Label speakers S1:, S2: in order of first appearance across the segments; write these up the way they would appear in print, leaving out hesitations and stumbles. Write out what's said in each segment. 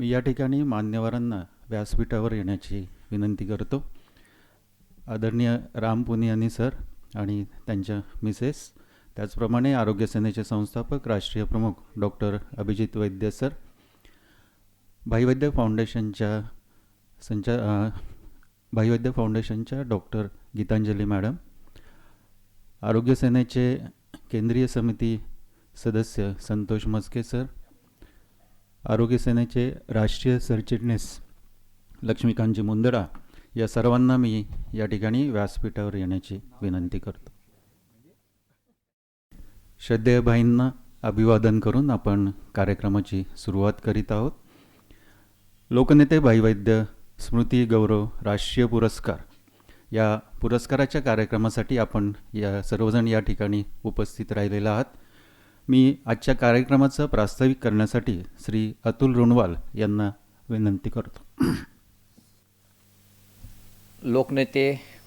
S1: मी या ठिकाणी मान्यवरांना व्यासपीठावर येण्याची विनंती करतो. आदरणीय राम पुनियानी सर आणि त्यांच्या मिसेस, त्याचप्रमाणे आरोग्य सेनेचे संस्थापक राष्ट्रीय प्रमुख डॉक्टर अभिजित वैद्य सर, भाईवैद्य फाउंडेशनच्या भाईवैद्य फाउंडेशनच्या डॉक्टर गीतांजली मॅडम, आरोग्य सेनेचे केंद्रीय समिती सदस्य संतोष मस्के सर, आरोग्य सेनेचे राष्ट्रीय सरचिटणीस लक्ष्मीकांतजी मुंदडा, या सर्वांना मी या ठिकाणी व्यासपीठावर येण्याची विनंती करतो. श्रद्धेय भाईंना अभिवादन करून आपण कार्यक्रमाची सुरुवात करीत आहोत. लोकनेते भाईवैद्य स्मृती गौरव राष्ट्रीय पुरस्कार या पुरस्काराच्या कार्यक्रमासाठी आपण सर्वजण या ठिकाणी उपस्थित राहिलेला आहात. मी आजच्या कार्यक्रमाचं प्रास्ताविक करण्यासाठी श्री अतुल रुणवाल यांना विनंती करतो.
S2: लोकनेते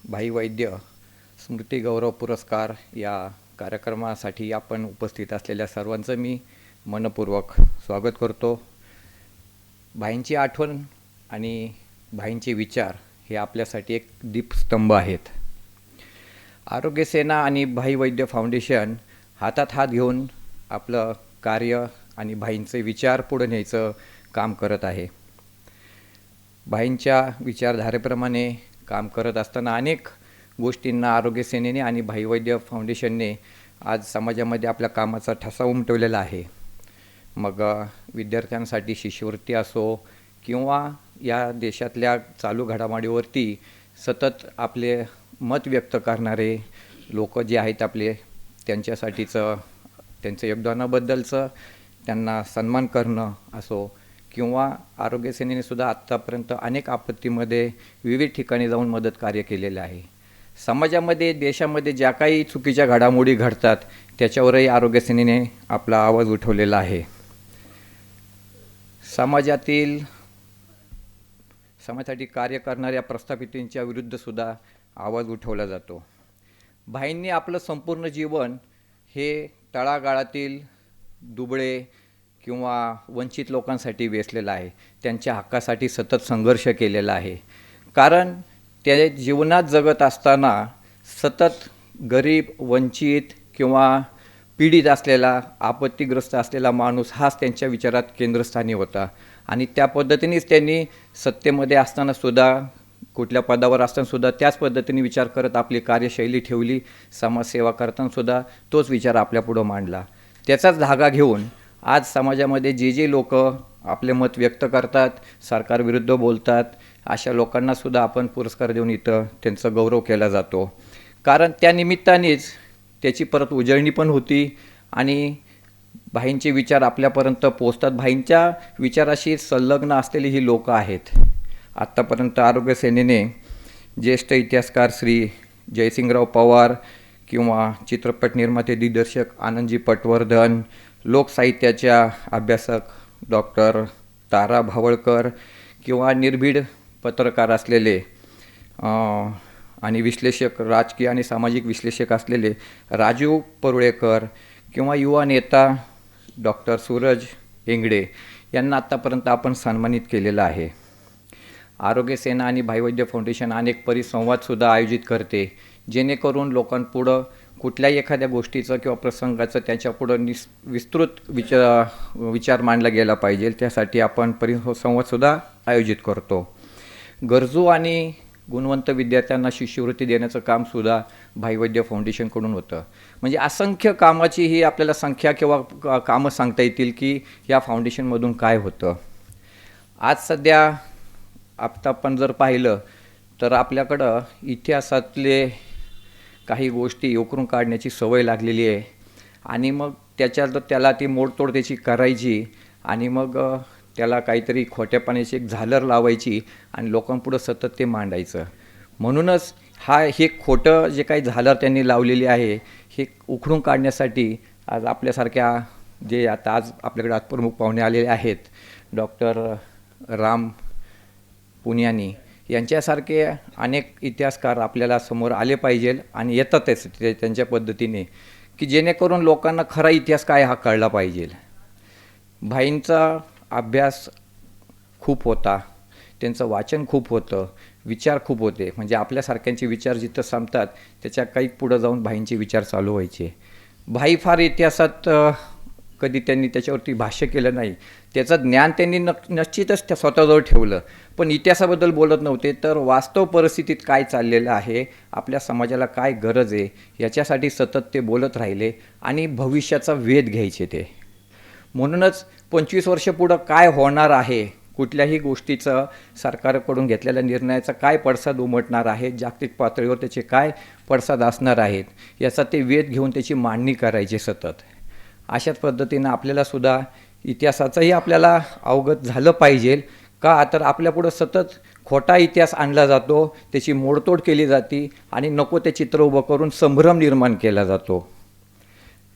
S2: भाईवैद्य स्मृती गौरव पुरस्कार या कार्यक्रमासाठी आपण उपस्थित असलेल्या सर्वांचं मी मनपूर्वक स्वागत करतो. भाईंची आठवण आणि भाईंचे विचार हे आपल्यासाठी एक दीपस्तंभ आहेत. आरोग्य सेना आणि भाईवैद्य फाउंडेशन हातात हात घेऊन आपलं कार्य आणि भाईंचे विचार पुढे न्यायचं काम करत आहे. भाईंच्या विचारधारेप्रमाणे काम करत असताना अनेक गोष्टींना आरोग्य सेनेने आणि भाईवैद्य फाउंडेशनने आज समाजामध्ये आपल्या कामाचा ठसा उमटवलेला आहे. मग विद्यार्थ्यांसाठी शिष्यवृत्ती असो किंवा या देशातल्या चालू घडामोडीवरती सतत आपले मत व्यक्त करणारे लोक जे आहेत आपले, त्यांच्या योगदानाबद्दलचं त्यांना सन्मान करणं असो, किंवा आरोग्य सेनेने सुद्धा आत्तापर्यंत अनेक आपत्तीमध्ये विविध ठिकाणी जाऊन मदत कार्य केलेलं आहे. समाजामध्ये देशामध्ये ज्या काही चुकीच्या घडामोडी घडतात त्याच्यावरही आरोग्य सेनेने आपला आवाज उठवलेला आहे. समाजासाठी कार्य करणाऱ्या प्रस्थापितांच्या विरुद्धसुद्धा आवाज उठवला जातो. भाईंनी आपलं संपूर्ण जीवन हे तळागाळातील दुबळे किंवा वंचित लोकांसाठी वेचलेलं आहे. त्यांच्या हक्कासाठी सतत संघर्ष केलेला आहे. कारण ते जीवनात जगत असताना सतत गरीब, वंचित किंवा पीडित असलेला, आपत्तीग्रस्त असलेला माणूस हाच त्यांच्या विचारात केंद्रस्थानी होता. आणि त्या पद्धतीनेच त्यांनी सत्तेमध्ये असतानासुद्धा, कुठल्या पदावर असतानासुद्धा त्याच पद्धतीने विचार करत आपली कार्यशैली ठेवली. समाजसेवा करतानासुद्धा तोच विचार आपल्यापुढं मांडला. त्याचाच धागा घेऊन आज समाजामध्ये जे लोक आपले मत व्यक्त करतात, सरकारविरुद्ध बोलतात, अशा लोकांनासुद्धा आपण पुरस्कार देऊन इथं त्यांचा गौरव केला जातो. कारण त्या निमित्तानेच त्याची परत उजळणी पण होती आणि भाईंचे विचार आपल्यापर्यंत पोचतात. भाईंच्या विचाराशी संलग्न असलेली ही लोकं आहेत. आत्तापर्यंत आरोग्य सेनेने ज्येष्ठ इतिहासकार श्री जयसिंगराव पवार किंवा चित्रपट निर्माते दिग्दर्शक आनंदजी पटवर्धन, लोकसाहित्याच्या अभ्यासक डॉक्टर तारा भावळकर किंवा निर्भीड पत्रकार असलेले आणि विश्लेषक, राजकीय आणि सामाजिक विश्लेषक असलेले राजू परुळेकर किंवा युवा नेता डॉक्टर सूरज इंगडे यांना आत्तापर्यंत आपण सन्मानित केलेलं आहे. आरोग्य सेना आणि भाईवैद्य फाउंडेशन अनेक परिसंवादसुद्धा आयोजित करते, जेणेकरून लोकांपुढं कुठल्याही एखाद्या गोष्टीचं किंवा प्रसंगाचं त्याच्यापुढं विस्तृत विचार मांडला गेला पाहिजे. त्यासाठी आपण परिसंवादसुद्धा आयोजित करतो. गरजू आणि गुणवंत विद्यार्थ्यांना शिष्यवृत्ती देण्याचं कामसुद्धा भाईवैद्य फाउंडेशनकडून होतं. म्हणजे असंख्य कामाची ही आपल्याला संख्या किंवा कामं सांगता येतील की या फाउंडेशनमधून काय होतं. आज सध्या आता आपण जर पाहिलं तर आपल्याकडं इतिहासातले काही गोष्टी उकरून काढण्याची सवय लागलेली आहे आणि मग त्याला ती मोडतोड त्याची करायची आणि मग त्याला काहीतरी खोट्यापणाची एक झालर लावायची आणि लोकांपुढं सतत ते मांडायचं. म्हणूनच हे खोटं जे काही झालर त्यांनी लावलेली आहे हे उखडून काढण्यासाठी आज आपल्यासारख्या जे आज आपल्याकडे आज प्रमुख पाहुणे आलेले आहेत, डॉक्टर राम पुनियानी यांच्यासारखे अनेक इतिहासकार आपल्याला समोर आले पाहिजे आणि येतातच त्यांच्या पद्धतीने, की जेणेकरून लोकांना खरा इतिहास काय हा कळला पाहिजे. भाईंचा अभ्यास खूप होता, त्यांचं वाचन खूप होतं, विचार खूप होते. म्हणजे आपल्यासारख्यांचे विचार जिथं संपतात त्याच्या काही पुढं जाऊन भाईंचे विचार चालू व्हायचे. भाई फार इतिहासात कधी त्यांनी त्याच्यावरती भाष्य केलं नाही. त्याचं ज्ञान त्यांनी निश्चितच त्या स्वतःजवळ ठेवलं, पण इतिहासाबद्दल बोलत नव्हते. तर वास्तव परिस्थितीत काय चाललेलं आहे, आपल्या समाजाला काय गरज आहे, याच्यासाठी सतत ते बोलत राहिले आणि भविष्याचा वेध घ्यायचे ते. म्हणूनच 25 वर्ष पुढं काय होणार आहे, कुठल्याही गोष्टीचं सरकारकडून घेतलेल्या निर्णयाचा काय पडसाद उमटणार आहे, जागतिक पातळीवर त्याचे काय पडसाद असणार आहेत, याचा ते वेध घेऊन त्याची मांडणी करायची सतत. अशाच पद्धतीनं आपल्यालासुद्धा इतिहासाचंही आपल्याला अवगत झालं पाहिजे. का तर आपल्यापुढं सतत खोटा इतिहास आणला जातो, त्याची मोडतोड केली जाते आणि नको ते चित्र उभं करून संभ्रम निर्माण केला जातो.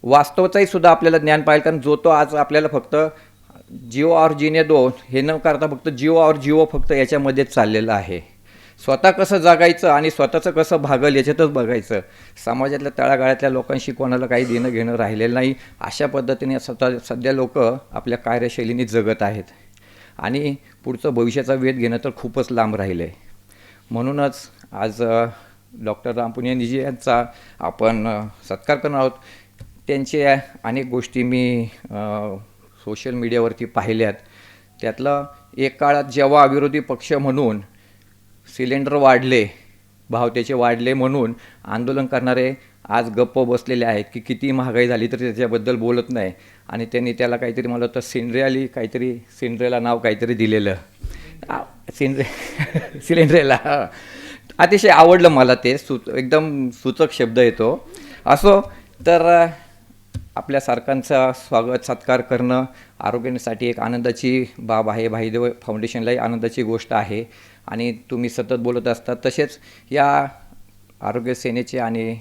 S2: वास्तवाचाही सुद्धा आपल्याला ज्ञान पाहिजे, कारण जो तो आज आपल्याला फक्त जिओ और जीने दो हे न करता फक्त जिओ और जिओ फक्त याच्यामध्येच चाललेलं आहे. स्वतः कसं जगायचं आणि स्वतःचं कसं भागल याच्यातच बघायचं. समाजातल्या तळागाळातल्या लोकांशी कोणाला काही देणं घेणं राहिलेलं नाही. अशा पद्धतीने सध्या लोक आपल्या कार्यशैलीने जगत आहेत आणि पुढचं भविष्याचा वेध घेणं तर खूपच लांब राहिलं आहे. म्हणूनच आज डॉक्टर राम पुनियानीजी यांचा आपण सत्कार करणार आहोत. त्यांचे अनेक गोष्टी मी सोशल मीडियावरती पाहिल्यात. त्यातलं एक काळात जेव्हा विरोधी पक्ष म्हणून सिलेंडर वाढले, भाव त्याचे वाढले म्हणून आंदोलन करणारे आज गप्प बसलेले आहेत की किती महागाई झाली तरी त्याच्याबद्दल बोलत नाही. आणि त्यांनी त्याला काहीतरी मला वाटतं सिंड्रेला नाव काहीतरी दिलेलं, सिलेंड्रेला. अतिशय आवडलं मला ते, एकदम सूचक शब्द येतो. असो तर आपल्या सारखांचा स्वागत सत्कार करणं आरोग्यासाठी एक आनंदाची बाब आहे. भाईदेव फाउंडेशनलाही आनंदाची गोष्ट आहे. आणि तुम्ही सतत बोलत असतात, तसेच या आरोग्य सेनेचे आणि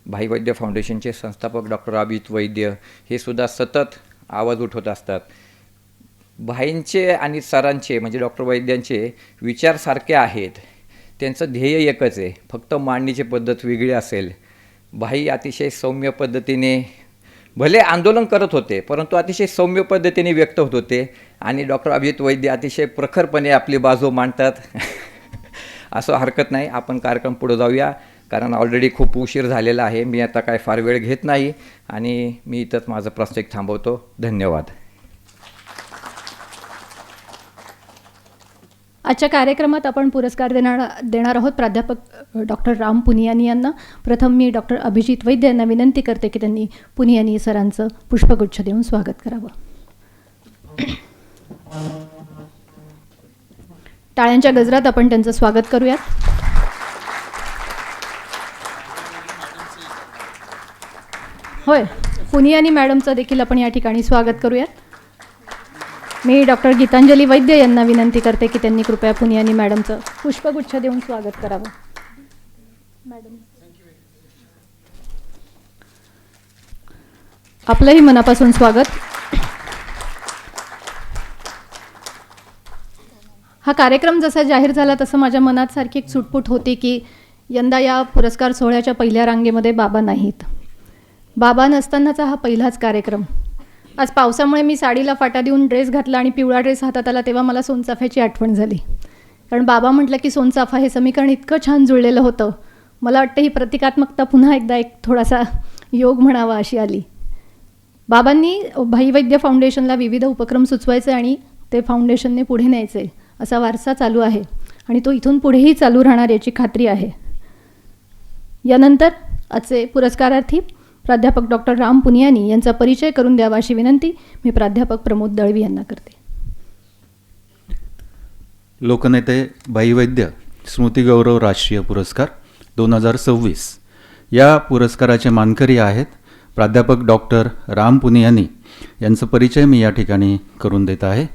S2: भाई वैद्य फाउंडेशनचे संस्थापक डॉक्टर अभिजित वैद्य हे सुद्धा सतत आवाज उठवत असतात. भाईंचे आणि सरांचे म्हणजे डॉक्टर वैद्यांचे विचार सारखे आहेत, त्यांचं ध्येय एकच आहे, फक्त मांडणीची पद्धत वेगळी असेल. भाई अतिशय सौम्य पद्धतीने भले आंदोलन करत होते, परंतु अतिशय सौम्य पद्धतीने व्यक्त होत होते. आणि डॉक्टर अभिजित वैद्य अतिशय प्रखरपणे आपली बाजू मांडतात. असं हरकत नाही, आपण कार्यक्रम पुढे जाऊया, कारण ऑलरेडी खूप उशीर झालेला आहे. मी आता काय फार वेळ घेत नाही आणि मी इथंच माझं प्रस्ताव थांबवतो. धन्यवाद.
S3: आजच्या कार्यक्रमात आपण पुरस्कार देणार आहोत प्राध्यापक डॉक्टर राम पुनियानी यांना. प्रथम मी डॉक्टर अभिजित वैद्य यांना विनंती करते की त्यांनी पुनियानी सरांचं पुष्पगुच्छ देऊन स्वागत करावं. टाळ्यांच्या गजरात आपण त्यांचं स्वागत करूयात. होय, पुनियानी मॅडमचं देखील आपण या ठिकाणी स्वागत करूयात. मी डॉक्टर गीतांजली वैद्य यांना विनंती करते की त्यांनी कृपया पुनियानी मॅडमचं पुष्पगुच्छ देऊन स्वागत करावं. मॅडम, आपलंही मनापासून स्वागत. हा कार्यक्रम जसा जाहीर झाला तसं माझ्या मनात सारखी एक सुटपुट होती की यंदा या पुरस्कार सोहळ्याच्या पहिल्या रांगेमध्ये बाबा नाहीत. बाबा नसतानाचा हा पहिलाच कार्यक्रम. आज पावसामुळे मी साडीला फाटा देऊन ड्रेस घातला आणि पिवळा ड्रेस हातात आला तेव्हा मला सोनचाफ्याची आठवण झाली. कारण बाबा म्हटलं की सोनचाफा हे समीकरण इतकं छान जुळलेलं होतं. मला वाटतं ही प्रतिकात्मकता पुन्हा एकदा एक थोडासा योग म्हणावा अशी आली. बाबांनी भाई वैद्य फाउंडेशनला विविध उपक्रम सुचवायचे आणि ते फाउंडेशनने पुढे न्यायचे असा वारसा चालू आहे आणि तो इथून पुढेही चालू राहणार याची खात्री आहे. यानंतर आजचे पुरस्कारार्थी प्राध्यापक डॉक्टर राम पुनियानी यांचा परिचय करून द्यावा अशी विनंती मी प्राध्यापक प्रमोद दळवी यांना करते.
S1: लोकनेते भाई वैद्य स्मृतिगौरव राष्ट्रीय पुरस्कार 2026 या पुरस्काराचे मानकरी आहेत प्राध्यापक डॉक्टर राम पुनियानी यांचा परिचय मी या ठिकाणी करून देत आहे.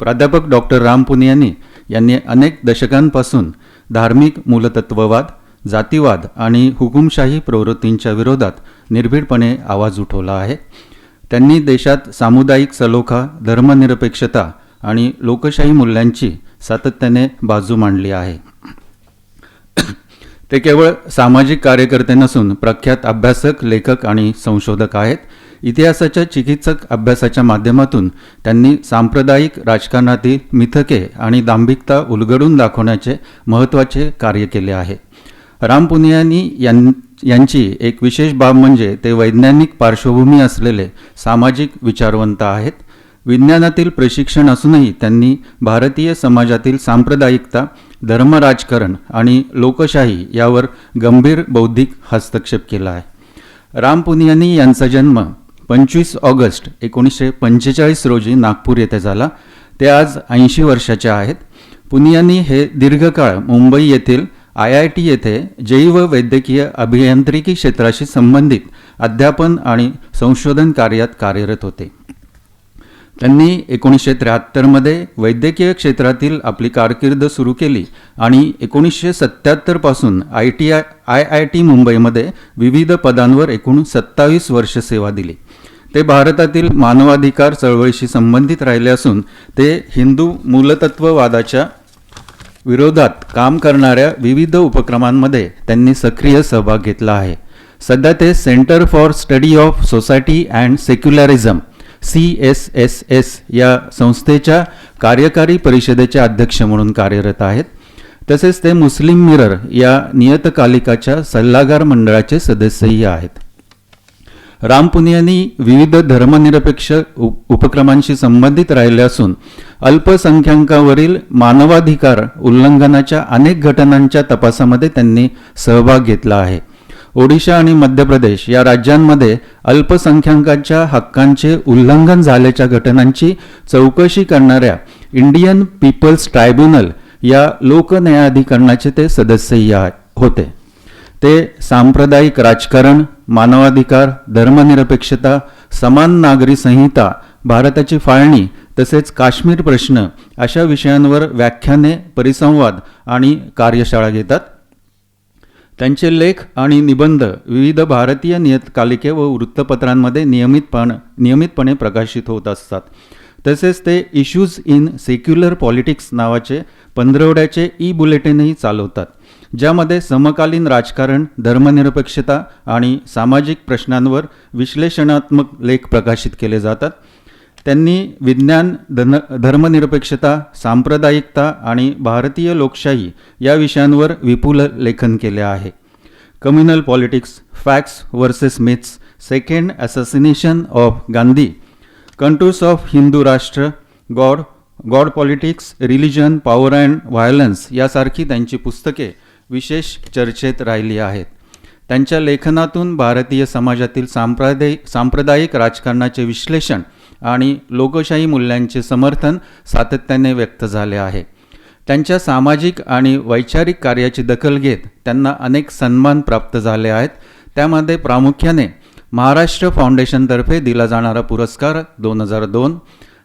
S1: प्राध्यापक डॉक्टर राम पुनियानी यांनी अनेक दशकांपासून धार्मिक मूलतत्ववाद, जातीवाद आणि हुकुमशाही प्रवृत्तींच्या विरोधात निर्भीडपणे आवाज उठवला आहे. त्यांनी देशात सामुदायिक सलोखा, धर्मनिरपेक्षता आणि लोकशाही मूल्यांची सातत्याने बाजू मांडली आहे. ते केवळ सामाजिक कार्यकर्ते नसून प्रख्यात अभ्यासक, लेखक आणि संशोधक आहेत. इतिहासाच्या चिकित्सक अभ्यासाच्या माध्यमातून त्यांनी सांप्रदायिक राजकारणातील मिथके आणि दांभिकता उलगडून दाखवण्याचे महत्त्वाचे कार्य केले आहे. राम पुनियानी यांची एक विशेष बाब म्हणजे ते वैज्ञानिक पार्श्वभूमी असलेले सामाजिक विचारवंत आहेत. विज्ञानातील प्रशिक्षण असूनही त्यांनी भारतीय समाजातील सांप्रदायिकता, धर्मराजकारण आणि लोकशाही यावर गंभीर बौद्धिक हस्तक्षेप केला आहे. राम पुनियानी यांचा जन्म 25 ऑगस्ट 1945 रोजी नागपूर येथे झाला. ते आज 80 वर्षाचे आहेत. पुनियानी हे दीर्घकाळ मुंबई येथील IIT येथे जैव वैद्यकीय अभियांत्रिकी क्षेत्राशी संबंधित अध्यापन आणि संशोधन कार्यात कार्यरत होते. त्यांनी 1973 मध्ये वैद्यकीय क्षेत्रातील आपली कारकीर्द सुरू केली आणि 1977 पासून IIT मुंबईमध्ये विविध पदांवर एकूण 27 वर्ष सेवा दिली. ते भारतातील मानवाधिकार चळवळीशी संबंधित राहिले असून ते हिंदू मूलतत्ववादाच्या विरोधात काम करणाऱ्या विविध उपक्रमांमध्ये त्यांनी सक्रिय सहभाग घेतला आहे. सध्या ते centre for study of society and secularism CSSS या संस्थेच्या कार्यकारी परिषदेचे अध्यक्ष म्हणून कार्यरत आहेत. तसेच ते मुस्लिम मिरर या नियतकालिकाच्या सल्लागार मंडळाचे सदस्यही आहेत. राम पुनियानी विविध धर्मनिरपेक्ष उपक्रमांशी संबंधित राहिले असून अल्पसंख्याकांवरील मानवाधिकार उल्लंघनाच्या अनेक घटनांच्या तपासामध्ये त्यांनी सहभाग घेतला आहे. ओडिशा आणि मध्य प्रदेश या राज्यांमध्ये अल्पसंख्याकांच्या हक्कांचे उल्लंघन झाल्याच्या घटनांची चौकशी करणाऱ्या इंडियन पीपल्स ट्रायब्युनल या लोकन्यायाधिकरणाचे ते सदस्यही होते. ते सांप्रदायिक राजकारण, मानवाधिकार, धर्मनिरपेक्षता, समान नागरी संहिता, भारताची फाळणी तसेच काश्मीर प्रश्न अशा विषयांवर व्याख्याने, परिसंवाद आणि कार्यशाळा घेतात. त्यांचे लेख आणि निबंध विविध भारतीय नियतकालिके व वृत्तपत्रांमध्ये नियमितपणे प्रकाशित होत असतात. तसेच ते इश्यूज इन सेक्युलर पॉलिटिक्स नावाचे पंधरवड्याचे बुलेटिनही चालवतात, ज्यामध्ये समकालीन राजकारण, धर्मनिरपेक्षता आणि सामाजिक प्रश्नांवर विश्लेषणात्मक लेख प्रकाशित केले जातात. त्यांनी विज्ञान, धर्मनिरपेक्षता, सांप्रदायिकता आणि भारतीय लोकशाही या विषयांवर विपुल लेखन केले आहे. Communal politics, facts versus myths, second assassination of Gandhi, contours of Hindu Rashtra, god politics, religion, power and violence यासारखी त्यांची पुस्तके विशेष चर्चेत राहिली आहेत. त्यांच्या लेखनातून भारतीय समाजातील सांप्रदायिक राजकारणाचे विश्लेषण आणि लोकशाही मूल्यांचे समर्थन सातत्याने व्यक्त झाले आहे. त्यांच्या सामाजिक आणि वैचारिक कार्याची दखल घेत त्यांना अनेक सन्मान प्राप्त झाले आहेत. त्यामध्ये प्रामुख्याने महाराष्ट्र फाउंडेशनतर्फे दिला जाणारा पुरस्कार 2002,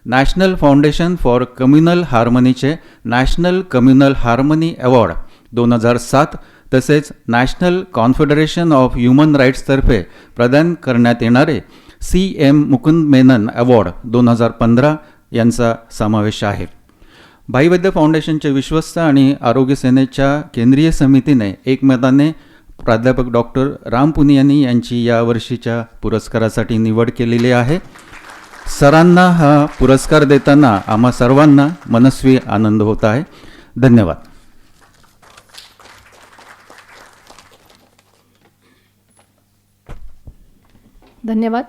S1: नॅशनल फाउंडेशन फॉर कम्युनल हार्मनीचे नॅशनल कम्युनल हार्मनी अवॉर्ड 2007 तसेच नॅशनल कॉन्फेडरेशन ऑफ ह्युमन राईट्सतर्फे प्रदान करण्यात येणारे CM मुकुंद मेनन अवॉर्ड 2015 यांचा समावेश आहे. भाई वैद्य फाउंडेशनचे विश्वस्त आणि आरोग्य सेनेच्या केंद्रीय समितीने एकमताने प्राध्यापक डॉक्टर राम पुनियानी यांची यावर्षीच्या पुरस्कारासाठी निवड केलेली आहे. सरांना हा पुरस्कार देताना आम्हा सर्वांना मनस्वी आनंद होत आहे. धन्यवाद.
S3: धन्यवाद.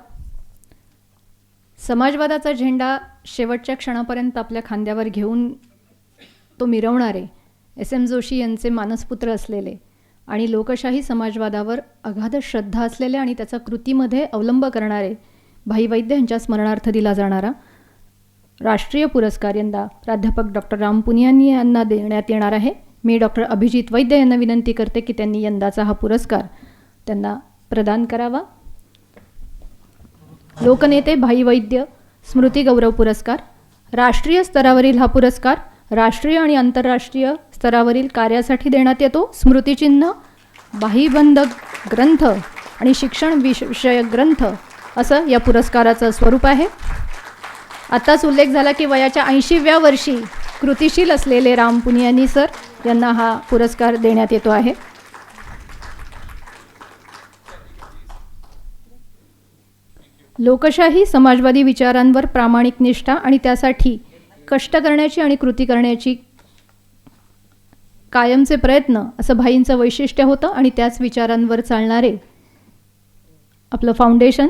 S3: समाजवादाचा झेंडा शेवटच्या क्षणापर्यंत आपल्या खांद्यावर घेऊन तो मिरवणारे SM जोशी यांचे मानसपुत्र असलेले आणि लोकशाही समाजवादावर अगाध श्रद्धा असलेले आणि त्याचा कृतीमध्ये अवलंब करणारे भाई वैद्य यांच्या स्मरणार्थ दिला जाणारा राष्ट्रीय पुरस्कार यंदा प्राध्यापक डॉक्टर राम पुनियानी यांना देण्यात येणार आहे. मी डॉक्टर अभिजित वैद्य यांना विनंती करते की त्यांनी यंदाचा हा पुरस्कार त्यांना प्रदान करावा. लोकनेते भाई वैद्य स्मृती गौरव पुरस्कार. राष्ट्रीय स्तरावरील हा पुरस्कार राष्ट्रीय आणि आंतरराष्ट्रीय स्तरावरील कार्यासाठी देण्यात येतो. स्मृतिचिन्ह, बाहीबंध ग्रंथ आणि शिक्षण विषयक ग्रंथ असं या पुरस्काराचं स्वरूप आहे. आत्ताच उल्लेख झाला की वयाच्या 80व्या वर्षी कृतिशील असलेले राम पुनियानी सर यांना हा पुरस्कार देण्यात येतो आहे. लोकशाही समाजवादी विचारांवर प्रामाणिक निष्ठा आणि त्यासाठी कष्ट करण्याची आणि कृती करण्याची कायमचे प्रयत्न असं भाईंचं वैशिष्ट्य होतं आणि त्याच विचारांवर चालणारे आपलं फाउंडेशन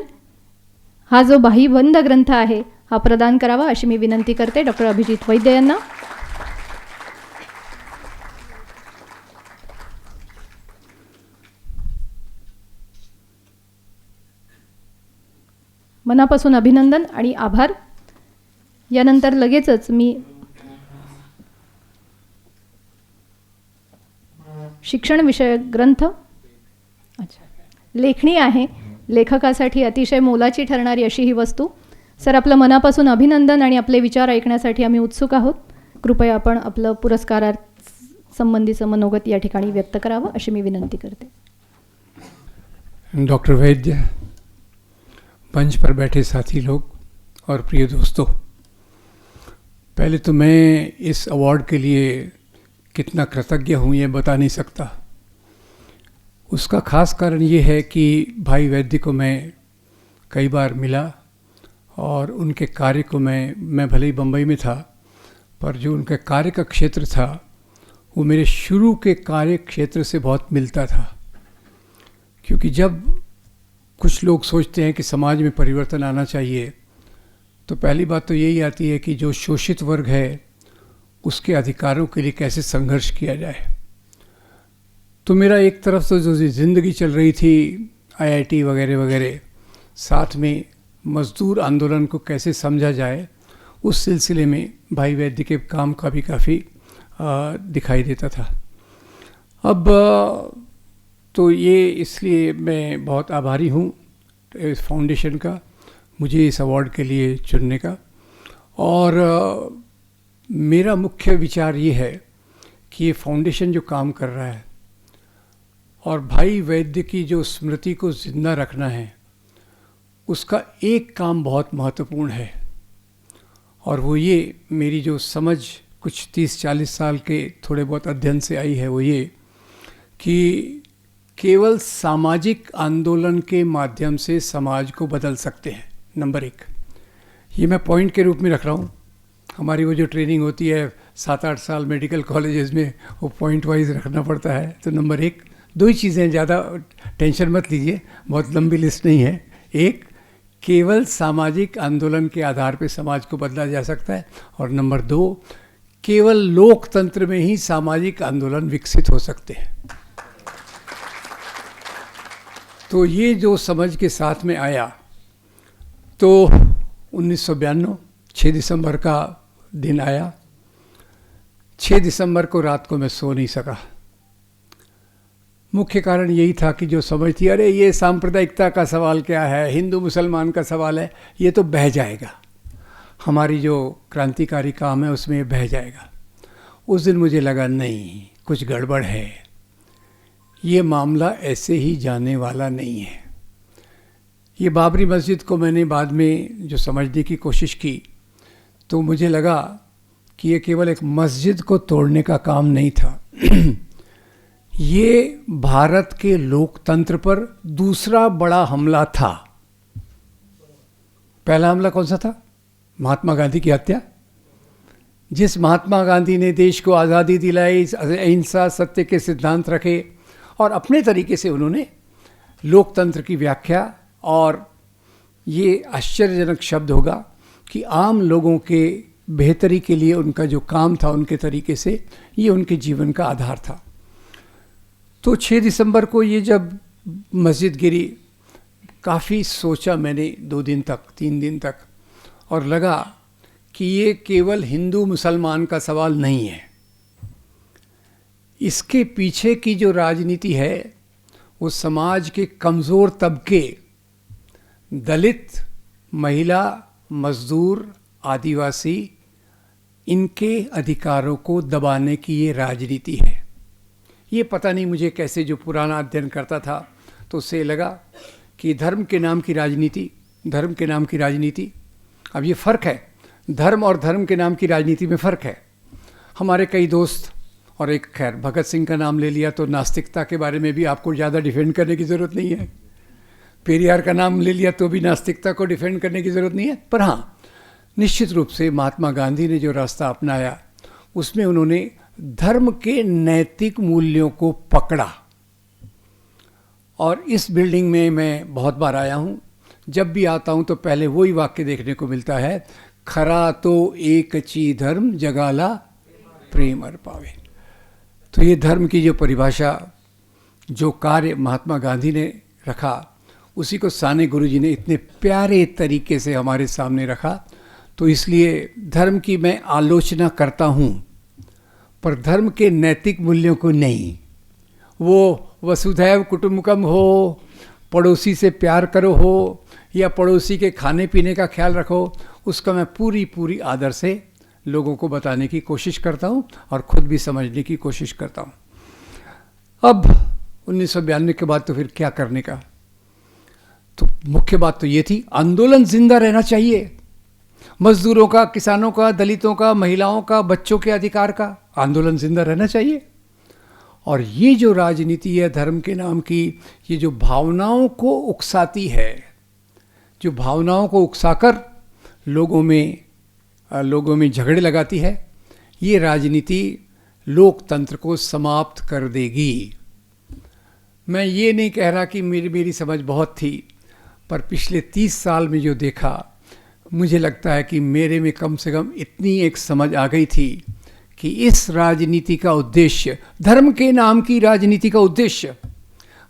S3: हा जो भाईबंद ग्रंथ आहे हा प्रदान करावा अशी मी विनंती करते डॉक्टर अभिजित वैद्य यांना. मनापासून अभिनंदन आणि आभार. यानंतर लगेचच मी शिक्षण विषयक ग्रंथ लेखणी आहे, लेखकासाठी अतिशय मोलाची ठरणारी अशी ही वस्तू. सर, आपलं मनापासून अभिनंदन आणि आपले विचार ऐकण्यासाठी आम्ही उत्सुक आहोत. कृपया आपण आपलं पुरस्कारात संबंधीचं मनोगत या ठिकाणी व्यक्त करावं अशी मी विनंती करते.
S4: डॉक्टर वैद्य, मंच पर बैठे साथी लोग और प्रिय दोस्तों, पहले तो मैं इस अवार्ड के लिए कितना कृतज्ञ हूँ ये बता नहीं सकता. उसका ख़ास कारण ये है कि भाई वैद्य को मैं कई बार मिला और उनके कार्य को मैं भले ही बम्बई में था, पर जो उनके कार्य का क्षेत्र था वो मेरे शुरू के कार्य क्षेत्र से बहुत मिलता था. क्योंकि जब कुछ लोग सोचते हैं कि समाज में परिवर्तन आना चाहिए तो पहली बात तो यही आती है कि जो शोषित वर्ग है उसके अधिकारों के लिए कैसे संघर्ष किया जाए. तो मेरा एक तरफ तो जो ज़िंदगी चल रही थी आईआईटी वगैरह वगैरह, साथ में मज़दूर आंदोलन को कैसे समझा जाए, उस सिलसिले में भाई वैद्य के काम का भी काफ़ी दिखाई देता था. अब तो ये इसलिए मैं बहुत आभारी हूँ इस फाउंडेशन का, मुझे इस अवार्ड के लिए चुनने का. और मेरा मुख्य विचार ये है कि ये फाउंडेशन जो काम कर रहा है और भाई वैद्य की जो स्मृति को जिंदा रखना है, उसका एक काम बहुत महत्वपूर्ण है. और वो ये, मेरी जो समझ कुछ 30-40 साल के थोड़े बहुत अध्ययन से आई है, वो ये कि केवल सामाजिक आंदोलन के माध्यम से समाज को बदल सकते हैं. नंबर 1, ये मैं पॉइंट के रूप में रख रहा हूँ. हमारी वो जो ट्रेनिंग होती है 7-8 साल मेडिकल कॉलेजेस में, वो पॉइंट वाइज रखना पड़ता है. तो नंबर 1, 2 ही चीज़ें, ज़्यादा टेंशन मत लीजिए, बहुत लंबी लिस्ट नहीं है. 1, केवल सामाजिक आंदोलन के आधार पर समाज को बदला जा सकता है. और नंबर 2, केवल लोकतंत्र में ही सामाजिक आंदोलन विकसित हो सकते हैं. तो ये जो समझ के साथ में आया, तो 1992 6 दिसंबर का दिन आया. 6 दिसंबर को रात को मैं सो नहीं सका. मुख्य कारण यही था कि जो समझ थी, अरे ये सांप्रदायिकता का सवाल क्या है, हिंदू मुसलमान का सवाल है, ये तो बह जाएगा, हमारी जो क्रांतिकारी काम है उसमें बह जाएगा. उस दिन मुझे लगा नहीं, कुछ गड़बड़ है, ये मामला ऐसे ही जाने वाला नहीं है. ये बाबरी मस्जिद को मैंने बाद में जो समझने की कोशिश की तो मुझे लगा कि ये केवल एक मस्जिद को तोड़ने का काम नहीं था. ये भारत के लोकतंत्र पर दूसरा बड़ा हमला था. पहला हमला कौन सा था? महात्मा गांधी की हत्या. जिस महात्मा गांधी ने देश को आज़ादी दिलाई, अहिंसा सत्य के सिद्धांत रखे और अपने तरीके से उन्होंने लोकतंत्र की व्याख्या, और ये आश्चर्यजनक शब्द होगा कि आम लोगों के बेहतरी के लिए उनका जो काम था, उनके तरीके से, ये उनके जीवन का आधार था. तो 6 दिसंबर को ये जब मस्जिद गिरी, काफ़ी सोचा मैंने 2 दिन तक, 3 दिन तक, और लगा कि ये केवल हिंदू मुसलमान का सवाल नहीं है. इसके पीछे की जो राजनीति है वो समाज के कमज़ोर तबके, दलित, महिला, मज़दूर, आदिवासी, इनके अधिकारों को दबाने की ये राजनीति है. ये पता नहीं मुझे कैसे, जो पुराना अध्ययन करता था तो उससे लगा कि धर्म के नाम की राजनीति, धर्म के नाम की राजनीति, अब ये फ़र्क है, धर्म और धर्म के नाम की राजनीति में फ़र्क है. हमारे कई दोस्त, और एक खैर भगत सिंह का नाम ले लिया तो नास्तिकता के बारे में भी आपको ज़्यादा डिफेंड करने की ज़रूरत नहीं है. पेरियार का नाम ले लिया तो भी नास्तिकता को डिफेंड करने की ज़रूरत नहीं है। पर हाँ, निश्चित रूप से महात्मा गांधी ने जो रास्ता अपनाया उसमें उन्होंने धर्म के नैतिक मूल्यों को पकड़ा। और इस बिल्डिंग में मैं बहुत बार आया हूँ, जब भी आता हूँ तो पहले वही वाक्य देखने को मिलता है, खरा तो एकची धर्म जगाला प्रेम अर पावे। तो ये धर्म की जो परिभाषा, जो कार्य महात्मा गांधी ने रखा, उसी को साने गुरुजी ने इतने प्यारे तरीके से हमारे सामने रखा। तो इसलिए धर्म की मैं आलोचना करता हूँ, पर धर्म के नैतिक मूल्यों को नहीं। वो वसुधैव कुटुंबकम हो, पड़ोसी से प्यार करो हो, या पड़ोसी के खाने पीने का ख्याल रखो, उसका मैं पूरी आदर से लोगों को बताने की कोशिश करता हूँ और ख़ुद भी समझने की कोशिश करता हूँ। अब 1992 के बाद तो फिर क्या करने का, तो मुख्य बात तो ये थी, आंदोलन जिंदा रहना चाहिए। मजदूरों का, किसानों का, दलितों का, महिलाओं का, बच्चों के अधिकार का आंदोलन जिंदा रहना चाहिए। और ये जो राजनीति है धर्म के नाम की, ये जो भावनाओं को उकसाती है, जो भावनाओं को उकसाकर लोगों में झगड़े लगाती है, ये राजनीति लोकतंत्र को समाप्त कर देगी। मैं ये नहीं कह रहा कि मेरी समझ बहुत थी, पर पिछले 30 साल में जो देखा, मुझे लगता है कि मेरे में कम से कम इतनी एक समझ आ गई थी कि इस राजनीति का उद्देश्य, धर्म के नाम की राजनीति का उद्देश्य,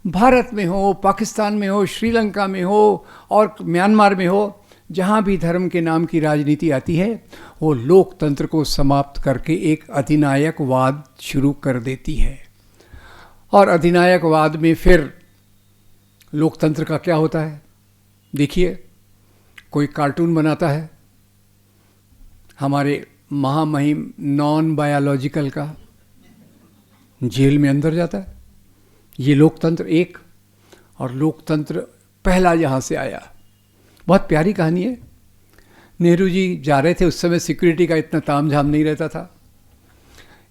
S4: भारत में हो, पाकिस्तान में हो, श्रीलंका में हो और म्यांमार में हो, जहाँ भी धर्म के नाम की राजनीति आती है, वो लोकतंत्र को समाप्त करके एक अधिनायकवाद शुरू कर देती है। और अधिनायकवाद में फिर लोकतंत्र का क्या होता है? देखिए, कोई कार्टून बनाता है हमारे महामहिम नॉन बायोलॉजिकल का, जेल में अंदर जाता है। ये लोकतंत्र एक, और लोकतंत्र पहला यहाँ से आया। बहुत प्यारी कहानी है। नेहरू जी जा रहे थे, उस समय सिक्योरिटी का इतना तामझाम नहीं रहता था।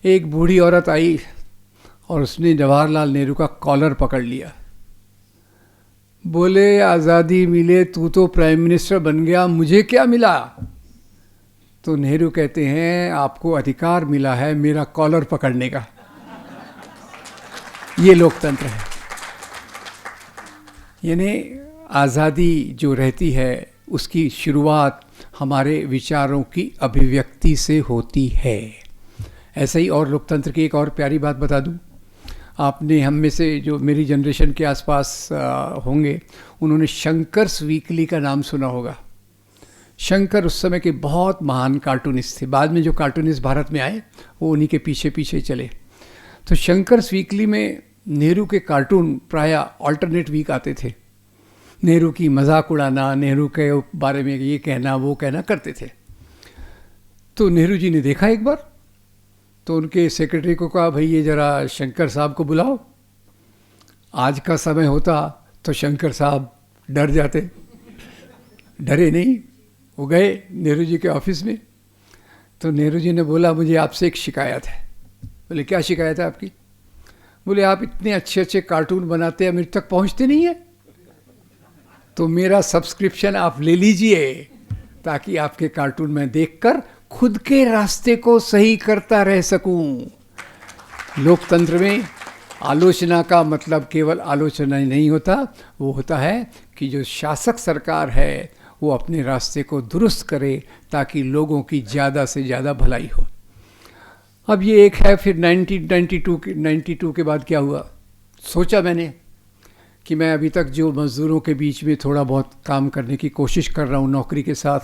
S4: एक बूढ़ी औरत आई और उसने जवाहरलाल नेहरू का कॉलर पकड़ लिया। बोले, आज़ादी मिले, तू तो प्राइम मिनिस्टर बन गया, मुझे क्या मिला? तो नेहरू कहते हैं, आपको अधिकार मिला है मेरा कॉलर पकड़ने का। ये लोकतंत्र है। यानी आज़ादी जो रहती है उसकी शुरुआत हमारे विचारों की अभिव्यक्ति से होती है। ऐसा ही और लोकतंत्र की एक और प्यारी बात बता दूं। आपने हम में से जो मेरी जनरेशन के आसपास होंगे, उन्होंने शंकर्स वीकली का नाम सुना होगा। शंकर उस समय के बहुत महान कार्टूनिस्ट थे। बाद में जो कार्टूनिस्ट भारत में आए वो उन्हीं के पीछे पीछे चले। तो शंकर्स वीकली में नेहरू के कार्टून प्रायः अल्टरनेट वीक आते थे। नेहरू की मजाक उड़ाना, नेहरू के बारे में ये कहना वो कहना करते थे। तो नेहरू जी ने देखा एक बार, तो उनके सेक्रेटरी को कहा, भाई ये ज़रा शंकर साहब को बुलाओ। आज का समय होता तो शंकर साहब डर जाते, डरे नहीं। वो गए नेहरू जी के ऑफिस में। तो नेहरू जी ने बोला, मुझे आपसे एक शिकायत है। बोले, क्या शिकायत है आपकी? बोले, आप इतने अच्छे अच्छे कार्टून बनाते हैं, मेरे तक पहुंचते नहीं है, तो मेरा सब्सक्रिप्शन आप ले लीजिए, ताकि आपके कार्टून में देखकर खुद के रास्ते को सही करता रह सकूं। लोकतंत्र में आलोचना का मतलब केवल आलोचना ही नहीं होता, वो होता है कि जो शासक सरकार है वो अपने रास्ते को दुरुस्त करे, ताकि लोगों की ज़्यादा से ज़्यादा भलाई हो। अब ये एक है। फिर 1992 के बाद क्या हुआ? सोचा मैंने कि मैं अभी तक जो मज़दूरों के बीच में थोड़ा बहुत काम करने की कोशिश कर रहा हूँ नौकरी के साथ,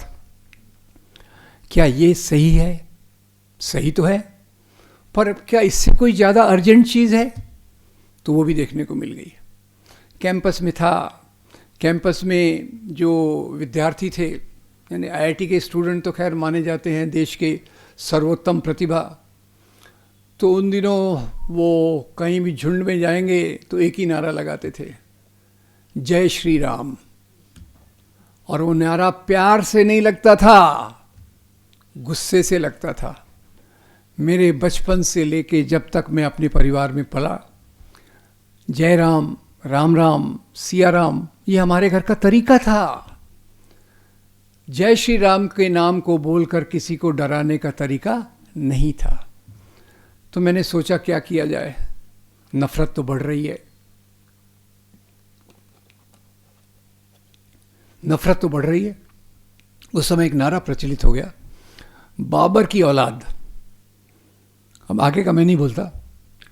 S4: क्या ये सही है? सही तो है, पर क्या इससे कोई ज़्यादा अर्जेंट चीज़ है? तो वो भी देखने को मिल गई। कैंपस में था, कैंपस में जो विद्यार्थी थे, यानी आईआईटी के स्टूडेंट तो खैर माने जाते हैं देश के सर्वोत्तम प्रतिभा, तो उन दिनों वो कहीं भी झुंड में जाएंगे तो एक ही नारा लगाते थे, जय श्री राम। और वो नारा प्यार से नहीं लगता था, गुस्से से लगता था। मेरे बचपन से लेके जब तक मैं अपने परिवार में पला, जय राम, राम राम, सिया राम, ये हमारे घर का तरीका था। जय श्री राम के नाम को बोलकर किसी को डराने का तरीका नहीं था। तो मैंने सोचा क्या किया जाए, नफरत तो बढ़ रही है, नफरत तो बढ़ रही है। उस समय एक नारा प्रचलित हो गया, बाबर की औलाद। अब आगे का मैं नहीं बोलता,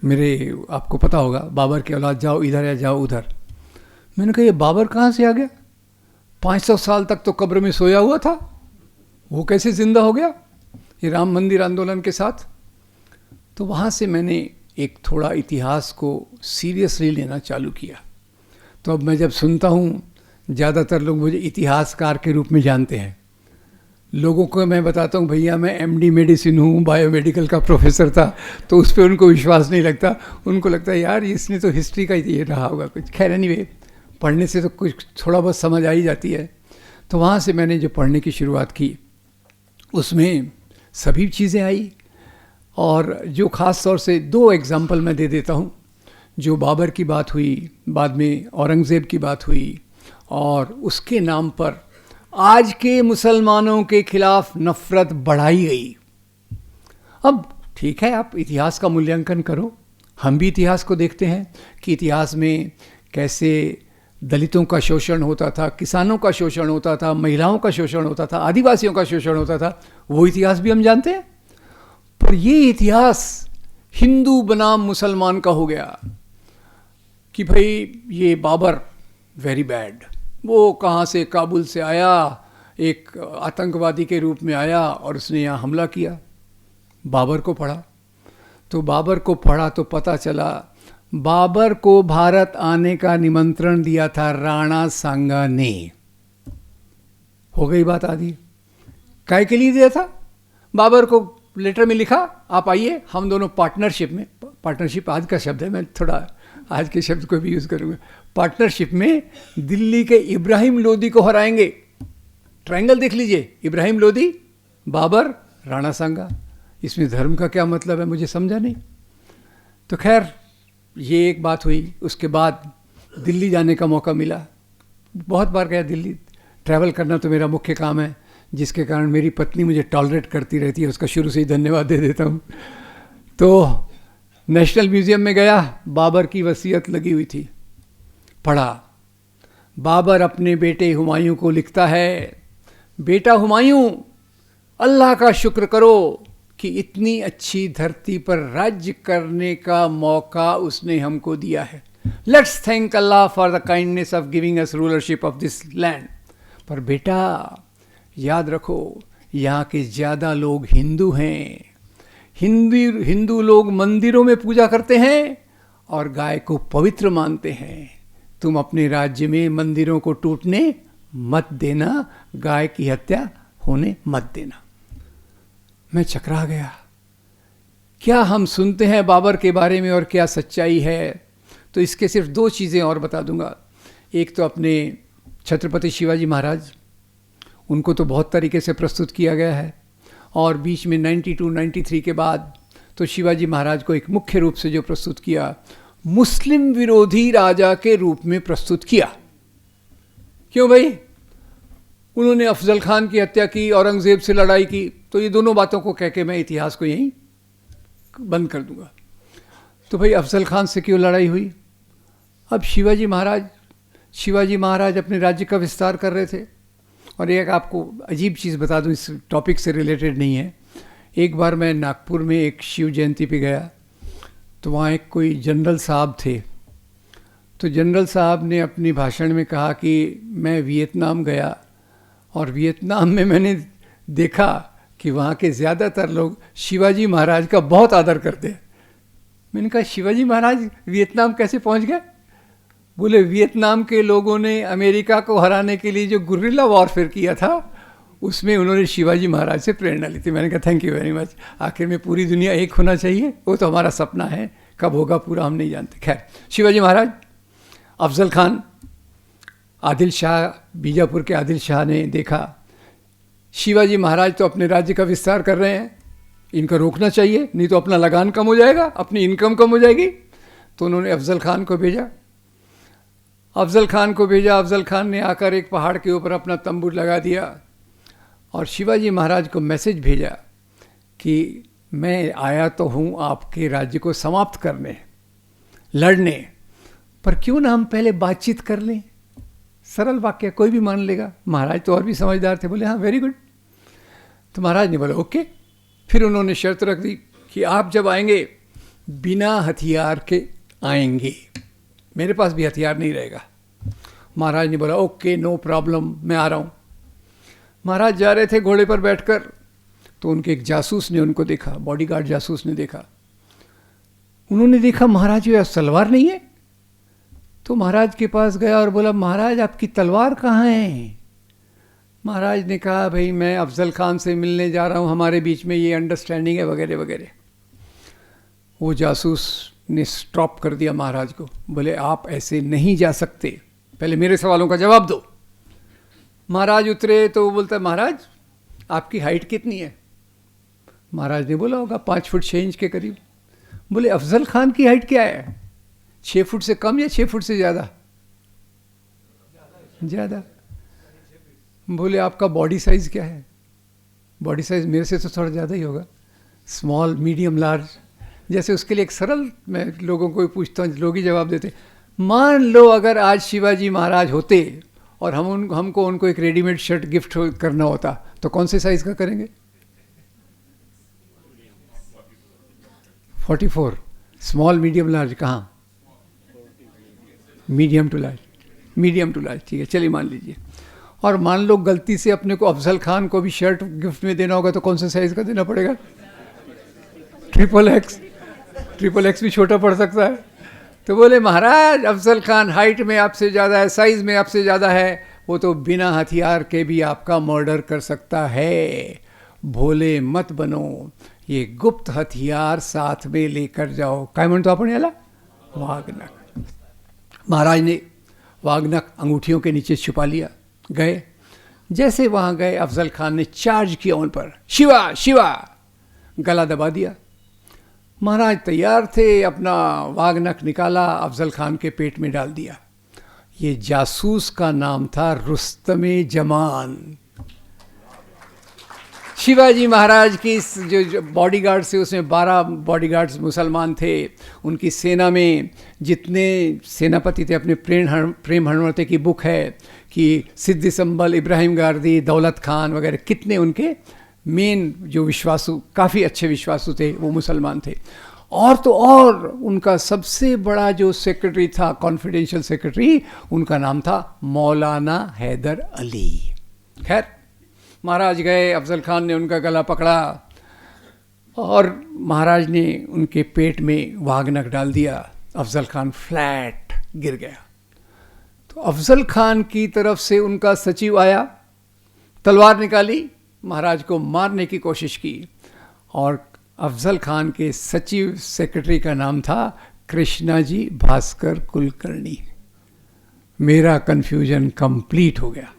S4: मेरे आपको पता होगा, बाबर की औलाद जाओ इधर या जाओ उधर। मैंने कहा ये बाबर कहाँ से आ गया? 500 साल तक तो कब्र में सोया हुआ था, वो कैसे जिंदा हो गया ये राम मंदिर आंदोलन के साथ? तो वहाँ से मैंने एक थोड़ा इतिहास को सीरियसली लेना चालू किया। तो अब मैं जब सुनता हूँ, ज़्यादातर लोग मुझे इतिहासकार के रूप में जानते हैं। लोगों को मैं बताता हूँ भैया मैं MD मेडिसिन हूँ, बायोमेडिकल का प्रोफेसर था, तो उस पर उनको विश्वास नहीं लगता। उनको लगता है यार इसने तो हिस्ट्री का ये रहा होगा कुछ। खैर एनीवे, पढ़ने से तो कुछ थोड़ा बहुत समझ आ ही जाती है। तो वहाँ से मैंने जो पढ़ने की शुरुआत की उसमें सभी चीज़ें आई, और जो ख़ास तौर से 2 एग्जाम्पल मैं दे देता हूँ। जो बाबर की बात हुई, बाद में औरंगज़ेब की बात हुई, और उसके नाम पर आज के मुसलमानों के खिलाफ नफ़रत बढ़ाई गई। अब ठीक है, आप इतिहास का मूल्यांकन करो, हम भी इतिहास को देखते हैं कि इतिहास में कैसे दलितों का शोषण होता था, किसानों का शोषण होता था, महिलाओं का शोषण होता था, आदिवासियों का शोषण होता था, वो इतिहास भी हम जानते हैं। पर ये इतिहास हिंदू बनाम मुसलमान का हो गया कि भाई ये बाबर वेरी बैड, वो कहाँ से काबुल से आया, एक आतंकवादी के रूप में आया और उसने यहाँ हमला किया। बाबर को पढ़ा तो पता चला बाबर को भारत आने का निमंत्रण दिया था राणा सांगा ने। हो गई बात आधी। काय के लिए दिया था? बाबर को लेटर में लिखा आप आइए, हम दोनों पार्टनरशिप में, पार्टनरशिप आज का शब्द है, मैं थोड़ा आज के शब्द को भी यूज़ करूँगा, पार्टनरशिप में दिल्ली के इब्राहिम लोदी को हराएंगे। ट्रायंगल देख लीजिए, इब्राहिम लोदी, बाबर, राणा सांगा। इसमें धर्म का क्या मतलब है मुझे समझा नहीं। तो खैर ये एक बात हुई। उसके बाद दिल्ली जाने का मौका मिला, बहुत बार गया दिल्ली। ट्रैवल करना तो मेरा मुख्य काम है, जिसके कारण मेरी पत्नी मुझे टॉलरेट करती रहती है, उसका शुरू से ही धन्यवाद दे देता हूँ। तो नेशनल म्यूज़ियम में गया, बाबर की वसीयत लगी हुई थी, पढ़ा। बाबर अपने बेटे हुमायूं को लिखता है, बेटा हुमायूं, अल्लाह का शुक्र करो कि इतनी अच्छी धरती पर राज्य करने का मौका उसने हमको दिया है। Let's thank Allah for the kindness of giving us rulership of this land. पर बेटा याद रखो, यहाँ के ज़्यादा लोग हिंदू हैं। हिंदू लोग मंदिरों में पूजा करते हैं और गाय को पवित्र मानते हैं। तुम अपने राज्य में मंदिरों को टूटने मत देना, गाय की हत्या होने मत देना। मैं चकरा गया। क्या हम सुनते हैं बाबर के बारे में और क्या सच्चाई है? तो इसके सिर्फ 2 चीज़ें और बता दूंगा। एक तो अपने छत्रपति शिवाजी महाराज, उनको तो बहुत तरीके से प्रस्तुत किया गया है, और बीच में 92-93 के बाद तो शिवाजी महाराज को एक मुख्य रूप से जो प्रस्तुत किया, मुस्लिम विरोधी राजा के रूप में प्रस्तुत किया। क्यों भाई? उन्होंने अफजल खान की हत्या की, औरंगज़ेब से लड़ाई की। तो ये दोनों बातों को कह के मैं इतिहास को यहीं बंद कर दूंगा। तो भाई अफजल खान से क्यों लड़ाई हुई? अब शिवाजी महाराज अपने राज्य का विस्तार कर रहे थे। और एक आपको अजीब चीज़ बता दूं, इस टॉपिक से रिलेटेड नहीं है। एक बार मैं नागपुर में एक शिव जयंती पे गया, तो वहाँ एक कोई जनरल साहब थे। तो जनरल साहब ने अपनी भाषण में कहा कि मैं वियतनाम गया और वियतनाम में मैंने देखा कि वहाँ के ज़्यादातर लोग शिवाजी महाराज का बहुत आदर करते हैं। मैंने कहा शिवाजी महाराज वियतनाम कैसे पहुँच गए? बोले वियतनाम के लोगों ने अमेरिका को हराने के लिए जो गुर्रिल्ला वॉरफेयर किया था, उसमें उन्होंने शिवाजी महाराज से प्रेरणा ली थी। मैंने कहा थैंक यू वेरी मच। आखिर में पूरी दुनिया एक होना चाहिए, वो तो हमारा सपना है, कब होगा पूरा हम नहीं जानते। खैर, शिवाजी महाराज, अफजल खान, आदिल शाह, बीजापुर के आदिल शाह ने देखा शिवाजी महाराज तो अपने राज्य का विस्तार कर रहे हैं, इनका रोकना चाहिए, नहीं तो अपना लगान कम हो जाएगा, अपनी इनकम कम हो जाएगी। तो उन्होंने अफजल खान को भेजा। अफजल खान को भेजा। अफजल खान ने आकर एक पहाड़ के ऊपर अपना तंबू लगा दिया और शिवाजी महाराज को मैसेज भेजा कि मैं आया तो हूँ आपके राज्य को समाप्त करने, लड़ने, पर क्यों ना हम पहले बातचीत कर लें। सरल वाक्य, कोई भी मान लेगा। महाराज तो और भी समझदार थे, बोले हाँ वेरी गुड। तो महाराज ने बोला ओके। फिर उन्होंने शर्त रख दी कि आप जब आएंगे बिना हथियार के आएंगे, मेरे पास भी हथियार नहीं रहेगा। महाराज ने बोला ओके नो प्रॉब्लम, मैं आ रहा हूँ। महाराज जा रहे थे घोड़े पर बैठकर, तो उनके एक जासूस ने उनको देखा, बॉडीगार्ड जासूस ने देखा। उन्होंने देखा महाराज के पास तलवार नहीं है, तो महाराज के पास गया और बोला महाराज आपकी तलवार कहाँ है। महाराज ने कहा भाई मैं अफजल खान से मिलने जा रहा हूँ, हमारे बीच में ये अंडरस्टैंडिंग है वगैरह वगैरह। वो जासूस ने स्टॉप कर दिया महाराज को, बोले आप ऐसे नहीं जा सकते, पहले मेरे सवालों का जवाब दो। महाराज उतरे तो वो बोलता महाराज आपकी हाइट कितनी है। महाराज ने बोला होगा 5 फुट 6 इंच के करीब। बोले अफजल खान की हाइट क्या है, 6 फुट से कम या 6 फुट से ज़्यादा? ज़्यादा। बोले आपका बॉडी साइज़ क्या है? बॉडी साइज़ मेरे से तो थोड़ा ज़्यादा ही होगा, स्मॉल मीडियम लार्ज। जैसे उसके लिए एक सरल, मैं लोगों को पूछता हूँ, लोग ही जवाब देते। मान लो अगर आज शिवाजी महाराज होते और हमको उनको एक रेडीमेड शर्ट गिफ्ट करना होता, तो कौन से साइज़ का करेंगे? 44। स्मॉल मीडियम लार्ज कहाँ? Medium to large. Medium to large, ठीक है, चलिए मान लीजिए। और मान लो गलती से अपने को अफजल खान को भी शर्ट गिफ्ट में देना होगा, तो कौन से साइज़ का देना पड़ेगा? XXX। XXX भी छोटा पड़ सकता है। तो बोले महाराज अफजल खान हाइट में आपसे ज़्यादा है, साइज़ में आपसे ज़्यादा है, वो तो बिना हथियार के भी आपका मर्डर कर सकता है। भोले मत बनो, ये गुप्त हथियार साथ में लेकर जाओ। काय म्हणतो आपण याला? वाघनख। महाराज ने वाघनख अंगूठियों के नीचे छुपा लिया। गए, जैसे वहाँ गए अफजल खान ने चार्ज किया उन पर, शिवा शिवा, गला दबा दिया। महाराज तैयार थे, अपना वाघनख निकाला, अफजल खान के पेट में डाल दिया। ये जासूस का नाम था रुस्तमे जमान। शिवाजी महाराज की जो बॉडीगार्ड से, उसमें 12 बॉडीगार्ड्स मुसलमान थे। उनकी सेना में जितने सेनापति थे, अपने प्रेम हणवते की बुक है कि सिद्दी संबल, इब्राहिम गारदी, दौलत खान वगैरह, कितने उनके मेन जो विश्वासु, काफ़ी अच्छे विश्वासु थे, वो मुसलमान थे। और तो और उनका सबसे बड़ा जो सेक्रेटरी था, कॉन्फिडेंशियल सेक्रेटरी, उनका नाम था मौलाना हैदर अली। खैर महाराज गए, अफजल खान ने उनका गला पकड़ा और महाराज ने उनके पेट में वाघनख डाल दिया। अफजल खान फ्लैट गिर गया। तो अफजल खान की तरफ से उनका सचिव आया, तलवार निकाली, महाराज को मारने की कोशिश की। और अफजल खान के सचिव सेक्रेटरी का नाम था कृष्णाजी भास्कर कुलकर्णी। मेरा कन्फ्यूजन कंप्लीट हो गया।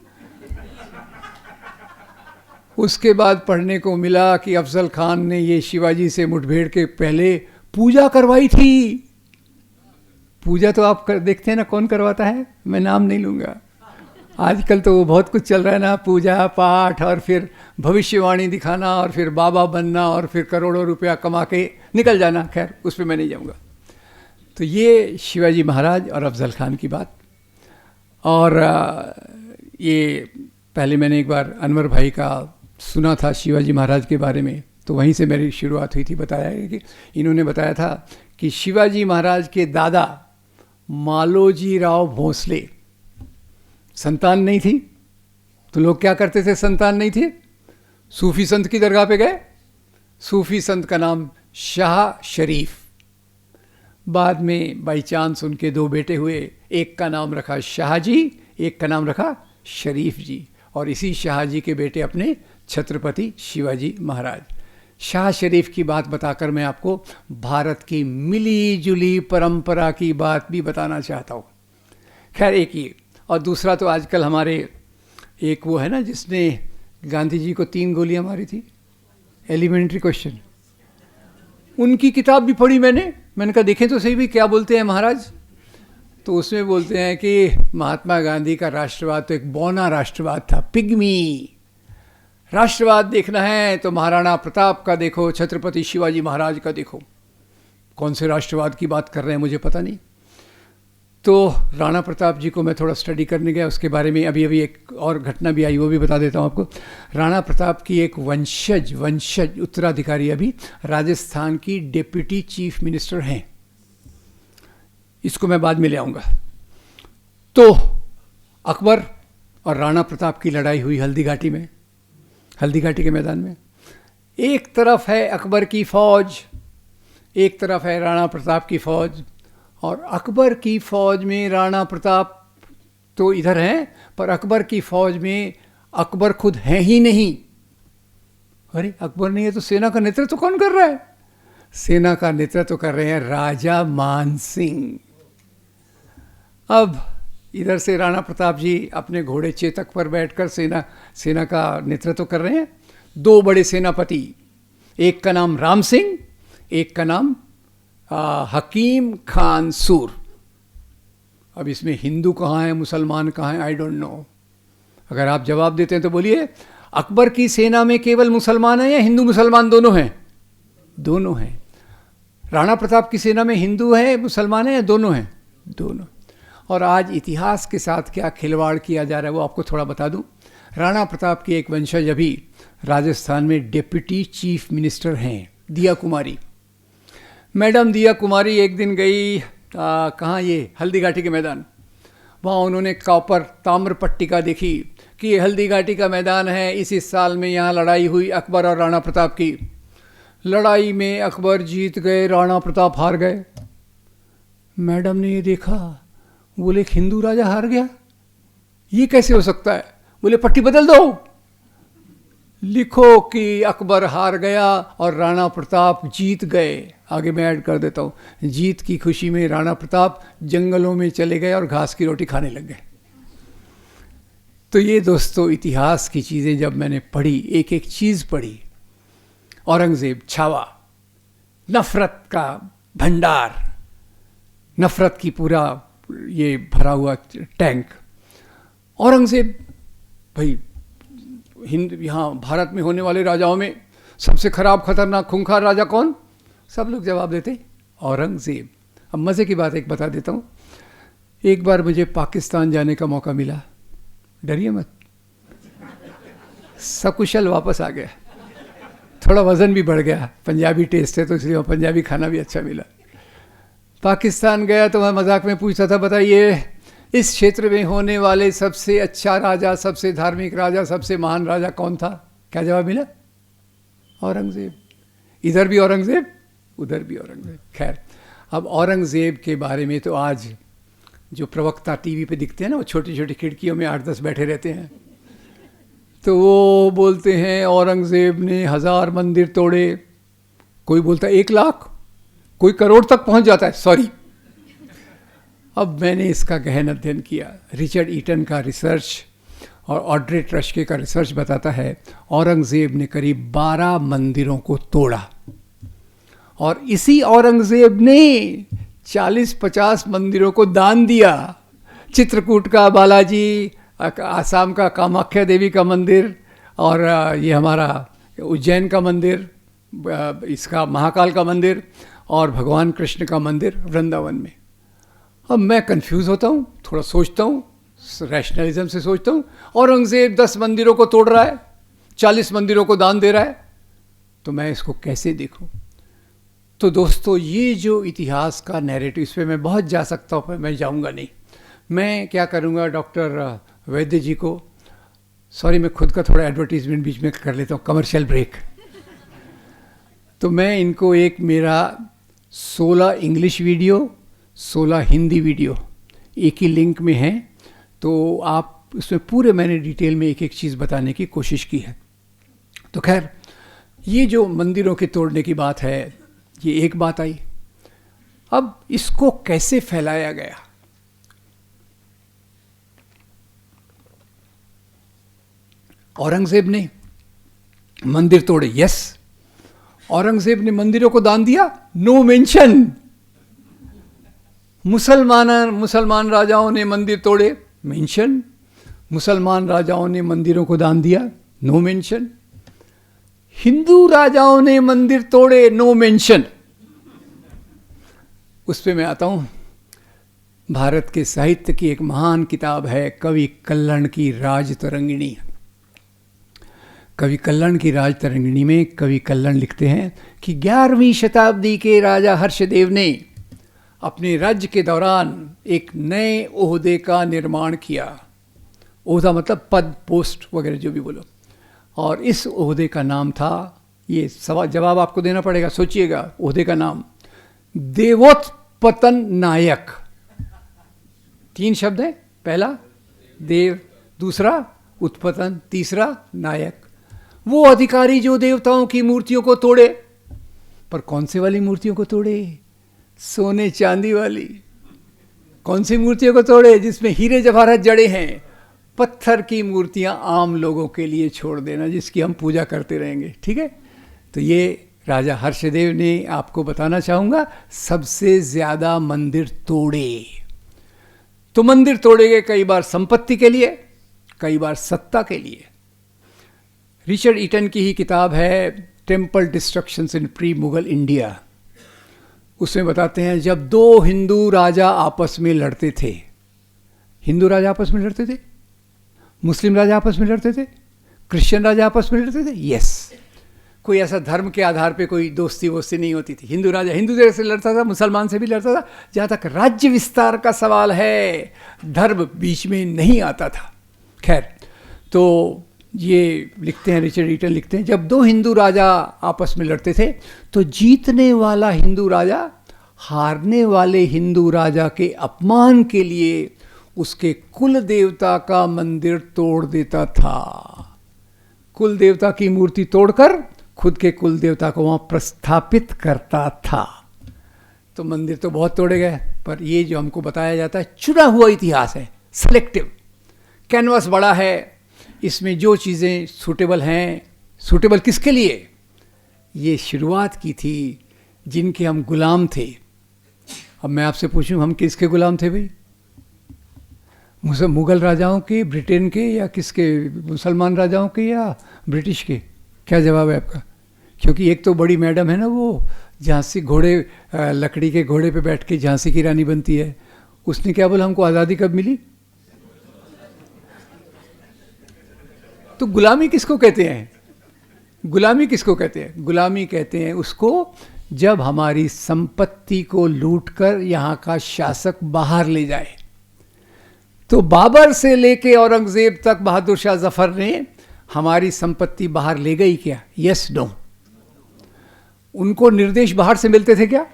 S4: उसके बाद पढ़ने को मिला कि अफजल खान ने ये शिवाजी से मुठभेड़ के पहले पूजा करवाई थी। पूजा तो आप देखते हैं ना, कौन करवाता है, मैं नाम नहीं लूँगा। आजकल तो वो बहुत कुछ चल रहा है ना, पूजा पाठ और फिर भविष्यवाणी दिखाना और फिर बाबा बनना और फिर करोड़ों रुपया कमा के निकल जाना। खैर उस पर मैं नहीं जाऊँगा। तो ये शिवाजी महाराज और अफजल खान की बात। और ये पहले मैंने एक बार अनवर भाई का सुना था शिवाजी महाराज के बारे में, तो वहीं से मेरी शुरुआत हुई थी। बताया है कि इन्होंने बताया था कि शिवाजी महाराज के दादा मालोजी राव भोंसले, संतान नहीं थी, तो लोग क्या करते थे, संतान नहीं थे, सूफी संत की दरगाह पे गए। सूफी संत का नाम शाह शरीफ। बाद में बाई चांस उनके 2 बेटे हुए, एक का नाम रखा शाहजी, एक का नाम रखा शरीफ जी। और इसी शाहजी के बेटे अपने छत्रपति शिवाजी महाराज। शाह शरीफ की बात बताकर मैं आपको भारत की मिली जुली परंपरा की बात भी बताना चाहता हूँ। खैर एक ये, और दूसरा तो आजकल हमारे एक वो है ना जिसने गांधी जी को 3 गोलियां मारी थी, एलिमेंट्री क्वेश्चन, उनकी किताब भी पढ़ी मैंने कहा देखें तो सही भी क्या बोलते हैं महाराज। तो उसमें बोलते हैं कि महात्मा गांधी का राष्ट्रवाद तो एक बौना राष्ट्रवाद था, पिग्मी। राष्ट्रवाद देखना है तो महाराणा प्रताप का देखो, छत्रपति शिवाजी महाराज का देखो। कौन से राष्ट्रवाद की बात कर रहे हैं मुझे पता नहीं। तो राणा प्रताप जी को मैं थोड़ा स्टडी करने गया, उसके बारे में अभी अभी एक और घटना भी आई, वो भी बता देता हूँ आपको। राणा प्रताप की एक वंशज उत्तराधिकारी अभी राजस्थान की डिप्टी चीफ मिनिस्टर हैं, इसको मैं बाद में ले आऊँगा। तो अकबर और राणा प्रताप की लड़ाई हुई हल्दीघाटी में, हल्दीघाटी के मैदान में। एक तरफ है अकबर की फौज, एक तरफ है राणा प्रताप की फौज, और अकबर की फौज में राणा प्रताप तो इधर हैं, पर अकबर की फौज में अकबर खुद हैं ही नहीं। अरे अकबर नहीं है तो सेना का नेतृत्व कौन कर रहा है? सेना का नेतृत्व कर रहे हैं राजा मान सिंह। अब इधर से राणा प्रताप जी अपने घोड़े चेतक पर बैठकर सेना का नेतृत्व कर रहे हैं। दो बड़े सेनापति, एक का नाम राम सिंह, एक का नाम हकीम खान सूर। अब इसमें हिंदू कहाँ है, मुसलमान कहाँ है, आई डोंट नो। अगर आप जवाब देते हैं तो बोलिए, अकबर की सेना में केवल मुसलमान हैं या हिंदू मुसलमान दोनों हैं? दोनों हैं। राणा प्रताप की सेना में हिंदू है, मुसलमान है या दोनों हैं? दोनों। और आज इतिहास के साथ क्या खिलवाड़ किया जा रहा है वो आपको थोड़ा बता दूं। राणा प्रताप की एक वंशज अभी राजस्थान में डिप्टी चीफ मिनिस्टर हैं, दिया कुमारी। मैडम दिया कुमारी एक दिन गई कहाँ, ये हल्दीघाटी के मैदान। वहाँ उन्होंने कॉपर ताम्र पट्टिका देखी कि ये हल्दीघाटी का मैदान है, इस साल में यहाँ लड़ाई हुई अकबर और राणा प्रताप की। लड़ाई में अकबर जीत गए, राणा प्रताप हार गए। मैडम ने ये देखा, बोले एक हिंदू राजा हार गया, ये कैसे हो सकता है? बोले पट्टी बदल दो, लिखो कि अकबर हार गया और राणा प्रताप जीत गए। आगे मैं ऐड कर देता हूँ, जीत की खुशी में राणा प्रताप जंगलों में चले गए और घास की रोटी खाने लग गए। तो ये दोस्तों इतिहास की चीज़ें जब मैंने पढ़ी, एक एक चीज़ पढ़ी, औरंगज़ेब छावा, नफ़रत का भंडार, नफ़रत की पूरा ये भरा हुआ टैंक। औरंगज़ेब भाई यहाँ भारत में होने वाले राजाओं में सबसे खराब, खतरनाक, खूंखार राजा कौन? सब लोग जवाब देते औरंगज़ेब। अब मज़े की बात एक बता देता हूँ। एक बार मुझे पाकिस्तान जाने का मौका मिला, डरिए मत, सकुशल वापस आ गया। थोड़ा वज़न भी बढ़ गया, पंजाबी टेस्ट है तो इसलिए पंजाबी खाना भी अच्छा मिला। पाकिस्तान गया तो मैं मजाक में पूछता था, बताइए इस क्षेत्र में होने वाले सबसे अच्छा राजा, सबसे धार्मिक राजा, सबसे महान राजा कौन था? क्या जवाब मिला? औरंगज़ेब। इधर भी औरंगज़ेब, उधर भी औरंगज़ेब। खैर, अब औरंगज़ेब के बारे में तो आज जो प्रवक्ता टीवी पे दिखते हैं ना, वो छोटी छोटी खिड़कियों में 8-10 बैठे रहते हैं, तो वो बोलते हैं औरंगज़ेब ने 1000 मंदिर तोड़े, कोई बोलता है 1 लाख, कोई करोड़ तक पहुंच जाता है। सॉरी, अब मैंने इसका गहन अध्ययन किया। रिचर्ड ईटन का रिसर्च और ऑड्रे ट्रस्के का रिसर्च बताता है औरंगज़ेब ने करीब 12 मंदिरों को तोड़ा, और इसी औरंगज़ेब ने 40-50 मंदिरों को दान दिया। चित्रकूट का बालाजी, आसाम का कामाख्या देवी का मंदिर, और ये हमारा उज्जैन का मंदिर, इसका महाकाल का मंदिर, और भगवान कृष्ण का मंदिर वृंदावन में। अब मैं कंफ्यूज होता हूँ, थोड़ा सोचता हूँ, रैशनलिज्म से सोचता हूँ। औरंगज़ेब 10 मंदिरों को तोड़ रहा है, 40 मंदिरों को दान दे रहा है, तो मैं इसको कैसे देखूँ? तो दोस्तों ये जो इतिहास का नैरेटिव, इस पर मैं बहुत जा सकता हूँ, पर मैं जाऊँगा नहीं। मैं क्या करूँगा, डॉक्टर वैद्य जी को, सॉरी मैं खुद का थोड़ा एडवर्टीजमेंट बीच में कर लेता हूँ, कमर्शियल ब्रेक। तो मैं इनको एक मेरा 16 इंग्लिश वीडियो, 16 हिंदी वीडियो एक ही लिंक में है, तो आप उसमें पूरे मैंने डिटेल में एक एक चीज़ बताने की कोशिश की है। तो खैर, ये जो मंदिरों के तोड़ने की बात है, ये एक बात आई। अब इसको कैसे फैलाया गया? औरंगज़ेब ने मंदिर तोड़े, यस। औरंगज़ेब ने मंदिरों को दान दिया, नो मेंशन। मुसलमान राजाओं ने मंदिर तोड़े, मेंशन। मुसलमान राजाओं ने मंदिरों को दान दिया, नो मेंशन। हिंदू राजाओं ने मंदिर तोड़े, नो मेंशन। उस पे मैं आता हूं। भारत के साहित्य की एक महान किताब है कवि कल्लण की राजतरंगिणी। कवि कल्लण की राजतरंगिणी में कवि कल्लण लिखते हैं कि 11वीं शताब्दी के राजा हर्षदेव ने अपने राज्य के दौरान एक नए ओहदे का निर्माण किया। ओहदा मतलब पद, पोस्ट वगैरह जो भी बोलो। और इस ओहदे का नाम था, ये सवाल जवाब आपको देना पड़ेगा, सोचिएगा। ओहदे का नाम देवोत्पतन नायक। 3 शब्द हैं, पहला देव, दूसरा उत्पतन, तीसरा नायक। वो अधिकारी जो देवताओं की मूर्तियों को तोड़े, पर कौन से वाली मूर्तियों को तोड़े? सोने चांदी वाली। कौन सी मूर्तियों को तोड़े? जिसमें हीरे जवाहरात जड़े हैं। पत्थर की मूर्तियां आम लोगों के लिए छोड़ देना, जिसकी हम पूजा करते रहेंगे, ठीक है। तो ये राजा हर्षदेव ने, आपको बताना चाहूंगा, सबसे ज्यादा मंदिर तोड़े। तो मंदिर तोड़े गए कई बार संपत्ति के लिए, कई बार सत्ता के लिए। रिचर्ड ईटन की ही किताब है temple destructions in pre Mughal India. उसमें बताते हैं जब 2 हिंदू राजा आपस में लड़ते थे, हिंदू राजा आपस में लड़ते थे, मुस्लिम राजा आपस में लड़ते थे, क्रिश्चियन राजा आपस में लड़ते थे, यस। कोई ऐसा धर्म के आधार पे कोई दोस्ती वोस्ती नहीं होती थी। हिंदू राजा हिंदू से लड़ता था, मुसलमान से भी लड़ता था। जहाँ तक राज्य विस्तार का सवाल है, धर्म बीच में नहीं आता था। खैर, तो ये लिखते हैं, रिचर्ड ईटन लिखते हैं, जब 2 हिंदू राजा आपस में लड़ते थे तो जीतने वाला हिंदू राजा हारने वाले हिंदू राजा के अपमान के लिए उसके कुल देवता का मंदिर तोड़ देता था। कुल देवता की मूर्ति तोड़कर खुद के कुल देवता को वहां प्रस्थापित करता था। तो मंदिर तो बहुत तोड़े गए, पर ये जो हमको बताया जाता है चुना हुआ इतिहास है, सेलेक्टिव। कैनवास बड़ा है, इसमें जो चीज़ें सूटेबल हैं, सूटेबल किसके लिए? ये शुरुआत की थी जिनके हम गुलाम थे। अब मैं आपसे पूछूं, हम किसके गुलाम थे भाई? मुगल राजाओं के, ब्रिटेन के, या किसके? मुसलमान राजाओं के या ब्रिटिश के? क्या जवाब है आपका? क्योंकि एक तो बड़ी मैडम है ना, वो झांसी घोड़े, लकड़ी के घोड़े पे बैठ के झांसी की रानी बनती है। उसने क्या बोला, हमको आज़ादी कब मिली? तो गुलामी किसको कहते हैं? गुलामी किसको कहते हैं? गुलामी कहते हैं उसको जब हमारी संपत्ति को लूटकर यहाँ का शासक बाहर ले जाए। तो बाबर से लेके औरंगजेब तक बहादुर शाह जफर ने हमारी संपत्ति बाहर ले गई क्या? Yes, no. उनको निर्देश बाहर से मिलते थे क्या?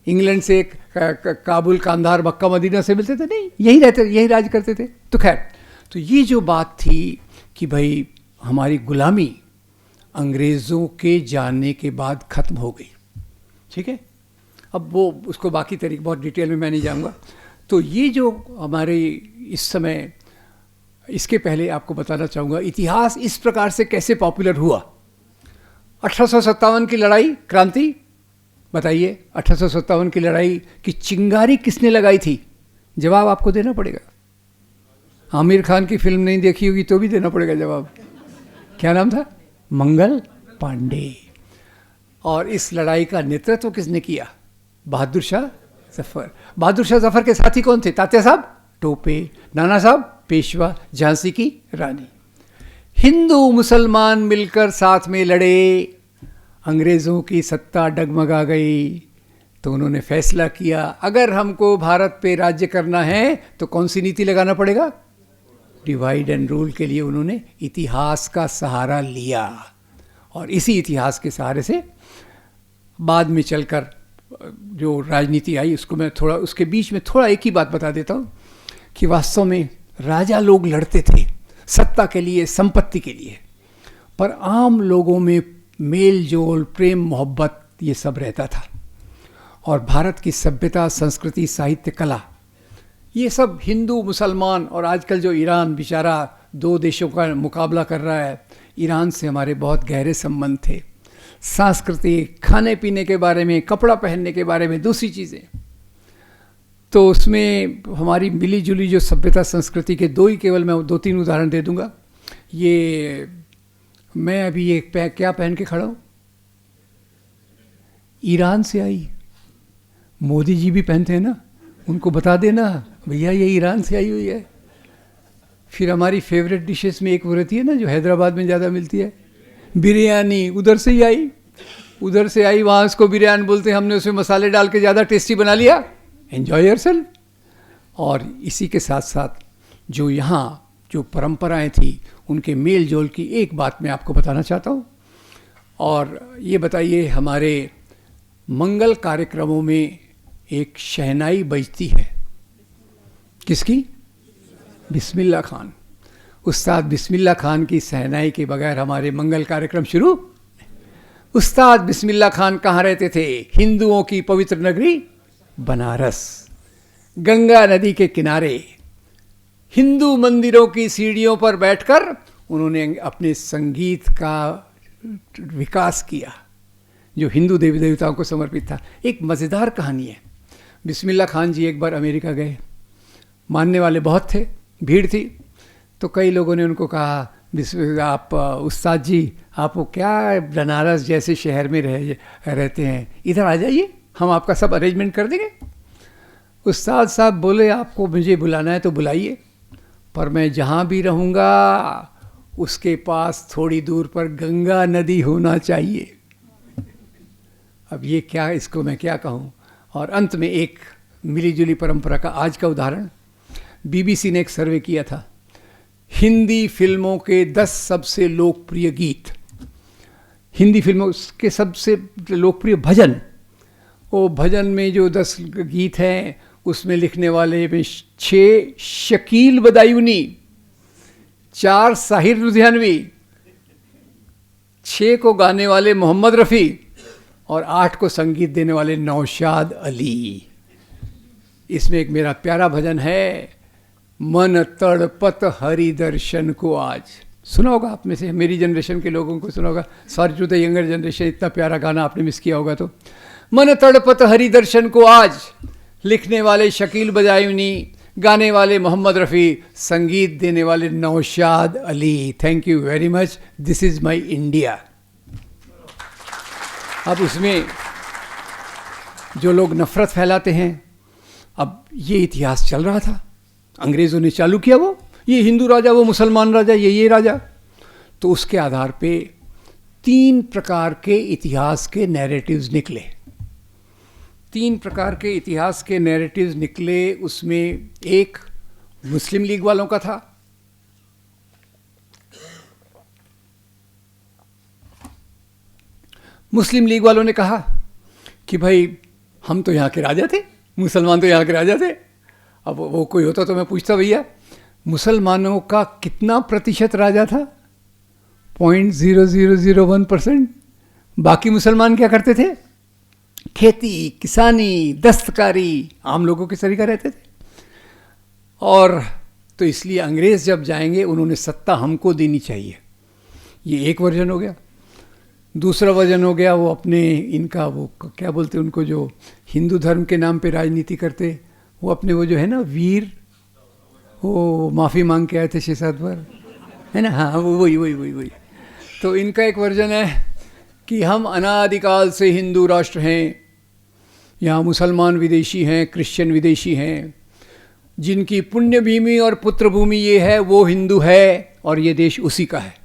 S4: इंग्लैंड से, काबुल, कांधार, मक्का, मदीना से मिलते थे? नहीं, यही रहते, यही राज करते थे। तो खैर, तो ये जो बात थी कि भाई हमारी गुलामी अंग्रेज़ों के जाने के बाद ख़त्म हो गई, ठीक है। अब वो उसको बाकी तरीके बहुत डिटेल में मैं नहीं जाऊँगा। तो ये जो हमारे इस समय, इसके पहले आपको बताना चाहूँगा इतिहास इस प्रकार से कैसे पॉपुलर हुआ। 1857 की लड़ाई, क्रांति, बताइए 1857 की लड़ाई की चिंगारी किसने लगाई थी? जवाब आपको देना पड़ेगा। आमिर खान की फिल्म नहीं देखी होगी तो भी देना पड़ेगा जवाब। क्या नाम था? मंगल पांडे। और इस लड़ाई का नेतृत्व किसने किया? बहादुर शाह जफर। बहादुर शाह जफर के साथी कौन थे? तात्या साहब टोपे, नाना साहब पेशवा, झांसी की रानी। हिंदू मुसलमान मिलकर साथ में लड़े, अंग्रेज़ों की सत्ता डगमगा गई। तो उन्होंने फैसला किया अगर हमको भारत पे राज्य करना है तो कौन सी नीति लगाना पड़ेगा? डिवाइड एंड रूल के लिए उन्होंने इतिहास का सहारा लिया। और इसी इतिहास के सहारे से बाद में चलकर जो राजनीति आई, उसको मैं थोड़ा, उसके बीच में थोड़ा एक ही बात बता देता हूँ कि वास्तव में राजा लोग लड़ते थे सत्ता के लिए, संपत्ति के लिए, पर आम लोगों में मेल जोल, प्रेम मोहब्बत, ये सब रहता था। और भारत की सभ्यता, संस्कृति, साहित्य, कला, ये सब हिंदू मुसलमान, और आजकल जो ईरान बेचारा 2 देशों का मुकाबला कर रहा है, ईरान से हमारे बहुत गहरे संबंध थे। सांस्कृतिक, खाने पीने के बारे में, कपड़ा पहनने के बारे में, दूसरी चीज़ें। तो उसमें हमारी मिली जुली जो सभ्यता संस्कृति के केवल मैं 2-3 उदाहरण दे दूंगा। ये मैं अभी एक क्या पहन के खड़ा हूँ, ईरान से आई। मोदी जी भी पहनते हैं ना, उनको बता देना भैया ये ईरान से आई हुई है। फिर हमारी फेवरेट डिशेस में एक वो रहती है ना जो हैदराबाद में ज़्यादा मिलती है, बिरयानी, उधर से ही आई, उधर से आई, वहाँ उसको बिरयानी बोलते हैं। हमने उसमें मसाले डाल के ज़्यादा टेस्टी बना लिया, एन्जॉय योरसेल्फ। और इसी के साथ साथ जो यहाँ जो परंपराएं थी उनके मेल जोल की एक बात मैं आपको बताना चाहता हूँ। और ये बताइए, हमारे मंगल कार्यक्रमों में एक शहनाई बजती है, किसकी? बिस्मिल्लाह खान। उस्ताद बिस्मिल्लाह खान की शहनाई के बगैर हमारे मंगल कार्यक्रम शुरू। उस्ताद बिस्मिल्लाह खान कहाँ रहते थे? हिंदुओं की पवित्र नगरी बनारस, गंगा नदी के किनारे, हिंदू मंदिरों की सीढ़ियों पर बैठकर उन्होंने अपने संगीत का विकास किया जो हिंदू देवी देवताओं को समर्पित था। एक मज़ेदार कहानी है। बिस्मिल्लाह खान जी एक बार अमेरिका गए, मानने वाले बहुत थे, भीड़ थी, तो कई लोगों ने उनको कहा, आप उस्ताद जी आप वो क्या बनारस जैसे शहर में रहते हैं, इधर आ जाइए, हम आपका सब अरेंजमेंट कर देंगे। उस्ताद साहब बोले, आपको मुझे बुलाना है तो बुलाइए, पर मैं जहाँ भी रहूँगा उसके पास थोड़ी दूर पर गंगा नदी होना चाहिए। अब ये क्या, इसको मैं क्या कहूँ। और अंत में एक मिलीजुली परंपरा का आज का उदाहरण, बीबीसी ने एक सर्वे किया था, हिंदी फिल्मों के 10 सबसे लोकप्रिय गीत, हिंदी फिल्मों के सबसे लोकप्रिय भजन, वो भजन में जो 10 गीत हैं उसमें लिखने वाले में 6 शकील बदायूनी, 4 साहिर लुधियानवी, 6 को गाने वाले मोहम्मद रफ़ी और 8 को संगीत देने वाले नौशाद अली। इसमें एक मेरा प्यारा भजन है, मन तड़पत हरि दर्शन को आज। सुना होगा आप में से, मेरी जनरेशन के लोगों को सुना होगा, sorry to the younger generation, इतना प्यारा गाना आपने मिस किया होगा। तो मन तड़पत हरि दर्शन को आज, लिखने वाले शकील बदायूनी, गाने वाले मोहम्मद रफ़ी, संगीत देने वाले Naushad Ali. Thank you very much, this is my India. अब उसमें जो लोग नफ़रत फैलाते हैं, अब ये इतिहास चल रहा था, अंग्रेज़ों ने चालू किया, वो ये हिंदू राजा, वो मुसलमान राजा, ये राजा, तो उसके आधार पे 3 प्रकार के इतिहास के नैरेटिव्स निकले। 3 प्रकार के इतिहास के नैरेटिव्स निकले। उसमें एक मुस्लिम लीग वालों का था, मुस्लिम लीग वालों ने कहा कि भाई हम तो यहाँ के राजा थे, मुसलमान तो यहाँ के राजा थे। अब वो कोई होता तो मैं पूछता, भैया मुसलमानों का कितना प्रतिशत राजा था? 0.0001%। बाकी मुसलमान क्या करते थे? खेती, किसानी, दस्तकारी, आम लोगों के तरीका रहते थे। और तो इसलिए अंग्रेज़ जब जाएंगे उन्होंने सत्ता हमको देनी चाहिए। ये एक वर्जन हो गया। दूसरा वर्जन हो गया वो अपने इनका, वो क्या बोलते हैं उनको, जो हिंदू धर्म के नाम पे राजनीति करते, वो अपने वो जो है ना वीर, वो माफ़ी मांग के आए थे 6-7 बार, है ना, हाँ वो वही। तो इनका एक वर्जन है कि हम अनादिकाल से हिंदू राष्ट्र हैं, यहाँ मुसलमान विदेशी हैं, क्रिश्चियन विदेशी हैं, जिनकी पुण्य भूमि और पुत्र भूमि ये है, वो हिंदू है और ये देश उसी का है।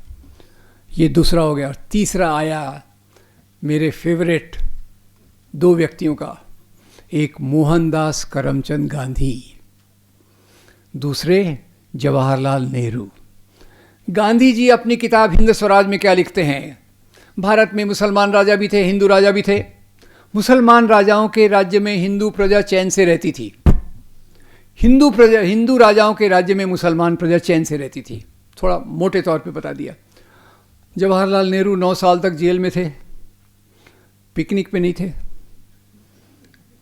S4: ये दूसरा हो गया। और तीसरा आया मेरे फेवरेट 2 व्यक्तियों का, एक मोहनदास करमचंद गांधी, दूसरे जवाहरलाल नेहरू। गांधी जी अपनी किताब हिंद स्वराज में क्या लिखते हैं? भारत में मुसलमान राजा भी थे, हिंदू राजा भी थे। मुसलमान राजाओं के राज्य में हिंदू प्रजा चैन से रहती थी, हिंदू राजाओं के राज्य में मुसलमान प्रजा चैन से रहती थी। थोड़ा मोटे तौर पे बता दिया। जवाहरलाल नेहरू 9 साल तक जेल में थे, पिकनिक पे नहीं थे।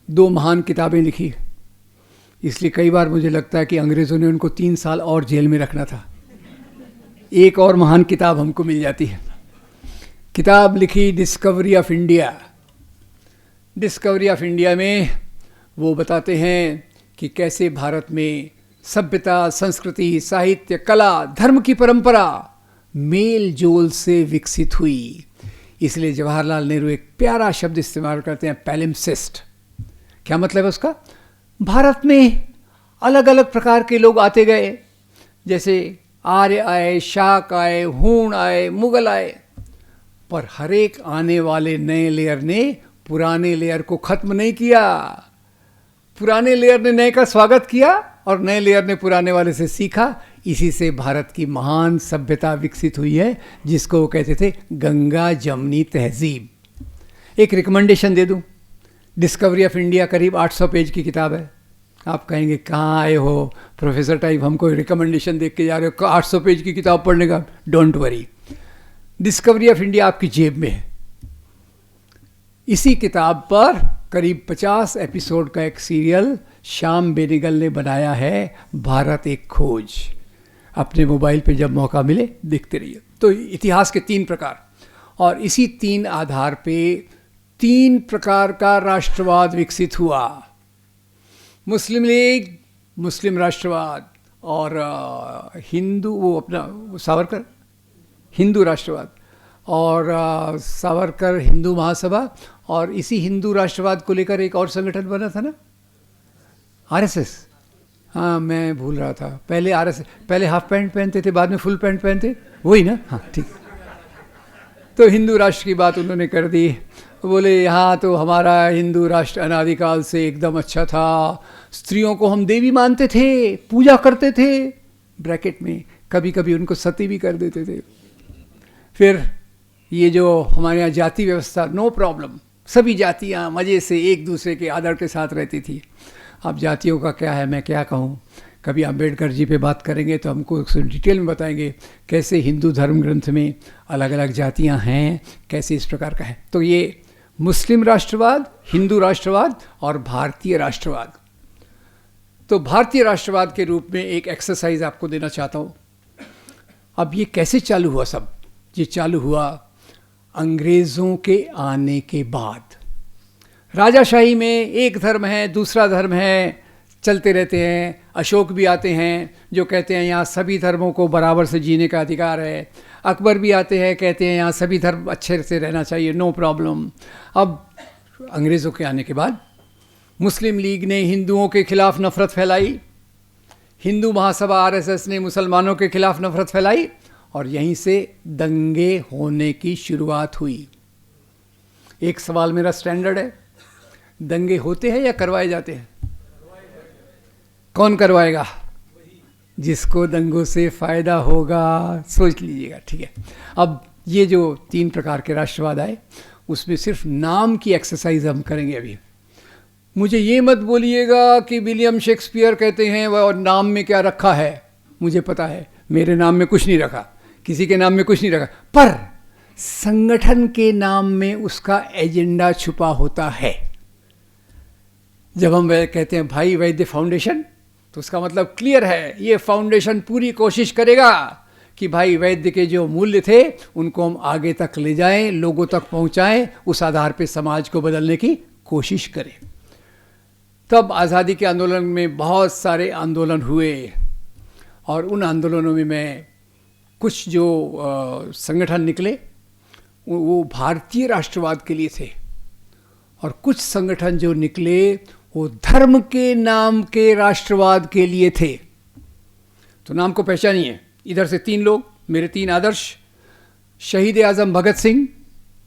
S4: 2 महान किताबें लिखी, इसलिए कई बार मुझे लगता है कि अंग्रेज़ों ने उनको 3 साल और जेल में रखना था। एक और महान किताब हमको मिल जाती है। किताब लिखी discovery of India. Discovery of India में वो बताते हैं कि कैसे भारत में सभ्यता, संस्कृति, साहित्य, कला, धर्म की परंपरा मेल जोल से विकसित हुई। इसलिए जवाहरलाल नेहरू एक प्यारा शब्द इस्तेमाल करते हैं, पैलिम्सिस्ट। क्या मतलब है उसका? भारत में अलग अलग प्रकार के लोग आते गए, जैसे आर्य आए, शाक आए, हूण आए, मुगल आए, पर हर एक आने वाले नए लेयर ने पुराने लेयर को खत्म नहीं किया। पुराने लेयर ने नए का स्वागत किया और नए लेयर ने पुराने वाले से सीखा। इसी से भारत की महान सभ्यता विकसित हुई है, जिसको वो कहते थे गंगा जमनी तहजीब। एक रिकमेंडेशन दे दूं, डिस्कवरी ऑफ इंडिया करीब 800 पेज की किताब है। आप कहेंगे कहाँ आए हो प्रोफेसर टाइप, हमको रिकमेंडेशन देख के जा रहे हो, 800 पेज की किताब पढ़ने का? Don't worry, discovery of India आपकी जेब में है। इसी किताब पर करीब 50 एपिसोड का एक सीरियल श्याम बेनेगल ने बनाया है, भारत एक खोज। अपने मोबाइल पे जब मौका मिले देखते रहिए। तो इतिहास के 3 प्रकार, और इसी 3 आधार पे 3 प्रकार का राष्ट्रवाद विकसित हुआ। मुस्लिम लीग, मुस्लिम राष्ट्रवाद, और हिंदू, वो अपना सावरकर हिंदू राष्ट्रवाद, और सावरकर हिंदू महासभा, और इसी हिंदू राष्ट्रवाद को लेकर एक और संगठन बना था ना, आरएसएस। हाँ, मैं भूल रहा था, पहले आरएसएस, पहले हाफ पैंट पहनते थे, बाद में फुल पैंट पहनते, वही ना? हाँ ठीक। तो हिंदू राष्ट्र की बात उन्होंने कर दी। बोले यहाँ तो हमारा हिंदू राष्ट्र अनादिकाल से एकदम अच्छा था, स्त्रियों को हम देवी मानते थे, पूजा करते थे, ब्रैकेट में कभी कभी उनको सती भी कर देते थे। फिर ये जो हमारे यहाँ जाति व्यवस्था, नो प्रॉब्लम, सभी जातियाँ मज़े से एक दूसरे के आदर के साथ रहती थी। अब जातियों का क्या है, मैं क्या कहूँ, कभी अम्बेडकर जी पे बात करेंगे तो हमको डिटेल में बताएंगे कैसे हिंदू धर्म ग्रंथ में अलग अलग जातियाँ हैं, कैसे इस प्रकार का है। तो ये मुस्लिम राष्ट्रवाद, हिंदू राष्ट्रवाद और भारतीय राष्ट्रवाद। तो भारतीय राष्ट्रवाद के रूप में एक एक्सरसाइज आपको देना चाहता हूँ। अब ये कैसे चालू हुआ सब? ये चालू हुआ अंग्रेज़ों के आने के बाद। राजाशाही में एक धर्म है, दूसरा धर्म है, चलते रहते हैं। अशोक भी आते हैं जो कहते हैं यहाँ सभी धर्मों को बराबर से जीने का अधिकार है। अकबर भी आते हैं, कहते हैं यहाँ सभी धर्म अच्छे से रहना चाहिए, नो प्रॉब्लम। अब अंग्रेज़ों के आने के बाद मुस्लिम लीग ने हिंदुओं के खिलाफ नफरत फैलाई, हिंदू महासभा आरएसएस ने मुसलमानों के खिलाफ नफरत फैलाई, और यहीं से दंगे होने की शुरुआत हुई। एक सवाल मेरा स्टैंडर्ड है, दंगे होते हैं या करवाए जाते हैं? कौन करवाएगा? जिसको दंगों से फ़ायदा होगा, सोच लीजिएगा, ठीक है। अब ये जो 3 प्रकार के राष्ट्रवाद आए, उसमें सिर्फ नाम की एक्सरसाइज हम करेंगे अभी। मुझे ये मत बोलिएगा कि विलियम शेक्सपियर कहते हैं और नाम में क्या रखा है। मुझे पता है, मेरे नाम में कुछ नहीं रखा, किसी के नाम में कुछ नहीं रखा, पर संगठन के नाम में उसका एजेंडा छुपा होता है। जब हम कहते हैं भाई वैद्य फाउंडेशन, तो उसका मतलब क्लियर है, ये फाउंडेशन पूरी कोशिश करेगा कि भाई वैद्य के जो मूल्य थे उनको हम आगे तक ले जाएं, लोगों तक पहुंचाएं, उस आधार पे समाज को बदलने की कोशिश करें। तब आज़ादी के आंदोलन में बहुत सारे आंदोलन हुए, और उन आंदोलनों में मैं कुछ जो संगठन निकले वो भारतीय राष्ट्रवाद के लिए थे, और कुछ संगठन जो निकले वो धर्म के नाम के राष्ट्रवाद के लिए थे। तो नाम को पहचानिए। इधर से 3 लोग, मेरे 3 आदर्श। शहीद आज़म भगत सिंह,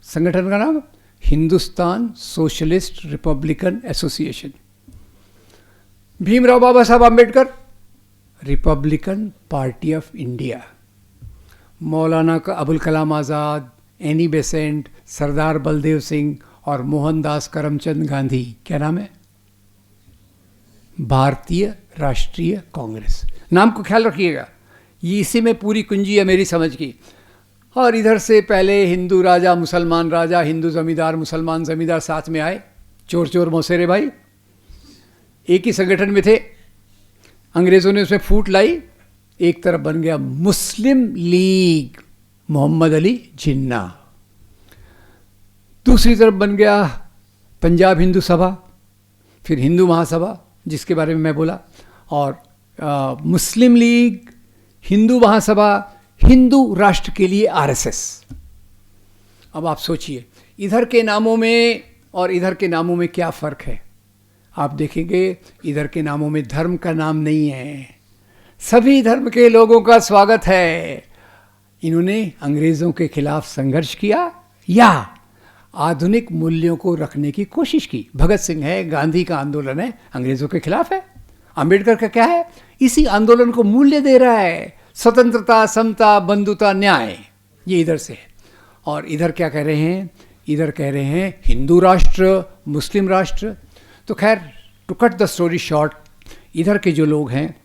S4: संगठन का नाम Hindustan socialist republican association. Bhimrao Baba Saheb Ambedkar, republican party of India. Maulana Abul Kalam Azad, Annie Besant, Sardar Baldev Singh और मोहनदास करमचंद गांधी, क्या नाम है? भारतीय राष्ट्रीय कांग्रेस। नाम को ख्याल रखिएगा, ये इसी में पूरी कुंजी है मेरी समझ की। और इधर से पहले हिंदू राजा, मुसलमान राजा, हिंदू जमींदार, मुसलमान जमींदार साथ में आए, चोर चोर मौसेरे भाई एक ही संगठन में थे। अंग्रेज़ों ने उसमें फूट लाई, एक तरफ बन गया मुस्लिम लीग, मोहम्मद अली जिन्ना। दूसरी तरफ बन गया पंजाब हिंदू सभा, फिर हिंदू महासभा, जिसके बारे में मैं बोला, और मुस्लिम लीग, हिंदू महासभा, हिंदू राष्ट्र के लिए आरएसएस। अब आप सोचिए इधर के नामों में और इधर के नामों में क्या फ़र्क है। आप देखेंगे इधर के नामों में धर्म का नाम नहीं है, सभी धर्म के लोगों का स्वागत है। इन्होंने अंग्रेज़ों के खिलाफ संघर्ष किया या आधुनिक मूल्यों को रखने की कोशिश की। भगत सिंह है, गांधी का आंदोलन है, अंग्रेज़ों के खिलाफ है। अंबेडकर का क्या है, इसी आंदोलन को मूल्य दे रहा है, स्वतंत्रता, समता, बंधुता, न्याय। ये इधर से है। और इधर क्या कह रहे हैं, इधर कह रहे हैं हिंदू राष्ट्र, मुस्लिम राष्ट्र। तो खैर, to cut the story short, इधर के जो लोग हैं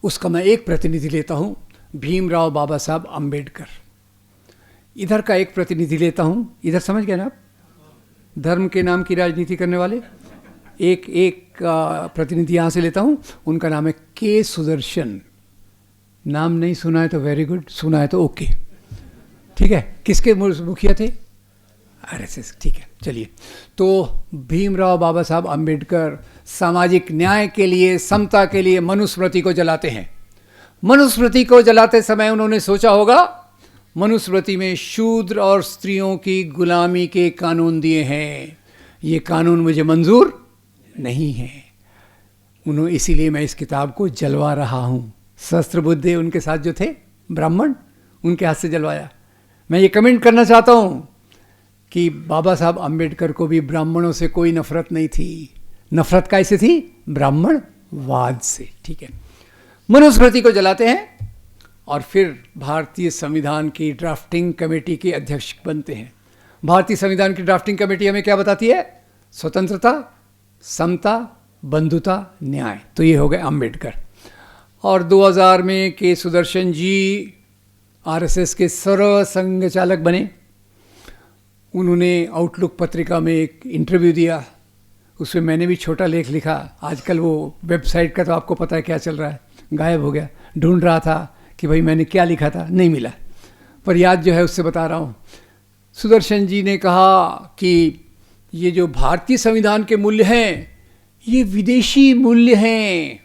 S4: उसका मैं एक प्रतिनिधि लेता हूँ, भीमराव बाबा साहब अम्बेडकर। इधर का एक प्रतिनिधि लेता हूँ, इधर समझ गए ना आप, धर्म के नाम की राजनीति करने वाले। एक प्रतिनिधि यहाँ से लेता हूँ, उनका नाम है के सुदर्शन। नाम नहीं सुना है तो वेरी गुड, सुना है तो ओके, ठीक है। किसके मुखिया थे, आरएसएस, ठीक है। चलिए, तो भीमराव बाबा साहब अम्बेडकर सामाजिक न्याय के लिए, समता के लिए मनुस्मृति को जलाते हैं। मनुस्मृति को जलाते समय उन्होंने सोचा होगा, मनुस्मृति में शूद्र और स्त्रियों की गुलामी के कानून दिए हैं, ये कानून मुझे मंजूर नहीं है। उन्होंने, इसीलिए मैं इस किताब को जलवा रहा हूँ। शस्त्र बुद्धे उनके साथ जो थे ब्राह्मण, उनके हाथ से जलवाया। मैं ये कमेंट करना चाहता हूँ कि बाबा साहब अम्बेडकर को भी ब्राह्मणों से कोई नफरत नहीं थी। नफरत कैसे थी, ब्राह्मणवाद से, ठीक है। मनुस्मृति को जलाते हैं और फिर भारतीय संविधान की ड्राफ्टिंग कमेटी के अध्यक्ष बनते हैं। भारतीय संविधान की ड्राफ्टिंग कमेटी हमें क्या बताती है, स्वतंत्रता, समता, बंधुता, न्याय। तो ये हो गए अम्बेडकर। और 2000 में के सुदर्शन जी आरएसएस के सर्व संघ चालक बने। उन्होंने आउटलुक पत्रिका में एक इंटरव्यू दिया, उसमें मैंने भी छोटा लेख लिखा। आजकल वो वेबसाइट का तो आपको पता है क्या चल रहा है, गायब हो गया। ढूंढ रहा था कि भाई मैंने क्या लिखा था, नहीं मिला, पर याद जो है उससे बता रहा हूँ। सुदर्शन जी ने कहा कि ये जो भारतीय संविधान के मूल्य हैं ये विदेशी मूल्य हैं।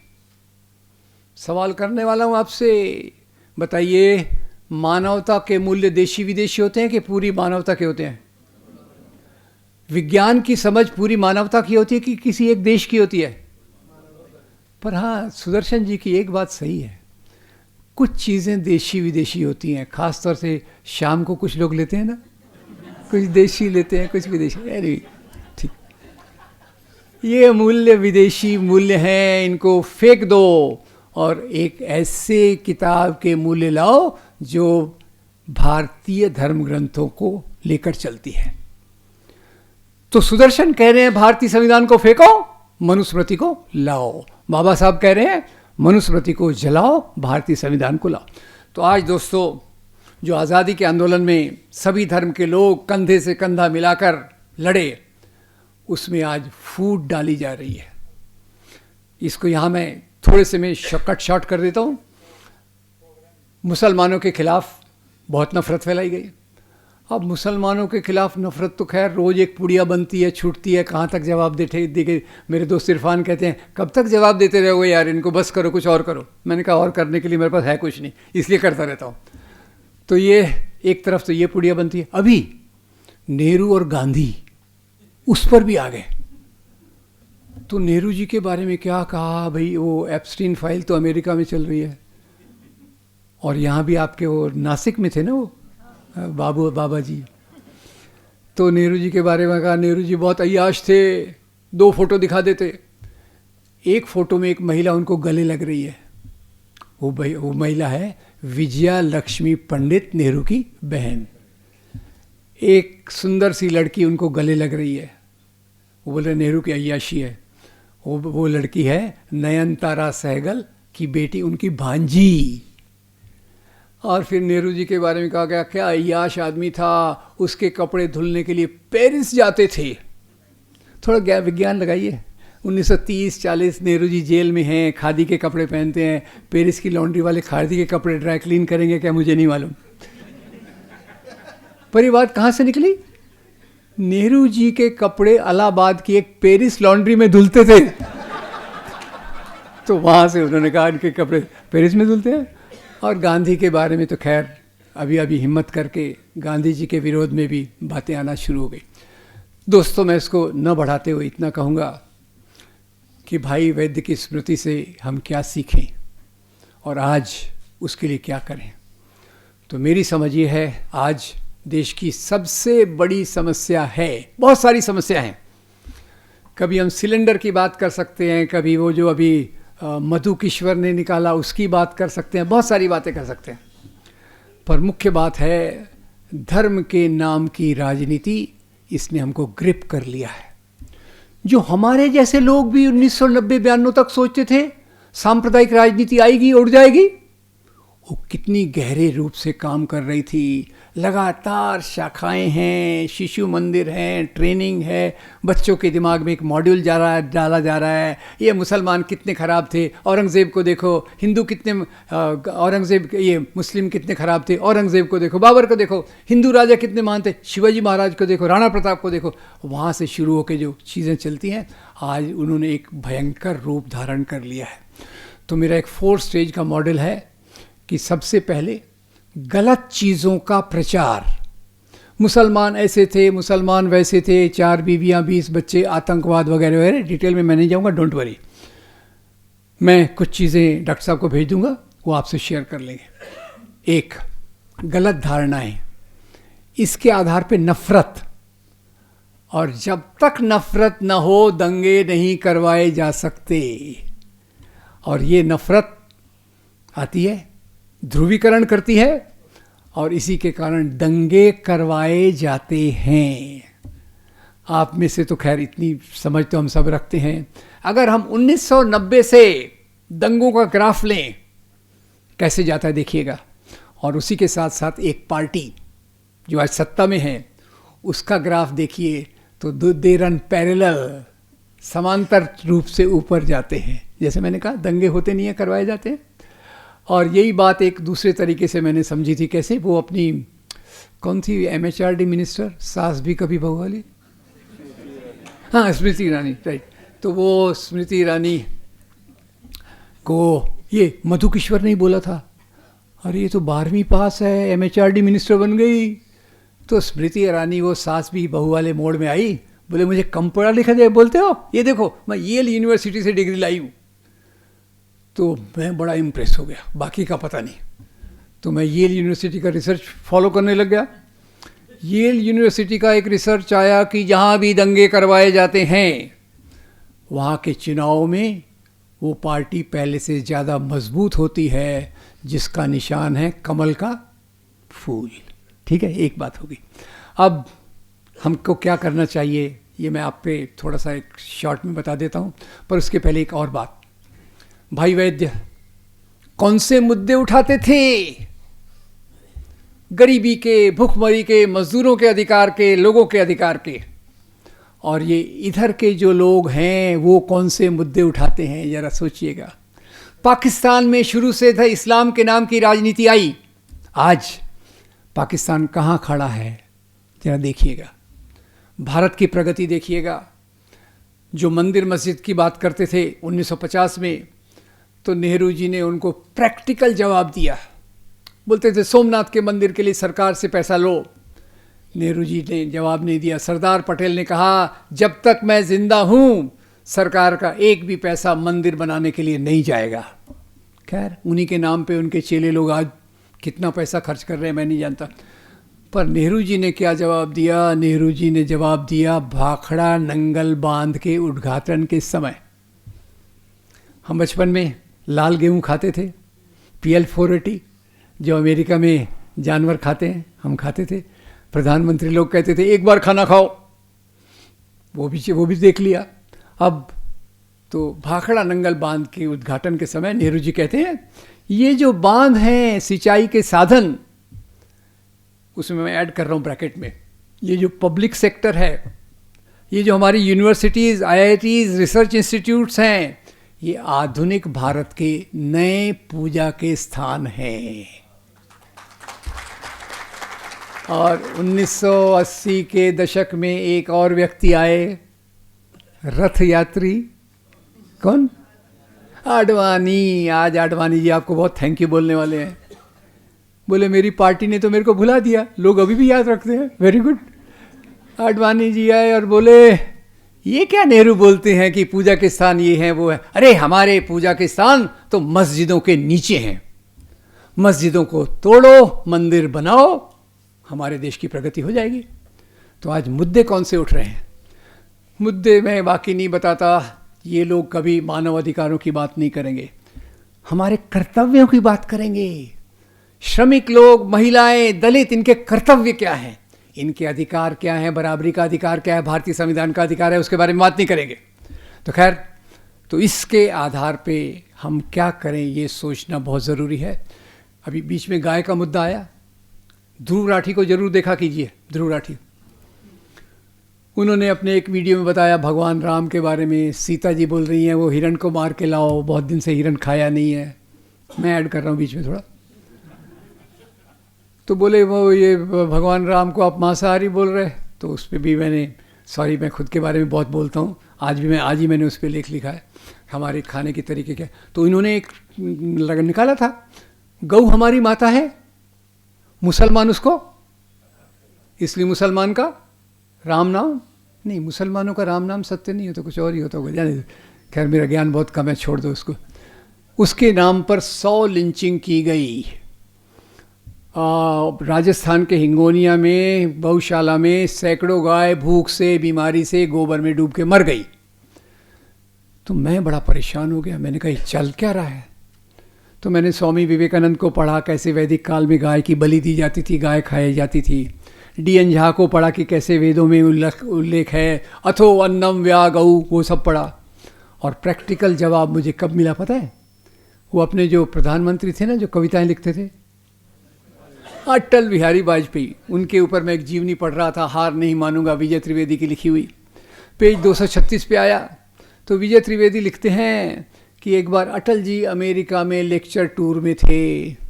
S4: सवाल करने वाला हूँ आपसे, बताइए मानवता के मूल्य देशी विदेशी होते हैं कि पूरी मानवता के होते हैं? विज्ञान की समझ पूरी मानवता की होती है कि किसी एक देश की होती है? पर हाँ, सुदर्शन जी की एक बात सही है, कुछ चीज़ें देशी विदेशी होती हैं। खास तौर से शाम को कुछ लोग लेते हैं ना, कुछ देशी लेते हैं, कुछ विदेशी। अरे ठीक, ये मूल्य विदेशी मूल्य हैं, इनको फेंक दो और एक ऐसे किताब के मूल्य लाओ जो भारतीय धर्म ग्रंथों को लेकर चलती है। तो सुदर्शन कह रहे हैं भारतीय संविधान को फेंको, मनुस्मृति को लाओ। बाबा साहब कह रहे हैं मनुस्मृति को जलाओ, भारतीय संविधान को लाओ। तो आज दोस्तों, जो आज़ादी के आंदोलन में सभी धर्म के लोग कंधे से कंधा मिलाकर लड़े, उसमें आज फूट डाली जा रही है। इसको यहाँ मैं थोड़े से मैं कट शॉर्ट कर देता हूँ। मुसलमानों के खिलाफ बहुत नफरत फैलाई गई। अब मुसलमानों के खिलाफ नफरत तो खैर रोज़ एक पुड़िया बनती है, छूटती है, कहाँ तक जवाब देखे। मेरे दोस्त इरफान कहते हैं कब तक जवाब देते रहोगे यार, इनको बस करो, कुछ और करो। मैंने कहा और करने के लिए मेरे पास है कुछ नहीं, इसलिए करता रहता हूँ। तो ये एक तरफ तो ये पुड़िया बनती है। अभी नेहरू और गांधी उस पर भी आ गए। तो नेहरू जी के बारे में क्या कहा भाई, वो एप्स्टीन फाइल तो अमेरिका में चल रही है, और यहाँ भी आपके वो नासिक में थे ना वो बाबा जी। तो नेहरू जी के बारे में कहा नेहरू जी बहुत अय्याश थे। 2 फोटो दिखा देते, एक फ़ोटो में एक महिला उनको गले लग रही है, वो महिला है विजया लक्ष्मी पंडित, नेहरू की बहन। एक सुंदर सी लड़की उनको गले लग रही है, वो बोल रहे नेहरू की अय्याशी है। वो लड़की है नयनतारा सहगल की बेटी, उनकी भांजी। और फिर नेहरू जी के बारे में कहा गया क्या अय्याश आदमी था, उसके कपड़े धुलने के लिए पेरिस जाते थे। थोड़ा विज्ञान लगाइए। 1930-40 नेहरू जी जेल में हैं, खादी के कपड़े पहनते हैं। पेरिस की लॉन्ड्री वाले खादी के कपड़े ड्राई क्लीन करेंगे क्या, मुझे नहीं मालूम। पर ये बात कहाँ से निकली? नेहरू जी के कपड़े इलाहाबाद की एक पेरिस लॉन्ड्री में धुलते थे। तो वहाँ से उन्होंने कहा इनके कपड़े पेरिस में धुलते हैं। और गांधी के बारे में तो खैर अभी अभी हिम्मत करके गांधी जी के विरोध में भी बातें आना शुरू हो गई। दोस्तों, मैं इसको न बढ़ाते हुए इतना कहूँगा कि भाई वैद्य की स्मृति से हम क्या सीखें और आज उसके लिए क्या करें। तो मेरी समझ ये है, आज देश की सबसे बड़ी समस्या है, बहुत सारी समस्या हैं। कभी हम सिलेंडर की बात कर सकते हैं, कभी वो जो अभी मधु किश्वर ने निकाला उसकी बात कर सकते हैं, बहुत सारी बातें कर सकते हैं। पर मुख्य बात है धर्म के नाम की राजनीति, इसने हमको ग्रिप कर लिया है। जो हमारे जैसे लोग भी 1990-92 तक सोचते थे सांप्रदायिक राजनीति आएगी उड़ जाएगी, वो कितनी गहरे रूप से काम कर रही थी। लगातार शाखाएं हैं, शिशु मंदिर हैं, ट्रेनिंग है, बच्चों के दिमाग में एक मॉड्यूल डाला जा रहा है। ये मुसलमान कितने ख़राब थे, औरंगज़ेब को देखो, हिंदू कितने औरंगज़ेब, ये मुस्लिम कितने ख़राब थे, औरंगज़ेब को देखो, बाबर को देखो, हिंदू राजा कितने महान थे, शिवाजी महाराज को देखो, राणा प्रताप को देखो। वहाँ से शुरू होकर जो चीज़ें चलती हैं आज उन्होंने एक भयंकर रूप धारण कर लिया है। तो मेरा एक 4 स्टेज का मॉडल है कि सबसे पहले गलत चीज़ों का प्रचार, मुसलमान ऐसे थे, मुसलमान वैसे थे, 4 बीवियाँ 20 बच्चे, आतंकवाद वगैरह वगैरह, डिटेल में मैं नहीं जाऊँगा, डोंट वरी। मैं कुछ चीज़ें डॉक्टर साहब को भेज दूँगा, वो आपसे शेयर कर लेंगे। एक, गलत धारणाएं, इसके आधार पे नफ़रत, और जब तक नफ़रत न हो दंगे नहीं करवाए जा सकते। और ये नफ़रत आती है, ध्रुवीकरण करती है, और इसी के कारण दंगे करवाए जाते हैं। आप में से तो खैर इतनी समझ तो हम सब रखते हैं। अगर हम 1990 से दंगों का ग्राफ लें कैसे जाता है देखिएगा, और उसी के साथ साथ एक पार्टी जो आज सत्ता में है उसका ग्राफ देखिए, तो दे रन पैरेलल, समांतर रूप से ऊपर जाते हैं। जैसे मैंने कहा, दंगे होते नहीं हैं, करवाए जाते हैं। और यही बात एक दूसरे तरीके से मैंने समझी थी। कैसे? वो अपनी कौन थी MHRD मिनिस्टर, सास भी कभी बहू वाली, हाँ स्मृति ईरानी, राइट। तो वो स्मृति ईरानी को ये मधु किश्वर ने ही बोला था, अरे ये तो 12वीं पास है, MHRD मिनिस्टर बन गई। तो स्मृति ईरानी वो सास भी बहू वाले मोड में आई, बोले मुझे कम पढ़ा लिखा जाए बोलते हो, ये देखो मैं येल यूनिवर्सिटी से डिग्री लाई हूँ। तो मैं बड़ा इम्प्रेस हो गया, बाकी का पता नहीं। तो मैं येल यूनिवर्सिटी का रिसर्च फॉलो करने लग गया। येल यूनिवर्सिटी का एक रिसर्च आया कि जहाँ भी दंगे करवाए जाते हैं वहाँ के चुनाव में वो पार्टी पहले से ज़्यादा मजबूत होती है, जिसका निशान है कमल का फूल। ठीक है, एक बात होगी। अब हमको क्या करना चाहिए ये मैं आप पे थोड़ा सा एक शॉर्ट में बता देता हूँ, पर उसके पहले एक और बात। भाई वैद्य कौन से मुद्दे उठाते थे? गरीबी के, भूखमरी के, मजदूरों के अधिकार के, लोगों के अधिकार के। और ये इधर के जो लोग हैं वो कौन से मुद्दे उठाते हैं, ज़रा सोचिएगा। पाकिस्तान में शुरू से था इस्लाम के नाम की राजनीति आई, आज पाकिस्तान कहाँ खड़ा है ज़रा देखिएगा। भारत की प्रगति देखिएगा। जो मंदिर मस्जिद की बात करते थे 1950 में, तो नेहरू जी ने उनको प्रैक्टिकल जवाब दिया। बोलते थे सोमनाथ के मंदिर के लिए सरकार से पैसा लो, नेहरू जी ने जवाब नहीं दिया। सरदार पटेल ने कहा जब तक मैं जिंदा हूँ सरकार का एक भी पैसा मंदिर बनाने के लिए नहीं जाएगा। खैर उन्हीं के नाम पे उनके चेले लोग आज कितना पैसा खर्च कर रहे हैं मैं नहीं जानता। पर नेहरू जी ने क्या जवाब दिया? नेहरू जी ने जवाब दिया भाखड़ा नंगल बांध के उद्घाटन के समय। हम बचपन में लाल गेहूँ खाते थे, PL 480 जो अमेरिका में जानवर खाते हैं, हम खाते थे। प्रधानमंत्री लोग कहते थे एक बार खाना खाओ, वो भी देख लिया। अब तो भाखड़ा नंगल बांध के उद्घाटन के समय नेहरू जी कहते हैं ये जो बांध हैं सिंचाई के साधन, उसमें मैं ऐड कर रहा हूँ ब्रैकेट में, ये जो पब्लिक सेक्टर है, ये जो हमारी यूनिवर्सिटीज़, IITs, रिसर्च इंस्टीट्यूट्स हैं, ये आधुनिक भारत के नए पूजा के स्थान हैं। और 1980 के दशक में एक और व्यक्ति आए, रथ यात्री, कौन? आडवाणी, आज आडवाणी जी आपको बहुत थैंक यू बोलने वाले हैं। बोले मेरी पार्टी ने तो मेरे को भुला दिया, लोग अभी भी याद रखते हैं। Very good. आडवाणी जी आए और बोले ये क्या नेहरू बोलते हैं कि पूजा के स्थान ये हैं वो है। अरे हमारे पूजा के स्थान तो मस्जिदों के नीचे हैं, मस्जिदों को तोड़ो, मंदिर बनाओ, हमारे देश की प्रगति हो जाएगी। तो आज मुद्दे कौन से उठ रहे हैं? मुद्दे मैं बाकी नहीं बताता, ये लोग कभी मानव अधिकारों की बात नहीं करेंगे, हमारे कर्तव्यों की बात करेंगे। श्रमिक लोग, महिलाएं, दलित, इनके कर्तव्य क्या हैं, इनके अधिकार क्या हैं, बराबरी का अधिकार क्या है, भारतीय संविधान का अधिकार है, उसके बारे में बात नहीं करेंगे। तो खैर, तो इसके आधार पे हम क्या करें ये सोचना बहुत ज़रूरी है। अभी बीच में गाय का मुद्दा आया, ध्रुव राठी को जरूर देखा कीजिए। ध्रुव राठी, उन्होंने अपने एक वीडियो में बताया भगवान राम के बारे में। सीता जी बोल रही हैं वो हिरण को मार के लाओ, बहुत दिन से हिरण खाया नहीं है। मैं ऐड कर रहा हूँ बीच में थोड़ा। तो बोले वो ये भगवान राम को आप मांसाहारी बोल रहे, तो उस पर भी मैंने, सॉरी मैं खुद के बारे में बहुत बोलता हूँ, आज ही मैंने उस पर लेख लिखा है हमारे खाने के तरीके क्या। तो इन्होंने एक निकाला था, गऊ हमारी माता है, मुसलमान उसको, इसलिए मुसलमान का राम नाम नहीं, मुसलमानों का राम नाम सत्य नहीं होता, कुछ और ही होता होगा, जाने। खैर मेरा ज्ञान बहुत कम है, छोड़ दो उसको। उसके नाम पर 100 लिंचिंग की गई। राजस्थान के हिंगोनिया में गौशाला में सैकड़ों गाय भूख से, बीमारी से, गोबर में डूब के मर गई। तो मैं बड़ा परेशान हो गया, मैंने कहा ये चल क्या रहा है। तो मैंने स्वामी विवेकानंद को पढ़ा, कैसे वैदिक काल में गाय की बलि दी जाती थी, गाय खाई जाती थी। डी.एन. झा को पढ़ा कि कैसे वेदों में उल्लेख है, अथो अन्नम व्या गऊ, वो सब पढ़ा। और प्रैक्टिकल जवाब मुझे कब मिला पता है? वो अपने जो प्रधानमंत्री थे ना, जो कविताएं लिखते थे, अटल बिहारी वाजपेयी, उनके ऊपर मैं एक जीवनी पढ़ रहा था, हार नहीं मानूंगा, विजय त्रिवेदी की लिखी हुई। पेज 236 पे आया तो विजय त्रिवेदी लिखते हैं कि एक बार अटल जी अमेरिका में लेक्चर टूर में थे।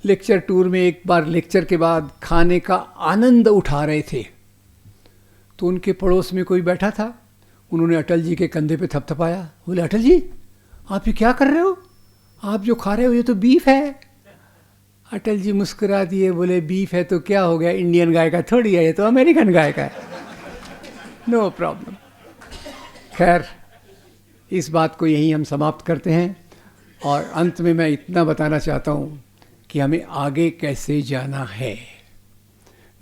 S4: लेक्चर टूर में एक बार लेक्चर के बाद खाने का आनंद उठा रहे थे, तो उनके पड़ोस में कोई बैठा था, उन्होंने अटल जी के कंधे पे थपथपाया। बोले अटल जी आप ये क्या कर रहे हो, आप जो खा रहे हो ये तो बीफ है। अटल जी मुस्कुरा दिए, बोले बीफ है तो क्या हो गया, इंडियन गाय का थोड़ी है, ये तो अमेरिकन गाय का है, नो प्रॉब्लम। खैर इस बात को यहीं हम समाप्त करते हैं और अंत में मैं इतना बताना चाहता हूँ कि हमें आगे कैसे जाना है।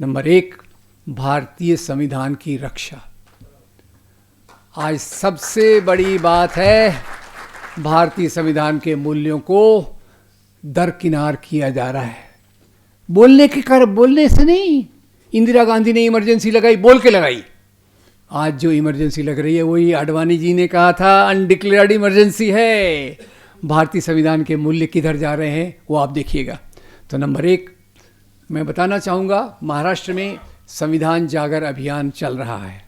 S4: नंबर 1, भारतीय संविधान की रक्षा। आज सबसे बड़ी बात है, भारतीय संविधान के मूल्यों को दरकिनार किया जा रहा है। बोलने के कारण, बोलने से नहीं। इंदिरा गांधी ने इमरजेंसी लगाई, बोल के लगाई। आज जो इमरजेंसी लग रही है वही आडवाणी जी ने कहा था अनडिक्लेयर्ड इमरजेंसी है। भारतीय संविधान के मूल्य किधर जा रहे हैं वो आप देखिएगा। तो नंबर 1 मैं बताना चाहूँगा, महाराष्ट्र में संविधान जागर अभियान चल रहा है,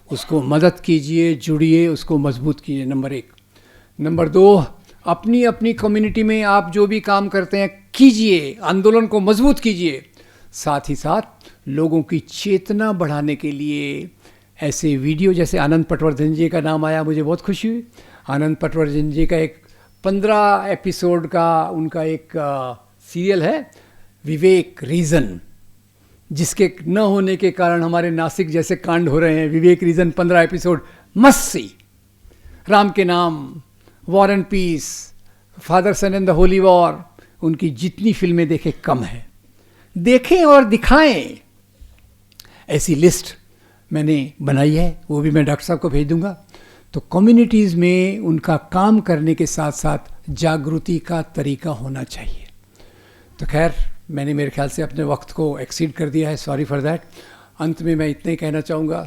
S4: उसको मदद कीजिए, जुड़िए, उसको मजबूत कीजिए, नंबर 1। नंबर 2, अपनी अपनी कम्युनिटी में आप जो भी काम करते हैं कीजिए, आंदोलन को मजबूत कीजिए। साथ ही साथ लोगों की चेतना बढ़ाने के लिए ऐसे वीडियो, जैसे आनंद पटवर्धन जी का नाम आया, मुझे बहुत खुशी हुई। आनंद पटवर्धन जी का एक 15 एपिसोड का उनका एक सीरियल है विवेक रीज़न, जिसके न होने के कारण हमारे नासिक जैसे कांड हो रहे हैं। Vivek reason 15 episode must see. Ram ke Naam, war and peace, father son and the holy war, उनकी जितनी फिल्में देखें कम है, देखें और दिखाएं। ऐसी लिस्ट मैंने बनाई है, वो भी मैं डॉक्टर साहब को भेज दूंगा। तो कम्युनिटीज़ में उनका काम करने के साथ साथ जागृति का तरीका होना चाहिए। तो खैर मैंने मेरे ख्याल से अपने वक्त को एक्सीड कर दिया है, सॉरी फॉर दैट। अंत में मैं इतना ही कहना चाहूँगा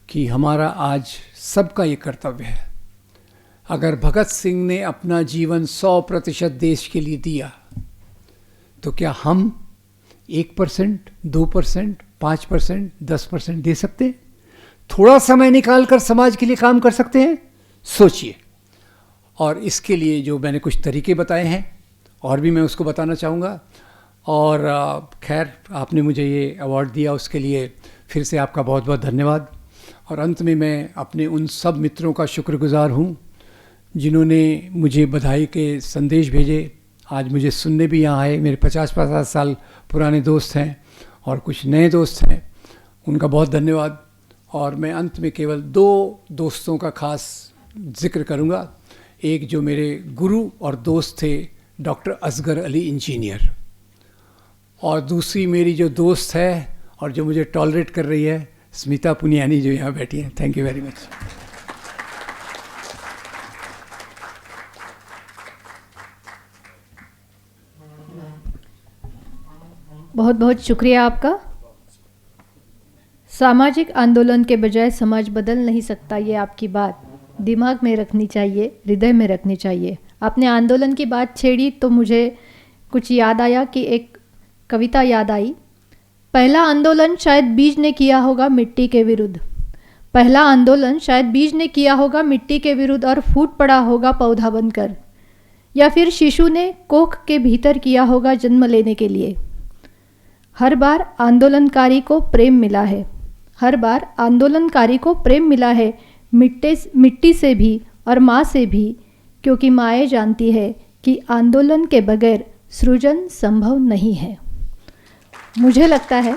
S4: कि हमारा आज सबका ये कर्तव्य है, अगर भगत सिंह ने अपना जीवन 100% देश के लिए दिया, तो क्या हम 1%, 2%, 5%, 10% दे सकते हैं? थोड़ा समय निकाल कर समाज के लिए काम कर सकते हैं? सोचिए। और इसके लिए जो मैंने कुछ तरीके बताए हैं, और भी मैं उसको बताना चाहूँगा। और खैर आपने मुझे ये अवार्ड दिया, उसके लिए फिर से आपका बहुत बहुत धन्यवाद। और अंत में मैं अपने उन सब मित्रों का शुक्रगुजार हूँ जिन्होंने मुझे बधाई के संदेश भेजे, आज मुझे सुनने भी यहाँ आए। मेरे 50-50 साल पुराने दोस्त हैं और कुछ नए दोस्त हैं, उनका बहुत धन्यवाद। और मैं अंत में केवल 2 दोस्तों का खास जिक्र करूँगा। एक जो मेरे गुरु और दोस्त थे, डॉक्टर असगर अली इंजीनियर, और दूसरी मेरी जो दोस्त है और जो मुझे टॉलरेट कर रही है, स्मिता पुनियानी, जो यहाँ बैठी हैं। Thank you very much.
S3: बहुत बहुत शुक्रिया आपका। सामाजिक आंदोलन के बजाय समाज बदल नहीं सकता, ये आपकी बात दिमाग में रखनी चाहिए, हृदय में रखनी चाहिए। आपने आंदोलन की बात छेड़ी तो मुझे कुछ याद आया कि एक कविता याद आई। पहला आंदोलन शायद बीज ने किया होगा मिट्टी के विरुद्ध, पहला आंदोलन शायद बीज ने किया होगा मिट्टी के विरुद्ध और फूट पड़ा होगा पौधा बनकर, या फिर शिशु ने कोख के भीतर किया होगा जन्म लेने के लिए। हर बार आंदोलनकारी को प्रेम मिला है, हर बार आंदोलनकारी को प्रेम मिला है, मिट्टी से भी और माँ से भी, क्योंकि माएँ जानती है कि आंदोलन के बगैर सृजन संभव नहीं है। मुझे लगता है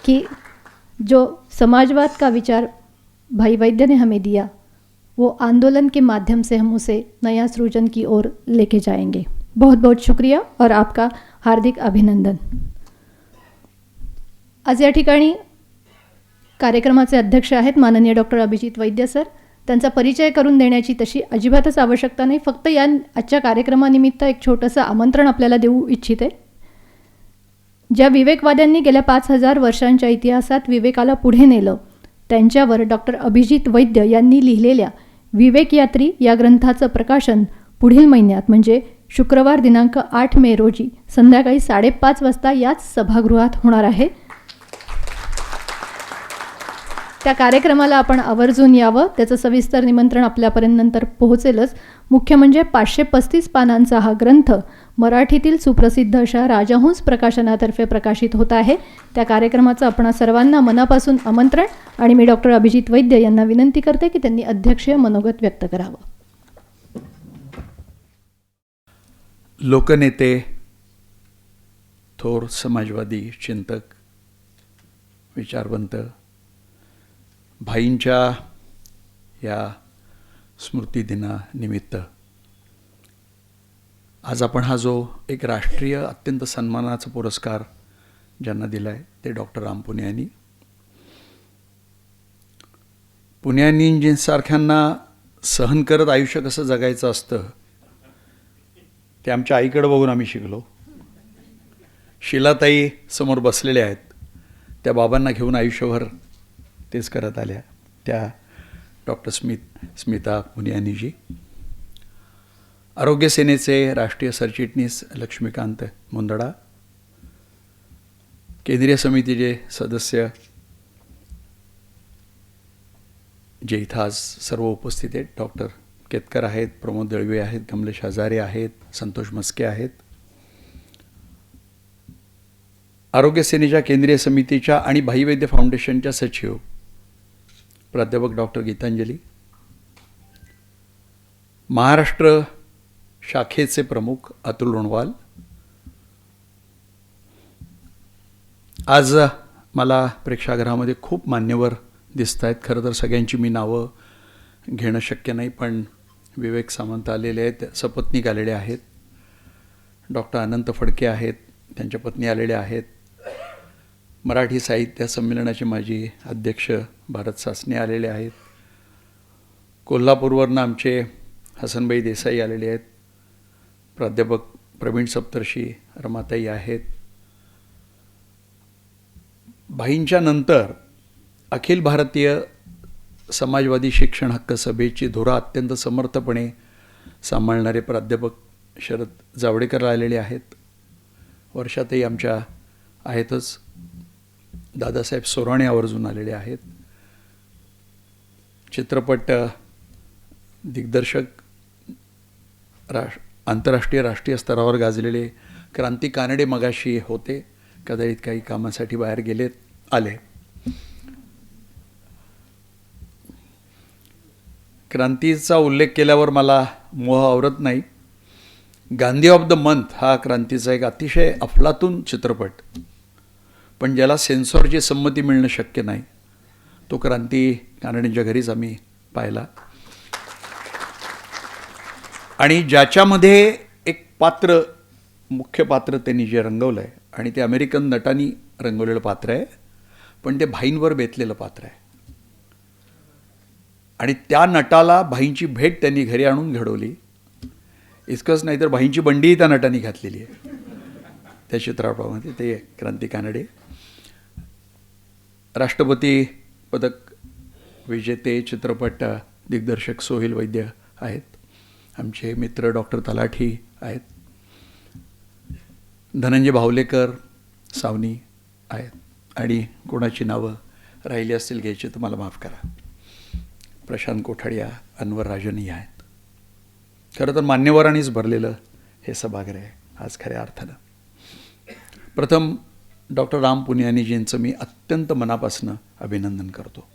S3: कि जो समाजवाद का विचार भाई वैद्य ने हमें दिया, वो आंदोलन के माध्यम से हम उसे नया सृजन की ओर लेके जाएंगे। बहुत बहुत शुक्रिया और आपका हार्दिक अभिनंदन। आज या ठिकाणी कार्यक्रमाचे अध्यक्ष आहेत माननीय डॉक्टर अभिजित वैद्य सर। त्यांचा परिचय करून देण्याची तशी अजिबातच आवश्यकता नाही, फक्त या आजच्या कार्यक्रमानिमित्त एक छोटंसं आमंत्रण आपल्याला देऊ इच्छिते। ज्या विवेकवाद्यांनी गेल्या 5000 वर्षांच्या इतिहासात विवेकाला पुढे नेलं, त्यांच्यावर डॉक्टर अभिजित वैद्य यांनी लिहिलेल्या विवेकयात्री या ग्रंथाचं प्रकाशन पुढील महिन्यात म्हणजे शुक्रवार दिनांक 8 मे रोजी संध्याकाळी 5:30 वाजता याच सभागृहात होणार आहे। त्या कार्यक्रमाला आपण आवर्जून यावं, त्याचं सविस्तर निमंत्रण आपल्यापर्यंत नंतर पोहोचेलच। मुख्य म्हणजे 535 पानांचा हा ग्रंथ मराठीतील सुप्रसिद्ध अशा राजहंस प्रकाशनातर्फे प्रकाशित होत आहे। त्या कार्यक्रमाचं आपण सर्वांना मनापासून आमंत्रण, आणि मी डॉक्टर अभिजित वैद्य यांना विनंती करते की त्यांनी अध्यक्षीय मनोगत व्यक्त करावं।
S5: लोकनेते, थोर समाजवादी चिंतक, विचारवंत, भाईंच्या या स्मृतिदिनानिमित्त आज आपण हा जो एक राष्ट्रीय अत्यंत सन्मानाचा पुरस्कार ज्यांना दिला आहे ते डॉक्टर राम पुनियानी, पुनियानींसारख्यांना सहन करत आयुष्य कसं जगायचं असतं ते आमच्या आईकडे बघून आम्ही शिकलो। शिलाताई समोर बसलेल्या आहेत, त्या बाबांना घेऊन आयुष्यभर तेच करत आल्या, त्या डॉक्टर स्मिता पुनियानीजी। आरोग्य सेनेचे राष्ट्रीय सरचिटणीस लक्ष्मीकांत मुंदडा, केंद्रीय समितीचे सदस्य जे इथं आज सर्व उपस्थित आहेत, डॉक्टर केतकर आहेत, प्रमोद दळवे आहेत, कमलेश हजारे आहेत, संतोष मस्के आहेत, आरोग्य सेनेच्या केंद्रीय समितीच्या आणि भाई वैद्य फाउंडेशनच्या सचिव प्राध्यापक डॉक्टर गीतांजली, महाराष्ट्र शाखेचे प्रमुख अतुल रोणवाल। आज मला प्रेक्षागृहामध्ये खूप मान्यवर दिसत आहेत। खरं तर सगळ्यांची मी नावं घेणं शक्य नाही, पण विवेक सामंत आलेले आहेत, सपत्नीक आलेले आहेत, डॉक्टर अनंत फडके आहेत, त्यांच्या पत्नी आलेल्या आहेत, मराठी साहित्य संमेलनाचे माजी अध्यक्ष भारत सासने आलेले आहेत, कोल्हापूरवरनं आमचे हसनबाई देसाई आलेले आहेत, प्राध्यापक प्रवीण सप्तर्षी रमाताई आहेत। भाईंच्या नंतर अखिल भारतीय समाजवादी शिक्षण हक्क सभेची धुरा अत्यंत समर्थपणे सांभाळणारे प्राध्यापक शरद जावडेकर आलेले आहेत, वर्षातही आमच्या आहेतच, दादासाहेब सोराणे आवर्जून आलेले आहेत, चित्रपट दिग्दर्शक आंतरराष्ट्रीय राष्ट्रीय स्तरावर गाजलेले क्रांती कानडे मगाशी होते, कदाचित काही कामासाठी बाहेर आले। क्रांतीचा उल्लेख केल्यावर मला मोह आवरत नाही. गांधी ऑफ द मंथ हा क्रांतीचा एक अतिशय अफलातून चित्रपट, पण ज्याला सेन्सॉरची संमती मिळणं शक्य नाही, तो क्रांती कानडेंच्या घरीच आम्ही पाहिला. आणि ज्याच्यामध्ये एक पात्र, मुख्य पात्र त्यांनी जे रंगवलं आहे, आणि ते अमेरिकन नटांनी रंगवलेलं पात्र आहे, पण ते भाईंवर बेतलेलं पात्र आहे. आणि त्या नटाला भाईंची भेट त्यांनी घरी आणून घडवली. इतकंच नाही तर भाईंची बंडीही त्या नटांनी घातलेली आहे त्या चित्रपटामध्ये. ते क्रांती कानडे राष्ट्रपती पदक विजेते चित्रपट दिग्दर्शक सोहेल वैद्य आहेत. आमचे मित्र डॉक्टर तलाठी आहेत. धनंजय भावलेकर, सावनी आहेत. आणि कोणाची नावं राहिली असतील घ्यायची तर मला माफ करा. प्रशांत कोठाडिया, अनवर राजनही आहेत. खरं तर मान्यवरांनीच भरलेलं हे सभागृह आहे आज खऱ्या अर्थानं. प्रथम डॉक्टर राम पुनियानीजींचं मी अत्यंत मनापासून अभिनंदन करतो.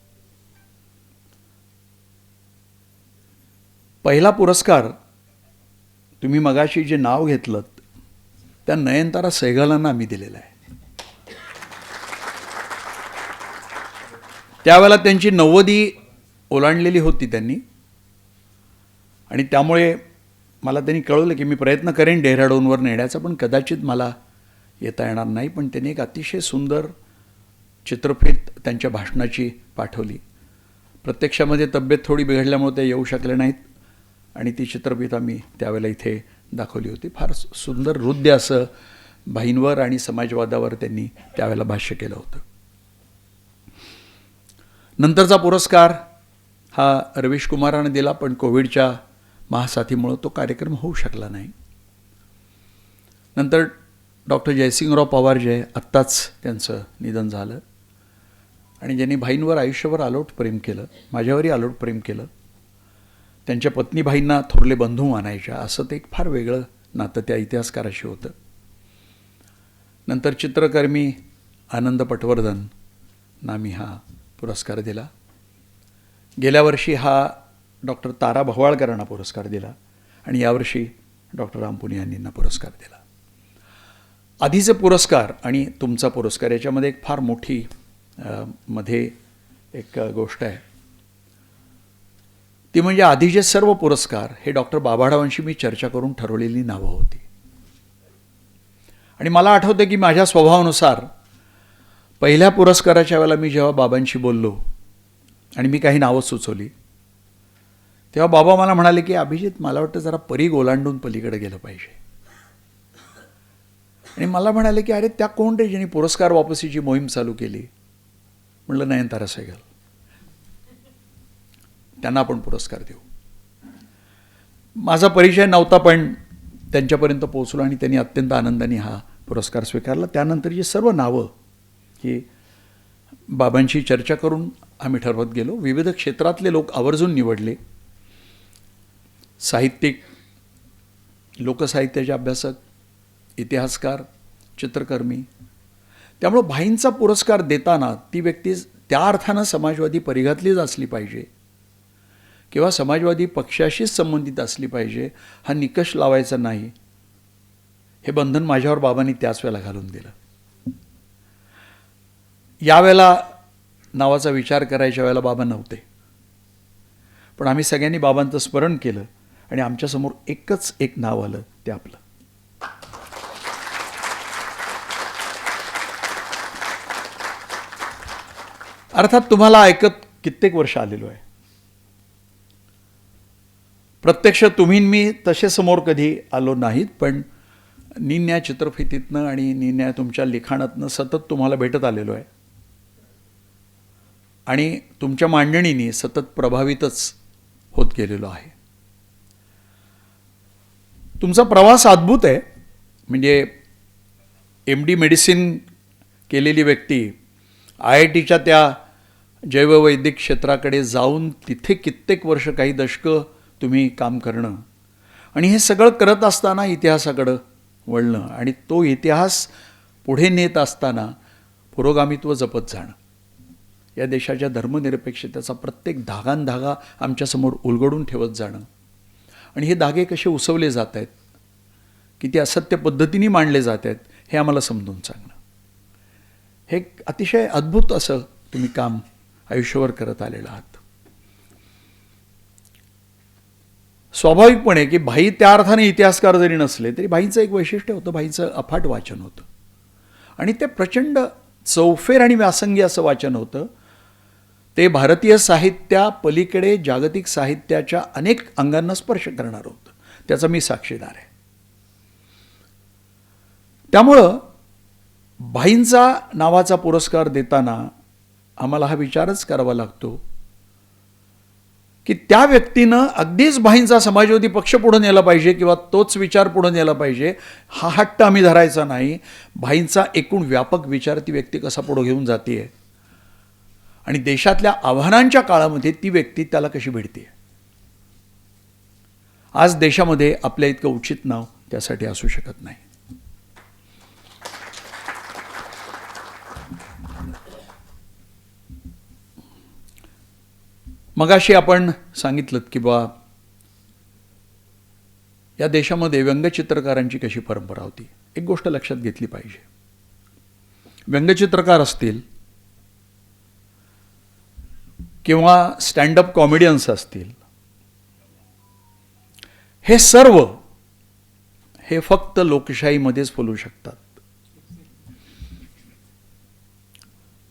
S5: पहिला पुरस्कार तुम्ही मगाशी जे नाव घेतलं त्या नयनतारा सहगलांना आम्ही दिलेला आहे. त्यावेळेला त्यांची 90 ओलांडलेली होती त्यांनी, आणि त्यामुळे मला त्यांनी कळवलं की मी प्रयत्न करेन डेहराडूनवर नेण्याचा, पण कदाचित मला येता येणार नाही. पण त्यांनी एक अतिशय सुंदर चित्रफित त्यांच्या भाषणाची पाठवली. प्रत्यक्षामध्ये तब्येत थोडी बिघडल्यामुळे ते येऊ शकले नाहीत, आणि ती चित्रफित आम्ही त्यावेळेला इथे दाखवली होती. फार सुंदर हृदय असं भाईंवर आणि समाजवादावर त्यांनी त्यावेळेला भाष्य केलं होतं. नंतरचा पुरस्कार हा रवीश कुमारानं दिला, पण कोविडच्या महासाथीमुळं तो कार्यक्रम होऊ शकला नाही. नंतर डॉक्टर जयसिंगराव पवार जे आत्ताच त्यांचं निधन झालं, आणि ज्यांनी भाईंवर आयुष्यभर अलोट प्रेम केलं, माझ्यावरही अलोट प्रेम केलं. त्यांच्या पत्नी भाईंना थोरले बंधू मानायच्या, असं ते एक फार वेगळं नातं त्या इतिहासकाराशी होतं. नंतर चित्रकर्मी आनंद पटवर्धन नामी हा पुरस्कार दिला. गेल्या वर्षी हा डॉक्टर तारा भवाळकरांना पुरस्कार दिला, आणि यावर्षी डॉक्टर राम पुनियानींना पुरस्कार दिला. आधीचे पुरस्कार आणि तुमचा पुरस्कार याच्यामध्ये एक फार मोठी मध्ये एक गोष्ट आहे. ती म्हणजे आधीचे सर्व पुरस्कार हे डॉक्टर बाबाढावांशी मी चर्चा करून ठरवलेली नावं होती. आणि मला आठवतं की माझ्या स्वभावानुसार पहिल्या पुरस्काराच्या वेळेला मी जेव्हा बाबांशी बोललो आणि मी काही नावं सुचवली, तेव्हा बाबा मला म्हणाले की अभिजित, मला वाटतं जरा परीघ ओलांडून पलीकडे गेलं पाहिजे. आणि मला म्हणाले की अरे त्या कोण रे ज्यांनी पुरस्कार वापसीची मोहीम चालू केली? म्हणलं नयनतारा सहगल, त्यांना आपण पुरस्कार देऊ. माझा परिचय नव्हता, पण त्यांच्यापर्यंत पोहोचलो आणि त्यांनी अत्यंत आनंदाने हा पुरस्कार स्वीकारला. त्यानंतरची सर्व नावं ही बाबांशी चर्चा करून आम्ही ठरवत गेलो. विविध क्षेत्रातले लोक आवर्जून निवडले. साहित्यिक, लोकसाहित्याचे अभ्यासक, इतिहासकार, चित्रकर्मी. त्यामुळं भाईंचा पुरस्कार देताना ती व्यक्ती त्या अर्थानं समाजवादी परिघातलीच असली पाहिजे किंवा समाजवादी पक्षाशीच संबंधित असली पाहिजे हा निकष लावायचा नाही, हे बंधन माझ्यावर बाबांनी त्याच वेळेला घालून दिलं. यावेळेला नावाचा विचार करायच्या वेळेला बाबा नव्हते, पण आम्ही सगळ्यांनी बाबांचं स्मरण केलं आणि आमच्यासमोर एकच एक नाव आलं, ते आपलं. अर्थात तुम्हाला ऐकत कित्येक वर्ष आलेलो आहे. प्रत्यक्ष तुम्ही मी तसे समोर कधी आलो नाहीत, पण निन्या चित्रफितीतनं आणि निन्या तुमच्या लिखाणातनं सतत तुम्हाला भेटत आलेलो आहे आणि तुमच्या मांडणीने सतत प्रभावितच होत गेलेलो आहे. तुमचा प्रवास अद्भुत आहे. म्हणजे MD मेडिसिन केलेली व्यक्ती IITच्या त्या जैववैद्यक क्षेत्राकडे जाऊन तिथे कित्येक वर्ष, काही दशकं तुम्ही काम करणं आणि हे सगळं करत असताना इतिहासाकडं वळणं आणि तो इतिहास पुढे नेत असताना पुरोगामित्व जपत जाणं, या देशाच्या धर्मनिरपेक्षतेचा प्रत्येक धागांधागा आमच्यासमोर उलगडून ठेवत जाणं आणि हे धागे कसे उसवले जात आहेत, किती असत्य पद्धतीने मांडले जात आहेत हे आम्हाला समजून सांगणं, हे एक अतिशय अद्भुत असं तुम्ही काम आयुष्यभर करत आलेलं आहात. स्वाभाविकपणे की भाई त्या अर्थाने इतिहासकार जरी नसले तरी भाईचं एक वैशिष्ट्य होतं, भाईचं अफाट वाचन होतं आणि ते प्रचंड चौफेर आणि व्यासंगी असं वाचन होतं. ते भारतीय साहित्या पलीकडे जागतिक साहित्याच्या अनेक अंगांना स्पर्श करणारं होतं, त्याचा मी साक्षीदार आहे. त्यामुळं भाईंचा नावाचा पुरस्कार देताना आम्हाला हा विचारच करावा लागतो की त्या व्यक्तीनं अगदीच भाईंचा समाजवादी पक्ष पुढे नेला पाहिजे किंवा तोच विचार पुढे नेला पाहिजे हा हट्ट आम्ही धरायचा नाही. भाईंचा एकूण व्यापक विचार ती व्यक्ती कसा पुढे घेऊन जाते आणि देशातल्या आव्हानांच्या काळामध्ये ती व्यक्ती त्याला कशी भिडते. आज देशामध्ये आपल्या इतकं उचित नाव त्यासाठी असू शकत नाही. मगाशी आपण सांगितलं की बा या देशामध्ये व्यंगचित्रकारांची कशी परंपरा होती. एक गोष्ट लक्षात घेतली पाहिजे, व्यंगचित्रकार असतील किंवा स्टँडअप कॉमेडियन्स असतील, हे सर्व हे फक्त लोकशाहीमध्येच फुलू शकतात.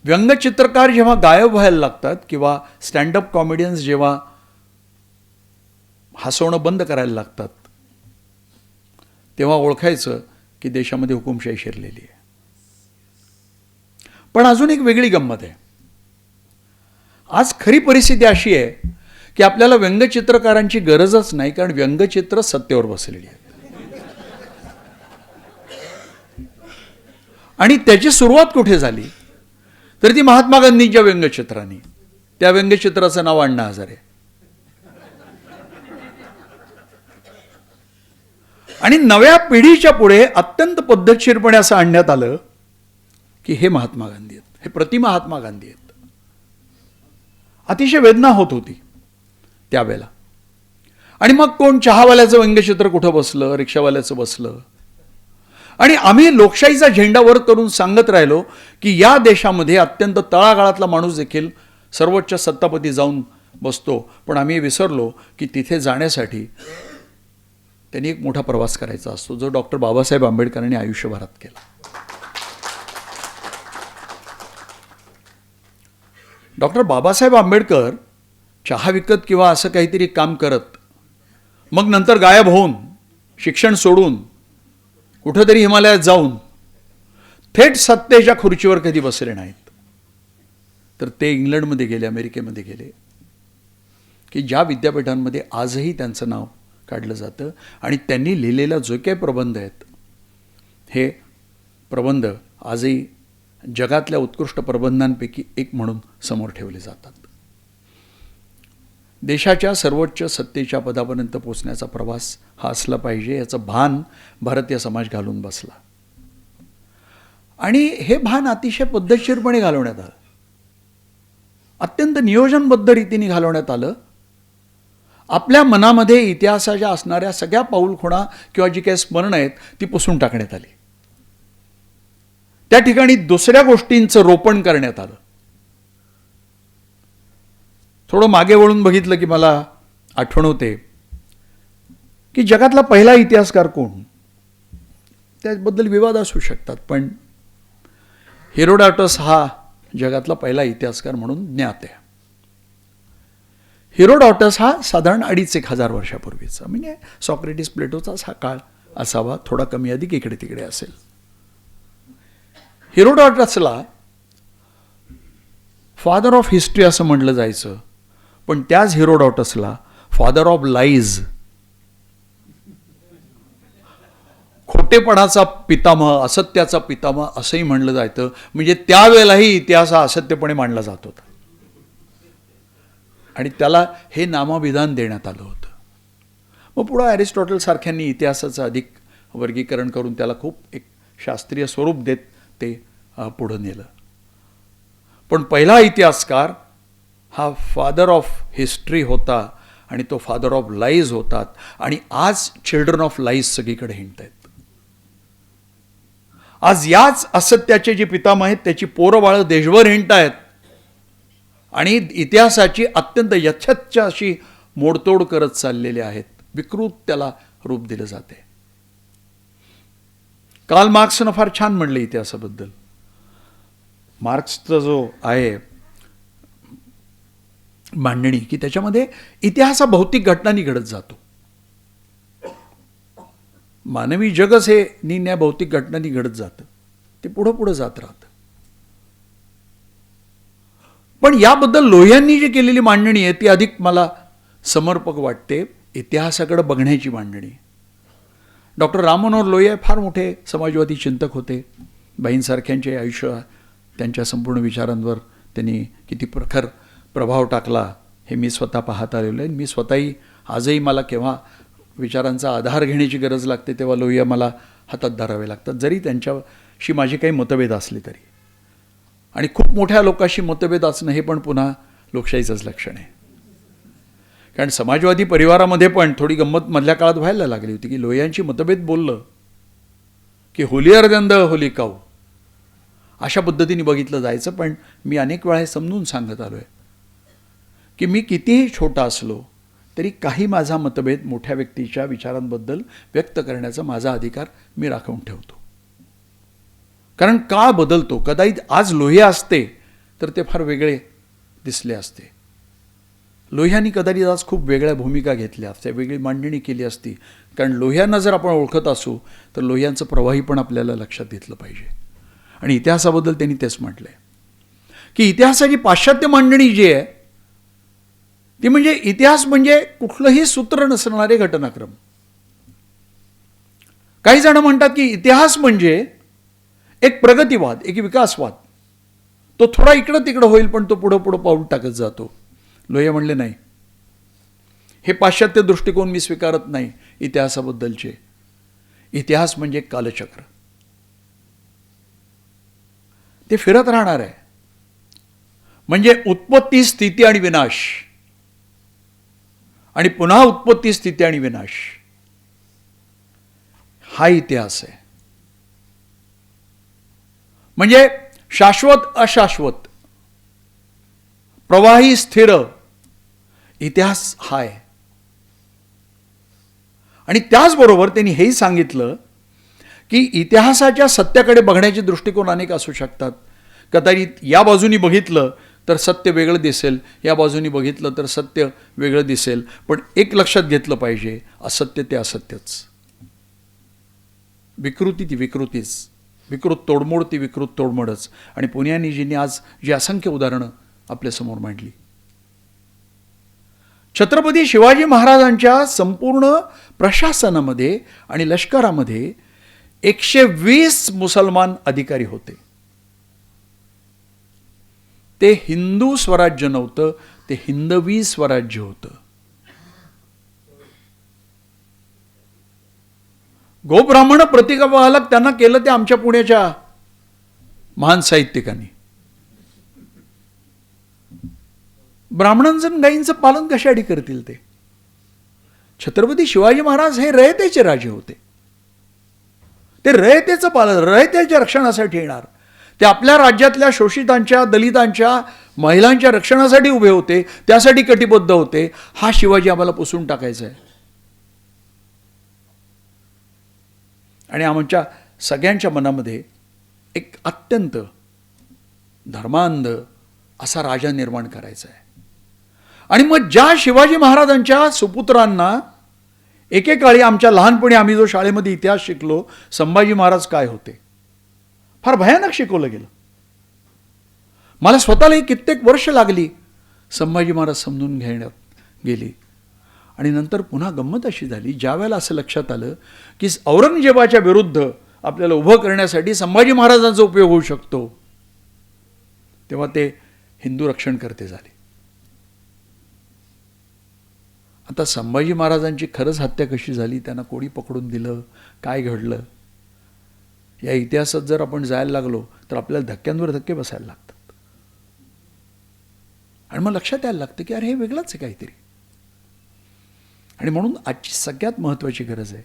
S5: व्यंगचित्रकार जेव्हा गायब व्हायला लागतात किंवा स्टँडअप कॉमेडियन्स जेव्हा हसवणं बंद करायला लागतात तेव्हा ओळखायचं की देशामध्ये हुकुमशाही शिरलेली आहे. पण अजून एक वेगळी गंमत आहे. आज खरी परिस्थिती अशी आहे की आपल्याला व्यंगचित्रकारांची गरजच नाही, कारण व्यंगचित्र सत्तेवर बसलेली आहेत आणि त्याची सुरुवात कुठे झाली तर ती महात्मा गांधींच्या व्यंगचित्रांनी. त्या व्यंगचित्राचं नाव अण्णा हजारे. आणि नव्या पिढीच्या पुढे अत्यंत पद्धतशीरपणे असं आणण्यात आलं की हे महात्मा गांधी आहेत, हे प्रतिमहात्मा गांधी आहेत. अतिशय वेदना होत होती त्यावेळेला. आणि मग कोण चहावाल्याचं व्यंगचित्र कुठं बसलं, रिक्षावाल्याचं बसलं, आणि आम्ही लोकशाहीचा झेंडा वर करून सांगत राहिलो की या देशामध्ये अत्यंत तळागाळातला माणूस देखील सर्वोच्च सत्तापती जाऊन बसतो. पण आम्ही विसरलो की तिथे जाण्यासाठी त्यांनी एक मोठा प्रवास करायचा असतो जो डॉक्टर बाबासाहेब आंबेडकरांनी आयुष्यभरात केला. डॉक्टर बाबासाहेब आंबेडकर चहा विकत किंवा असं काहीतरी काम करत मग नंतर गायब होऊन शिक्षण सोडून कुठेतरी हिमालयात जाऊन थेट सत्तेच्या खुर्चीवर कधी बसले नाहीत. तर ते इंग्लंडमध्ये गेले, अमेरिकेमध्ये गेले की ज्या विद्यापीठांमध्ये आजही त्यांचं नाव काढलं जातं आणि त्यांनी लिहिलेला जो काही प्रबंध आहेत हे प्रबंध आजही जगातल्या उत्कृष्ट प्रबंधांपैकी एक म्हणून समोर ठेवले जातात. देशाच्या सर्वोच्च सत्तेच्या पदापर्यंत पोचण्याचा प्रवास हा असला पाहिजे याचं भान भारतीय समाज घालून बसला आणि हे भान अतिशय पद्धतशीरपणे घालवण्यात आलं, अत्यंत नियोजनबद्ध रीतीने घालवण्यात आलं. आपल्या मनामध्ये इतिहासाच्या असणाऱ्या सगळ्या पाऊलखुणा किंवा जी काही स्मरणं आहेत ती पुसून टाकण्यात आली. त्या ठिकाणी दुसऱ्या गोष्टींचं रोपण करण्यात आलं. थोडं मागे वळून बघितलं की मला आठवण होते की जगातला पहिला इतिहासकार कोण, त्याबद्दल विवाद असू शकतात, पण हेरोडॉटस हा जगातला पहिला इतिहासकार म्हणून ज्ञात आहे. हेरोडॉटस हा साधारण 2,500 वर्षापूर्वीचा, म्हणजे सॉक्रेटिस प्लेटोचाच हा काळ असावा, थोडा कमी अधिक इकडे तिकडे असेल. हेरोडॉटसला फादर ऑफ हिस्ट्री असं म्हटलं जायचं, पण त्याच हेरोडॉटसला फादर ऑफ लाईज, खोटेपणाचा पितामह, असत्याचा पितामह असंही म्हणलं जायचं. म्हणजे त्यावेळेलाही इतिहास हा असत्यपणे मांडला जात होता आणि त्याला हे नामविधान देण्यात आलं होतं. मग पुढं ॲरिस्टॉटल सारख्यांनी इतिहासाचं अधिक वर्गीकरण करून त्याला खूप एक शास्त्रीय स्वरूप देत ते पुढं नेलं. पण पहिला इतिहासकार हा फादर ऑफ हिस्ट्री होता आणि तो फादर ऑफ लाईज होतात. आणि आज चिल्ड्रन ऑफ लाईज सगळीकडे हिंडत आहेत. आज याच असत्याचे जे पितामह आहेत त्याची पोरं बाळं देशभर हिंडत आहेत आणि इतिहासाची अत्यंत यथेच्छ अशी मोडतोड करत चाललेले आहेत. विकृत त्याला रूप दिलं जाते. कार्ल मार्क्सनं फार छान म्हणलं इतिहासाबद्दल. मार्क्सचा जो आहे मांडणी की त्याच्यामध्ये इतिहास हा भौतिक घटनांनी घडत जातो. मानवी जगच हे निन्या भौतिक घटनांनी घडत जातं. ते पुढं पुढं जात राहतं. पण याबद्दल लोह्यांनी जी केलेली मांडणी आहे ती अधिक मला समर्पक वाटते. इतिहासाकडे बघण्याची मांडणी. डॉक्टर राम मनोहर लोहिया फार मोठे समाजवादी चिंतक होते. बाईंसारख्यांचे आयुष्य त्यांच्या संपूर्ण विचारांवर त्यांनी किती प्रखर प्रभाव टाकला हे मी स्वतः पाहत आलेलो आहे. मी स्वतःही आजही मला केव्हा विचारांचा आधार घेण्याची गरज लागते तेव्हा लोहिया मला हातात धरावे लागतात, जरी त्यांच्याशी माझी काही मतभेद असली तरी. आणि खूप मोठ्या लोकांशी मतभेद असणं हे पण पुन्हा लोकशाहीचंच लक्षण आहे. कारण समाजवादी परिवारामध्ये पण थोडी गंमत मधल्या काळात व्हायला लागली होती की लोहियांची मतभेद बोललं की होलियर दॅन द होली काऊ अशा पद्धतीने बघितलं जायचं. पण मी अनेक वेळा हे समजून सांगत आलो आहे की मी कितीही छोटा असलो तरी काही माझा मतभेद मोठ्या व्यक्तीच्या विचारांबद्दल व्यक्त करण्याचा माझा अधिकार मी राखून ठेवतो. कारण काळ बदलतो. कदाचित आज लोहिया असते तर ते फार वेगळे दिसले असते. लोह्यांनी कदाचित आज खूप वेगळ्या भूमिका घेतल्या असत्या, वेगळी मांडणी केली असती. कारण लोह्यांना जर आपण ओळखत असू तर लोह्यांचं प्रवाही पण आपल्याला लक्षात घेतलं पाहिजे. आणि इतिहासाबद्दल त्यांनी तेच म्हटलंय की इतिहासाची पाश्चात्य मांडणी जी आहे ती म्हणजे इतिहास म्हणजे कुठलंही सूत्र नसणारे घटनाक्रम. काही जण म्हणतात की इतिहास म्हणजे एक प्रगतिवाद, एक विकासवाद. तो थोडा इकडं तिकडं होईल पण तो पुढं पुढं पाऊल टाकत जातो. लोहिया म्हणले नाही, हे पाश्चात्य दृष्टिकोन मी स्वीकारत नाही इतिहासाबद्दलचे. इतिहास म्हणजे एक कालचक्र. ते फिरत राहणार आहे. म्हणजे उत्पत्ती, स्थिती आणि विनाश आणि पुन्हा उत्पत्ती, स्थिती आणि विनाश हा इतिहास आहे. म्हणजे शाश्वत अशाश्वत, प्रवाही स्थिर इतिहास हा आहे. आणि त्याचबरोबर त्यांनी हेही सांगितलं की इतिहासाच्या सत्याकडे बघण्याचे दृष्टिकोन अनेक असू शकतात. कदाचित या बाजूनी बघितलं तर सत्य वेगळं दिसेल, या बाजूनी बघितलं तर सत्य वेगळं दिसेल. पण एक लक्षात घेतलं पाहिजे, असत्य ते असत्यच, विकृती ती विकृतीच, विकृत तोडमोड ती विकृत तोडमोडच. आणि पुण्यानीजींनी आज जी असंख्य उदाहरणं आपल्यासमोर मांडली. छत्रपती शिवाजी महाराजांच्या संपूर्ण प्रशासनामध्ये आणि लष्करामध्ये 120 मुसलमान अधिकारी होते. ते हिंदू स्वराज्य नव्हतं, ते हिंदवी स्वराज्य होतं. गोब्राह्मण प्रतिकापालक त्यांना केलं ते आमच्या पुण्याच्या महान साहित्यिकांनी. ब्राह्मणांचं गाईंचं पालन कशासाठी करतील ते? छत्रपती शिवाजी महाराज हे रयतेचे राजे होते. ते रयतेचं पालन, रयतेच्या रक्षणासाठी येणार. ते आपल्या राज्यातल्या शोषितांच्या, दलितांच्या, महिलांच्या रक्षणासाठी उभे होते, त्यासाठी कटिबद्ध होते. हा शिवाजी आम्हाला पुसून टाकायचा आहे. आणि आमच्या सगळ्यांच्या मनामध्ये एक अत्यंत धर्मांध असा राजा निर्माण करायचा आहे. आणि मग ज्या शिवाजी महाराजांच्या सुपुत्रांना एकेकाळी आमच्या लहानपणी आम्ही जो शाळेमध्ये इतिहास शिकलो, संभाजी महाराज काय होते, फार भयानक शिकवलं गेलं. मला स्वतःलाही कित्येक वर्ष लागली संभाजी महाराज समजून घेण्यात गेली. आणि नंतर पुन्हा गंमत अशी झाली, ज्या वेळेला असं लक्षात आलं की औरंगजेबाच्या विरुद्ध आपल्याला उभं करण्यासाठी संभाजी महाराजांचा उपयोग होऊ शकतो, तेव्हा ते हिंदू रक्षणकर्ते झाले. आता संभाजी महाराजांची खरंच हत्या कशी झाली, त्यांना कोणी पकडून दिलं, काय घडलं, या इतिहासात जर आपण जायला लागलो तर आपल्याला धक्क्यांवर धक्के बसायला लागतात. आणि मग लक्षात यायला लागतं की अरे हे वेगळंच आहे काहीतरी. आणि म्हणून आजची सगळ्यात महत्त्वाची गरज आहे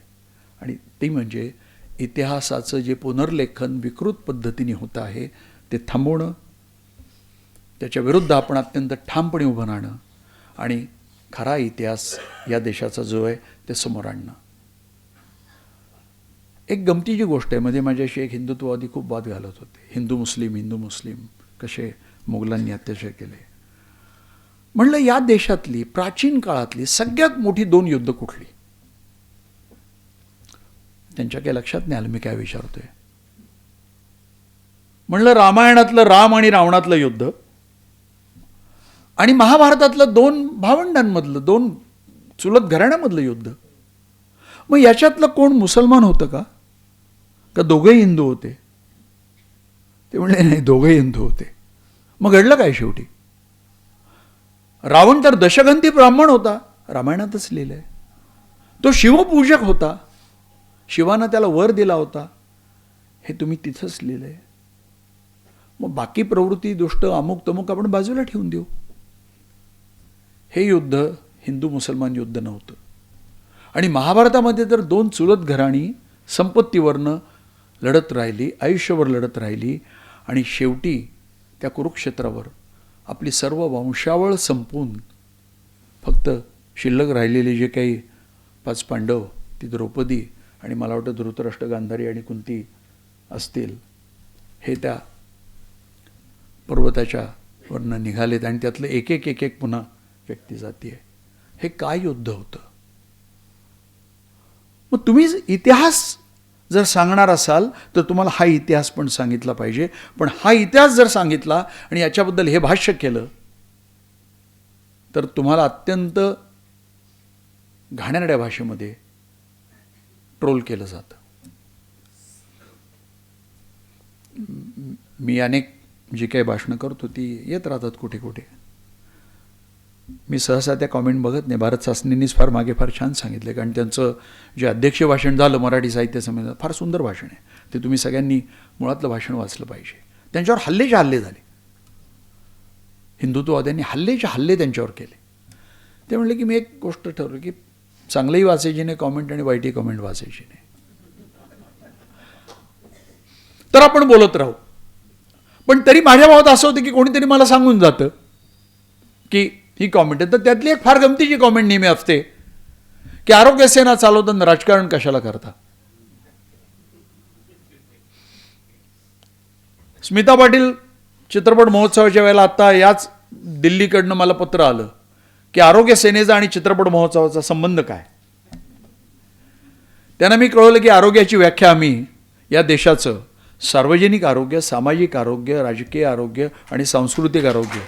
S5: आणि ती म्हणजे इतिहासाचं जे पुनर्लेखन विकृत पद्धतीने होतं आहे ते थांबवणं, त्याच्या विरुद्ध आपण अत्यंत ठामपणे उभं राहणं आणि खरा इतिहास या देशाचा जो आहे ते समोर आणणं. एक गमतीची गोष्ट आहे, म्हणजे माझ्याशी एक हिंदुत्ववादी खूप वाद घालत होते. हिंदू मुस्लिम कसे मुघलांनी अत्याचार केले. म्हणलं या देशातली प्राचीन काळातली सगळ्यात मोठी 2 युद्ध कुठली? त्यांच्या काही लक्षात नाही आलं मी काय विचारतोय. म्हणलं रामायणातलं राम आणि रावणातलं युद्ध आणि महाभारतातलं 2 भावंडांमधलं 2 चुलत घराण्यामधलं युद्ध. मग याच्यातलं कोण मुसलमान होतं का दोघेही हिंदू होते? ते म्हणले नाही, दोघेही हिंदू होते. मग घडलं काय शेवटी? रावण तर दशगंधी ब्राह्मण होता, रामायणातच लिहिलंय. तो शिवपूजक होता, शिवानं त्याला वर दिला होता, हे तुम्ही तिथंच लिहिलंय. मग बाकी प्रवृत्ती दुष्ट अमुक तमुक आपण बाजूला ठेवून देऊ. हे युद्ध हिंदू मुसलमान युद्ध नव्हतं. आणि महाभारतामध्ये तर 2 चुलत घराणी संपत्तीवरनं लढत राहिली, आयुष्यभर लढत राहिली आणि शेवटी त्या कुरुक्षेत्रावर आपली सर्व वंशावळ संपून फक्त शिल्लक राहिलेले जे काही 5 पांडव, ती द्रौपदी आणि मला वाटतं धृतराष्ट्र, गांधारी आणि कुंती असतील, हे त्या पर्वताच्या वरनं निघालेत आणि त्यातलं एक एक पुन्हा व्यक्ती जातीय. हे काय युद्ध होतं? मग तुम्ही इतिहास जर सांगणार असाल तर तुम्हाला हा इतिहास पण सांगितला पाहिजे. पण हा इतिहास जर सांगितला आणि याच्याबद्दल हे भाष्य केलं तर तुम्हाला अत्यंत घाणेरड्या भाषेमध्ये ट्रोल केलं जातं. मी अनेक जी काही भाषणं करतो ती येत राहतात कुठे कुठे. मी सहसा त्या कॉमेंट बघत नाही. भारत सासनेंनीच फार मागे फार छान सांगितले, कारण त्यांचं जे अध्यक्ष भाषण झालं मराठी साहित्य संमेलनात फार सुंदर भाषण आहे. ते तुम्ही सगळ्यांनी मुळातलं भाषण वाचलं पाहिजे. त्यांच्यावर हल्लेचे हल्ले झाले, हिंदुत्ववाद्यांनी हल्लेचे हल्ले त्यांच्यावर केले. ते म्हणले की मी एक गोष्ट ठरवलं की चांगलंही वाचायची नाही कॉमेंट आणि वाईटही कॉमेंट वाचायची नाही, तर आपण बोलत राहू. पण तरी माझ्या भावात असं होतं की कोणीतरी मला सांगून जातं की ही कॉमेंट आहे. तर त्यातली एक फार गमतीची कॉमेंट नेहमी असते की आरोग्य सेना चालवताना राजकारण कशाला करता? स्मिता पाटील चित्रपट महोत्सवाच्या वेळेला आता याच दिल्लीकडनं मला पत्र आलं की आरोग्य सेनेचा आणि चित्रपट महोत्सवाचा संबंध काय. त्यांना मी कळवलं की आरोग्याची व्याख्या आम्ही या देशाचं सार्वजनिक आरोग्य, सामाजिक आरोग्य, राजकीय आरोग्य आणि सांस्कृतिक आरोग्य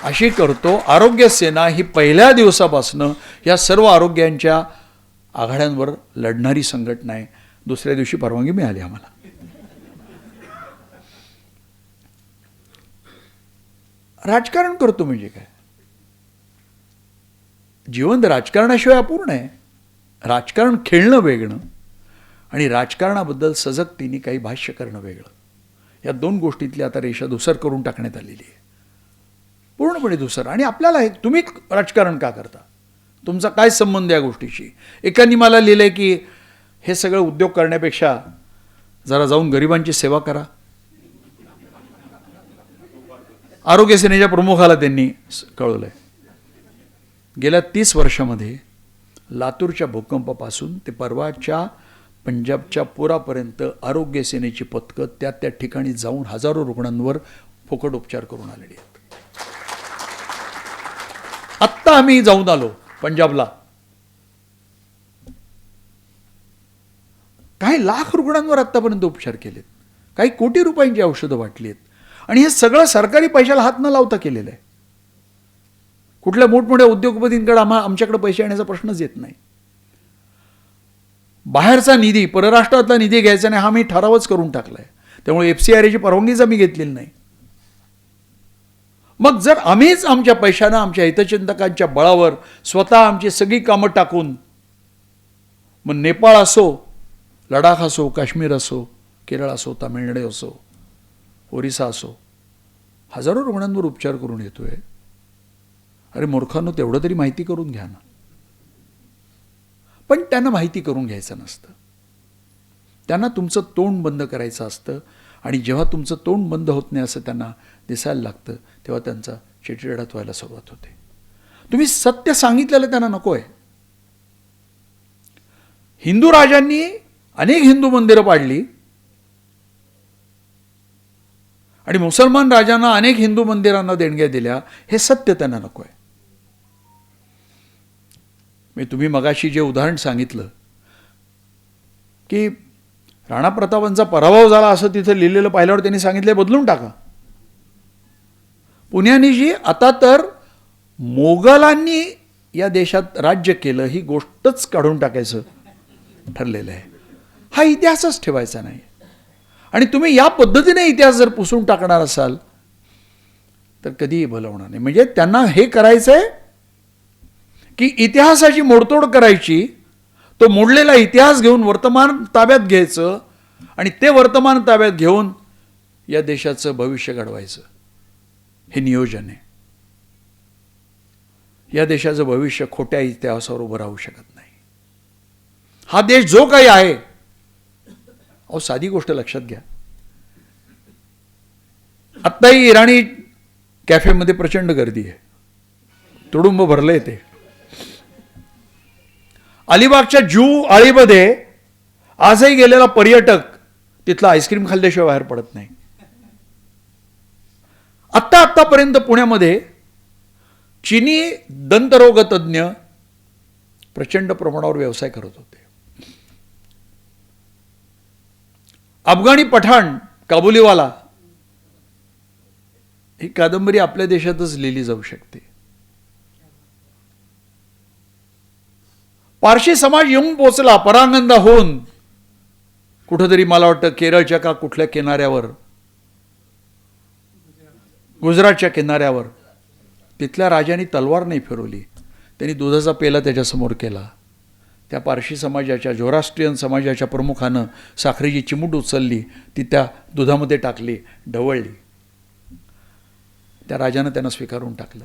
S5: अशी करतो. आरोग्य सेना ही पहिल्या दिवसापासून या सर्व आरोग्यांच्या आघाड्यांवर लढणारी संघटना आहे. दुसऱ्या दिवशी परवानगी मिळाली आम्हाला. राजकारण करतो म्हणजे काय? जीवन राजकारणाशिवाय अपूर्ण आहे. राजकारण खेळणं वेगळं आणि राजकारणाबद्दल सजगतेने काही भाष्य करणं वेगळं. या 2 गोष्टीतली आता रेषा धुसर करून टाकण्यात आलेली आहे, पूर्णपणे धुसर. आणि आपल्याला तुम्ही राजकारण का करता? तुमचा काय संबंध या गोष्टीशी? एकाने मला लिहिलंय की हे सगळं उद्योग करण्यापेक्षा जरा जाऊन गरिबांची सेवा करा. आरोग्य सेनेच्या प्रमुखाला त्यांनी कळवलंय. गेल्या 30 वर्षामध्ये लातूरच्या भूकंपापासून ते परवाच्या पंजाबच्या पुरापर्यंत आरोग्य सेनेची पथकं त्या ठिकाणी जाऊन हजारो रुग्णांवर फुकट उपचार करून आलेली आहेत. आत्ता आम्ही जाऊन आलो पंजाबला, काही लाख रुग्णांवर आत्तापर्यंत उपचार केलेत, काही कोटी रुपयांची औषधं वाटली आहेत. आणि हे सगळं सरकारी पैशाला हात न लावता केलेलं आहे. कुठल्या मोठमोठ्या उद्योगपतींकडे आमच्याकडे पैसे येण्याचा प्रश्नच येत नाही. बाहेरचा निधी, परराष्ट्रातला निधी घ्यायचा नाही हा मी ठरावच करून टाकलाय. त्यामुळे FCRA ची परवानगीच आम्ही घेतलेली नाही. मग जर आम्हीच आमच्या पैशानं आमच्या हितचिंतकांच्या बळावर स्वतः आमची सगळी कामं टाकून, मग नेपाळ असो, लडाख असो, काश्मीर असो, केरळ असो, तामिळनाडू असो, ओरिसा असो, हजारो रुग्णांवर उपचार करून येतोय. अरे मूर्खांनो, तेवढं तरी माहिती करून घ्या ना. पण त्यांना माहिती करून घ्यायचं नसतं. त्यांना तुमचं तोंड बंद करायचं असतं. आणि जेव्हा तुमचं तोंड बंद होत नाही असं त्यांना दिसायला लागतं, तेव्हा त्यांचा चिडचिडाट व्हायला सुरुवात होते. तुम्ही सत्य सांगितलेलं त्यांना नको आहे. हिंदू राजांनी अनेक हिंदू मंदिरं पाडली आणि मुसलमान राजांना अनेक हिंदू मंदिरांना देणग्या दिल्या, हे सत्य त्यांना नको आहे. मी तुम्ही मगाशी जे उदाहरण सांगितलं की राणा प्रतापांचा पराभव झाला असं तिथं लिहिलेलं पाहिल्यावर त्यांनी सांगितलं बदलून टाका. पुण्यानी जी आता तर मोगलांनी या देशात राज्य केलं ही गोष्टच काढून टाकायचं ठरलेलं आहे. हा इतिहासच ठेवायचा नाही. आणि तुम्ही या पद्धतीने इतिहास जर पुसून टाकणार असाल तर कधीही भलं होणार नाही. म्हणजे त्यांना हे करायचंय की इतिहासाची मोडतोड करायची, तो मोडलेला इतिहास घेऊन वर्तमान ताब्यात घ्यायचं आणि ते वर्तमान ताब्यात घेऊन या देशाचं भविष्य घडवायचं, हे नियोजन आहे. या देशाचं भविष्य खोट्या इतिहासावर उभं राहू शकत नाही. हा देश जो काही आहे, अहो साधी गोष्ट लक्षात घ्या. आत्ताही इराणी कॅफेमध्ये प्रचंड गर्दी आहे, तुडुंब भरलंय ते. अलिबागच्या जू आळीमध्ये आजही गेलेला पर्यटक तिथला आईस्क्रीम खाल्ल्याशिवाय बाहेर पडत नाही. आत्तापर्यंत पुण्यामध्ये चीनी दंतरोग तज्ञ प्रचंड प्रमाणावर व्यवसाय करत होते. अफगाणी पठाण काबुलीवाला ही कादंबरी आपल्या देशातच लिहिली जाऊ शकते. पारशी समाज येऊन पोचला परांगंदा होऊन कुठंतरी, मला वाटतं केरळच्या का कुठल्या किनाऱ्यावर, गुजरातच्या किनाऱ्यावर. तिथल्या राजाने तलवार नाही फिरवली, त्यांनी दुधाचा पेला त्याच्यासमोर केला. त्या पारशी समाजाच्या, झोरास्ट्रियन समाजाच्या प्रमुखानं साखरेची चिमूट उचलली, ती त्या दुधामध्ये टाकली, ढवळली. त्या राजानं त्यांना स्वीकारून टाकलं.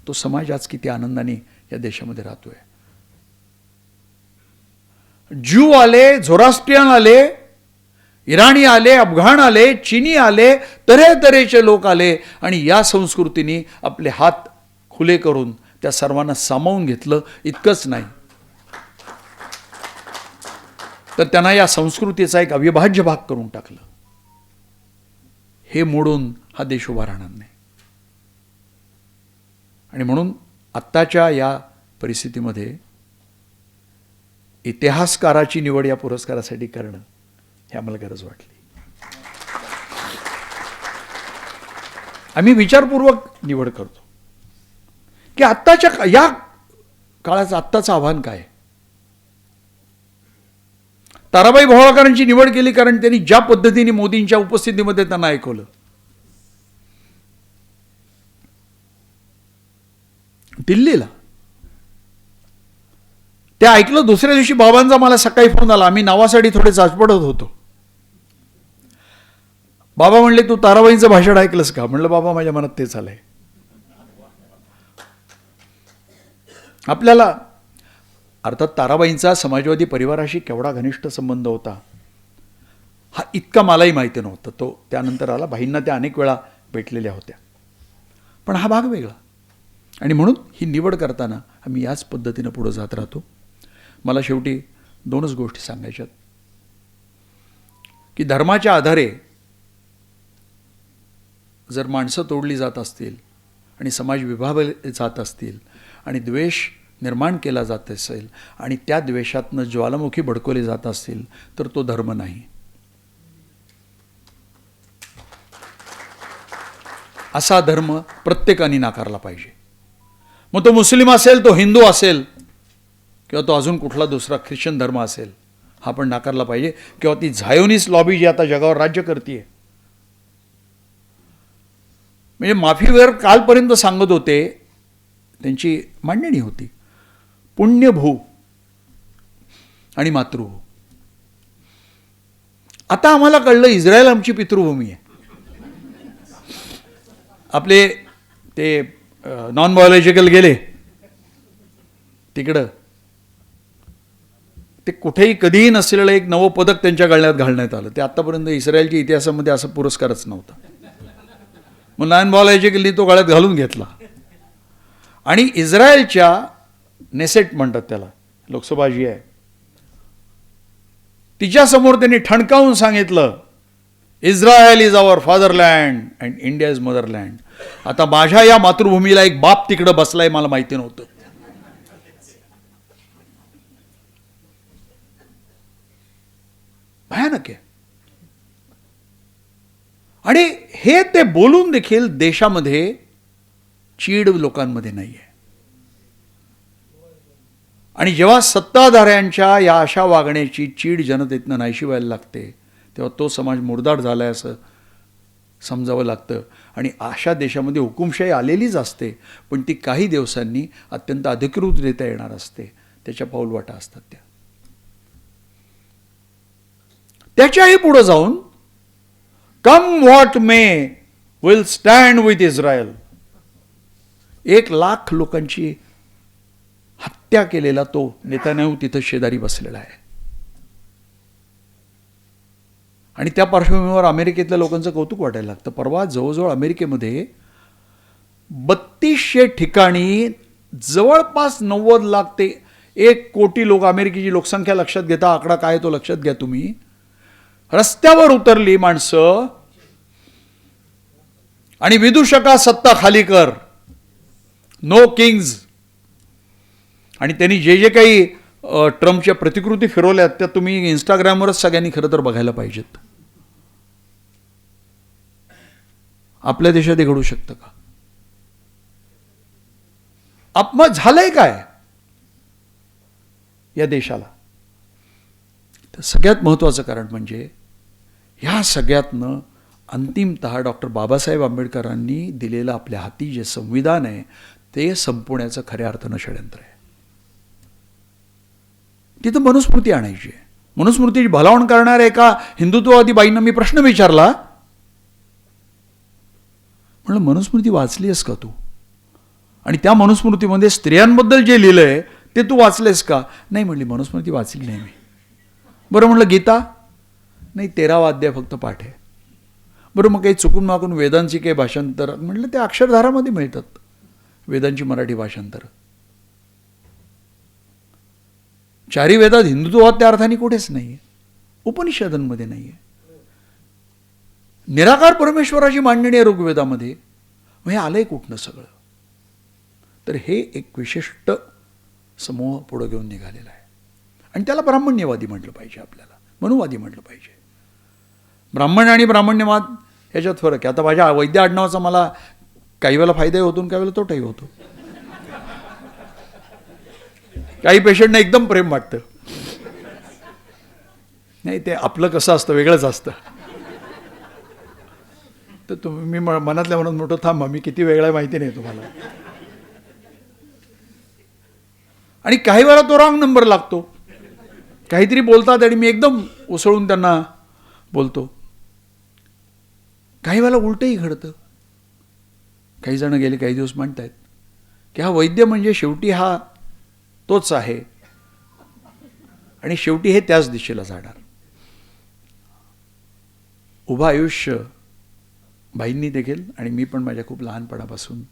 S5: तो समाज आज किती आनंदाने या देशामध्ये राहतोय. ज्यू आले, झोरास्ट्रियन आले, इराणी आले, अफगाण आले, चीनी आले, तऱ्हेतऱ्हेचे लोक आले आणि या संस्कृतीने आपले हात खुले करून त्या सर्वांना सामावून घेतलं. इतकंच नाही तर त्यांना या संस्कृतीचा एक अविभाज्य भाग करून टाकलं. हे मोडून हा देश उभा राहणार नाही. आणि म्हणून आत्ताच्या या परिस्थितीमध्ये इतिहासकाराची निवड या पुरस्कारासाठी करणं हे आम्हाला गरज वाटली. आम्ही विचारपूर्वक निवड करतो की आत्ताच्या या काळाचं आत्ताचं आव्हान काय. ताराबाई भोळकरांची निवड केली कारण त्यांनी ज्या पद्धतीने मोदींच्या उपस्थितीमध्ये त्यांना ऐकवलं. दिल्लीला ते ऐकलं. दुसऱ्या दिवशी बाबांचा मला सकाळी फोन आला. आम्ही नावासाठी थोडे चाचपडत होतो. बाबा म्हणले, तू ताराबाईंचं भाषण ऐकलंस का? म्हणलं बाबा माझ्या मनात तेच आलंय. आपल्याला अर्थात ताराबाईंचा समाजवादी परिवाराशी केवढा घनिष्ठ संबंध होता हा इतका मलाही माहिती नव्हतं. तो त्यानंतर आला. बाईंना त्या अनेक वेळा भेटलेल्या होत्या. पण हा भाग वेगळा. आणि म्हणून ही निवड करताना आम्ही याच पद्धतीनं पुढे जात राहतो. मला शेवटी दोनच गोष्टी सांगायच्यात की धर्माच्या आधारे जर माणसं तोडली जात असतील आणि समाज विभागले जात असतील आणि द्वेष निर्माण केला जात असेल आणि त्या द्वेषातनं ज्वालामुखी भडकवले जात असतील तर तो धर्म नाही. असा धर्म प्रत्येकाने नाकारला पाहिजे. मग तो मुस्लिम असेल, तो हिंदू असेल किंवा तो अजून कुठला दुसरा ख्रिश्चन धर्म असेल, हा पण नाकारला पाहिजे. किंवा ती झायोनिस्ट लॉबी जी आता जगावर राज्य करते, म्हणजे माफीवर कालपर्यंत सांगत होते, त्यांची मांडणी होती पुण्यभू आणि मातृभू. आता आम्हाला कळलं इस्रायल आमची पितृभूमी आहे. आपले ते नॉन बायोलॉजिकल गेले तिकडं, ते कुठेही कधीही नसलेलं एक नवं पदक त्यांच्या गळ्यात घालण्यात आलं. ते आत्तापर्यंत इस्रायलच्या इतिहासामध्ये असा पुरस्कारच नव्हता. मग नॉन बायोलॉजिकली तो गळ्यात घालून घेतला. आणि इस्रायलच्या नेसेट म्हणतात त्याला, लोकसभा जी आहे, तिच्यासमोर त्यांनी ठणकावून सांगितलं, Israel is our fatherland and India is motherland. आता माझ्या या मातृभूमीला एक बाप तिकडं बसलाय, मला माहिती नव्हतं. भयानक आहे. आणि हे ते बोलून देखील देशामध्ये चीड लोकांमध्ये नाही आहे. आणि जेव्हा सत्ताधाऱ्यांच्या या अशा वागण्याची चीड जनतेतनं नाहीशी व्हायला लागते, तेव्हा तो समाज मुरदाड झाला आहे असं समजावं लागतं. आणि अशा देशामध्ये हुकुमशाही आलेलीच असते, पण ती काही दिवसांनी अत्यंत अधिकृतरित्या येणार असते. त्याच्या पाऊलवाटा असतात त्या. त्याच्याही पुढे जाऊन come what may will stand with Israel. 1,00,000 लोकांची हत्या केलेला तो नेतान्याहू तिथं शेजारी बसलेला आहे. आणि त्या पार्श्वभूमीवर अमेरिकेतल्या लोकांचं कौतुक वाटायला लागतं. परवा जवळजवळ अमेरिकेमध्ये 3200 ठिकाणी जवळपास 90 लाख ते 1 कोटी लोक, अमेरिकेची लोकसंख्या लक्षात घेता, आकडा काय तो लक्षात घ्या तुम्ही, रस्त्यावर उतरली माणसं आणि विदूषका सत्ता खाली कर, नो किंग्ज. आणि त्यांनी जे जे काही ट्रम्पच्या प्रतिकृती फिरवल्यात त्या तुम्ही इंस्टाग्रामवरच सगळ्यांनी खरं तर बघायला पाहिजेत. आपल्या देशात हे घडू शकतं का? अपमान झालंय काय या देशाला? तर सगळ्यात महत्त्वाचं कारण म्हणजे ह्या सगळ्यातनं अंतिमतः डॉक्टर बाबासाहेब आंबेडकरांनी दिलेलं आपल्या हाती जे संविधान आहे ते संपवण्याचं खऱ्या अर्थानं षडयंत्र आहे. तिथं मनुस्मृती आणायची आहे. मनुस्मृतीची भलावण करणाऱ्या एका हिंदुत्ववादी बाईंना मी प्रश्न विचारला, म्हणलं मनुस्मृती वाचलीस का तू? आणि त्या मनुस्मृतीमध्ये स्त्रियांबद्दल जे लिहिलंय ते तू वाचलेस का? नाही म्हणली, मनुस्मृती वाचली नाही मी. बरं म्हणलं गीता? नाही, 13वा अध्याय फक्त पाठ आहे. बरं मग काही चुकून मागून वेदांची काही भाषांतर? म्हटलं ते अक्षरधारामध्ये मिळतात वेदांची मराठी भाषांतर. 4 वेदात हिंदुत्ववाद त्या अर्थाने कुठेच नाही आहे, उपनिषदांमध्ये नाही आहे. निराकार परमेश्वराची मांडणी आहे ऋग्वेदामध्ये. मग हे आलंय कुठनं सगळं? तर हे एक विशिष्ट समूह पुढे घेऊन निघालेला आहे. आणि त्याला ब्राह्मण्यवादी म्हटलं पाहिजे, आपल्याला मनुवादी म्हटलं पाहिजे. ब्राह्मण आणि ब्राह्मण्यवाद ह्याच्यात फरक आहे. आता माझ्या वैद्य आडनावाचा मला काही वेळेला फायदाही होतो आणि काही वेळेला तोटाही होतो. काही पेशंटना एकदम प्रेम वाटतं, नाही ते आपलं कसं असतं वेगळंच असतं. तर तुम्ही मी मनातल्या म्हणून मोठं थांबा, मी किती वेगळा आहे माहिती नाही तुम्हाला. आणि काही वेळा तो रॉंग नंबर लागतो. काहीतरी बोलतात आणि मी एकदम उसळून त्यांना बोलतो. काही वेळेला उलटही घडतं. काही जण गेले काही दिवस म्हणतायत की हा वैद्य म्हणजे शेवटी हा तोच आहे आणि शेवटी हे त्याच दिशेला जाणार. उभं आयुष्य बाईंनी देखील आणि मी पण माझ्या खूप लहानपणापासून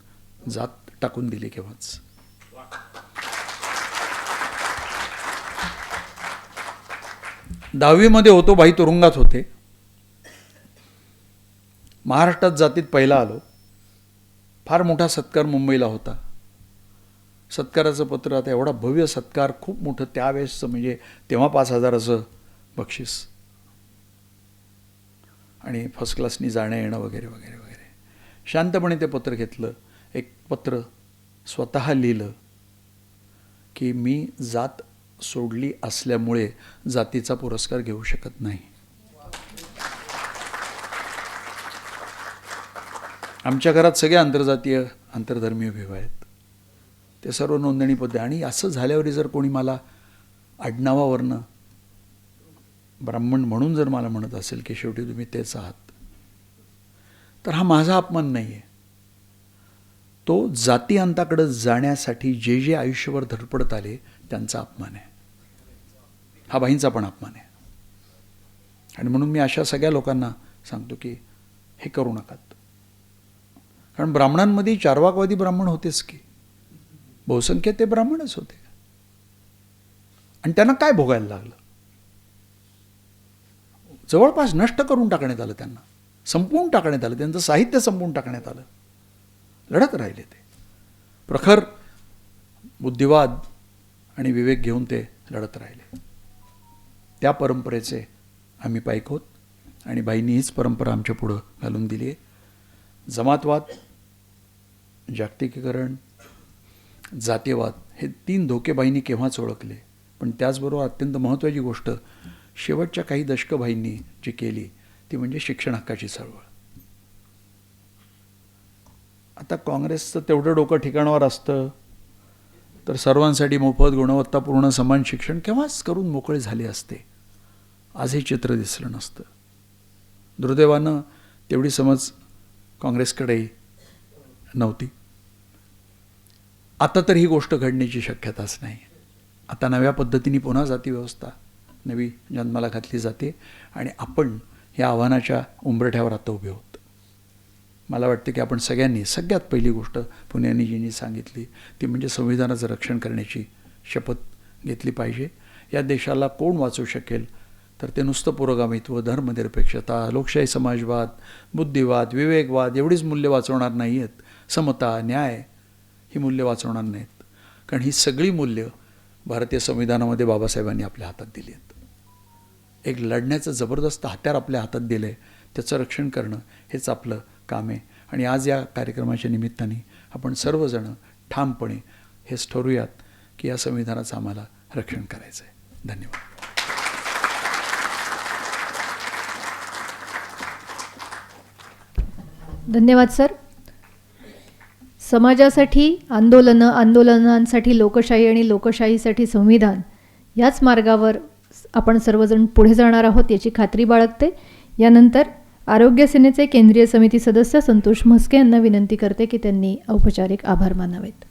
S5: जात टाकून दिली केव्हाच. दहावीमध्ये होतो, बाई तुरुंगात होते. महाराष्ट्रात जातीत पहिला आलो. फार मोठा सत्कार मुंबईला होता. सत्काराचं पत्र, आता एवढा भव्य सत्कार, खूप मोठं त्यावेळेसचं, म्हणजे तेव्हा 5,000चं बक्षीस आणि फर्स्ट क्लासनी जाणं येणं वगैरे वगैरे वगैरे. शांतपणे ते पत्र घेतलं. एक पत्र स्वतः लिहिलं की मी जात सोडली असल्यामुळे जातीचा पुरस्कार घेऊ शकत नाही. आमच्या घरात सगळे आंतरजातीय आंतरधर्मीय विवाह आहेत, ते सर्व नोंदणीबद्ध. आणि असं झाल्यावर जर कोणी मला आडनावावरनं ब्राह्मण म्हणून जर मला म्हणत असेल की शेवटी तुम्ही तेच आहात, तर हा माझा अपमान नाही आहे. तो जातीअंताकडे जाण्यासाठी जे जे आयुष्यभर धडपडत आले त्यांचा अपमान आहे, हा बाईंचा पण अपमान आहे. आणि म्हणून मी अशा सगळ्या लोकांना सांगतो की हे करू नकात. कारण ब्राह्मणांमध्ये चार्वाकवादी ब्राह्मण होतेच की, बहुसंख्येत ते ब्राह्मणच होते. आणि त्यांना काय भोगायला लागलं? जवळपास नष्ट करून टाकण्यात आलं, त्यांना संपवून टाकण्यात आलं, त्यांचं साहित्य संपवून टाकण्यात आलं. लढत राहिले ते प्रखर बुद्धिवाद आणि विवेक घेऊन ते लढत राहिले. त्या परंपरेचे आम्ही पाईक होत आणि बाईंनी हीच परंपरा आमच्या पुढं घालून दिली आहे. जमातवाद, जागतिकीकरण, जातीयवाद हे 3 धोके बाईंनी केव्हाच ओळखले. पण त्याचबरोबर अत्यंत महत्त्वाची गोष्ट शेवटच्या काही दशकं बाईंनी जी केली ती म्हणजे शिक्षण हक्काची चळवळ. आता काँग्रेसचं तेवढं डोकं ठिकाणावर असतं तर सर्वांसाठी मोफत गुणवत्तापूर्ण समान शिक्षण केव्हाच करून मोकळे झाले असते. आज हे चित्र दिसलं नसतं. दुर्दैवानं तेवढी समज काँग्रेसकडेही नव्हती. आता तर ही गोष्ट घडण्याची शक्यताच नाही. आता नव्या पद्धतीने पुन्हा जाती व्यवस्था नवी जन्माला घातली जाते आणि आपण या आव्हानाच्या उंबरठ्यावर आता उभे आहोत. मला वाटतं की आपण सगळ्यांनी सगळ्यात पहिली गोष्ट पुण्यानीजींनी सांगितली ती म्हणजे संविधानाचं रक्षण करण्याची शपथ घेतली पाहिजे. या देशाला कोण वाचवू शकेल तर ते नुसतं पुरोगामित्व, धर्मनिरपेक्षता, लोकशाही समाजवाद, बुद्धिवाद, विवेकवाद एवढीच मूल्य वाचवणार नाही आहेत. समता, न्याय ही मूल्य वाचवणार नाहीत. कारण ही सगळी मूल्य भारतीय संविधानामध्ये बाबासाहेबांनी आपल्या हातात दिली आहेत. एक लढण्याचं जबरदस्त हत्यार आपल्या हातात दिलं आहे, त्याचं रक्षण करणं हेच आपलं काम आहे. आणि आज या कार्यक्रमाच्या निमित्ताने आपण सर्वजण ठामपणे हेच ठरवूयात की या संविधानाचं आम्हाला रक्षण करायचं आहे. धन्यवाद.
S3: धन्यवाद सर. समाजासाठी आंदोलनांसाठी लोकशाही आणि लोकशाहीसाठी संविधान याच मार्गावर आपण सर्वजण पुढे जाणार आहोत याची खात्री बाळगते. यानंतर आरोग्य सेनेचे केंद्रीय समिती सदस्य संतोष म्हस्के यांना विनंती करते की त्यांनी औपचारिक आभार मानावेत.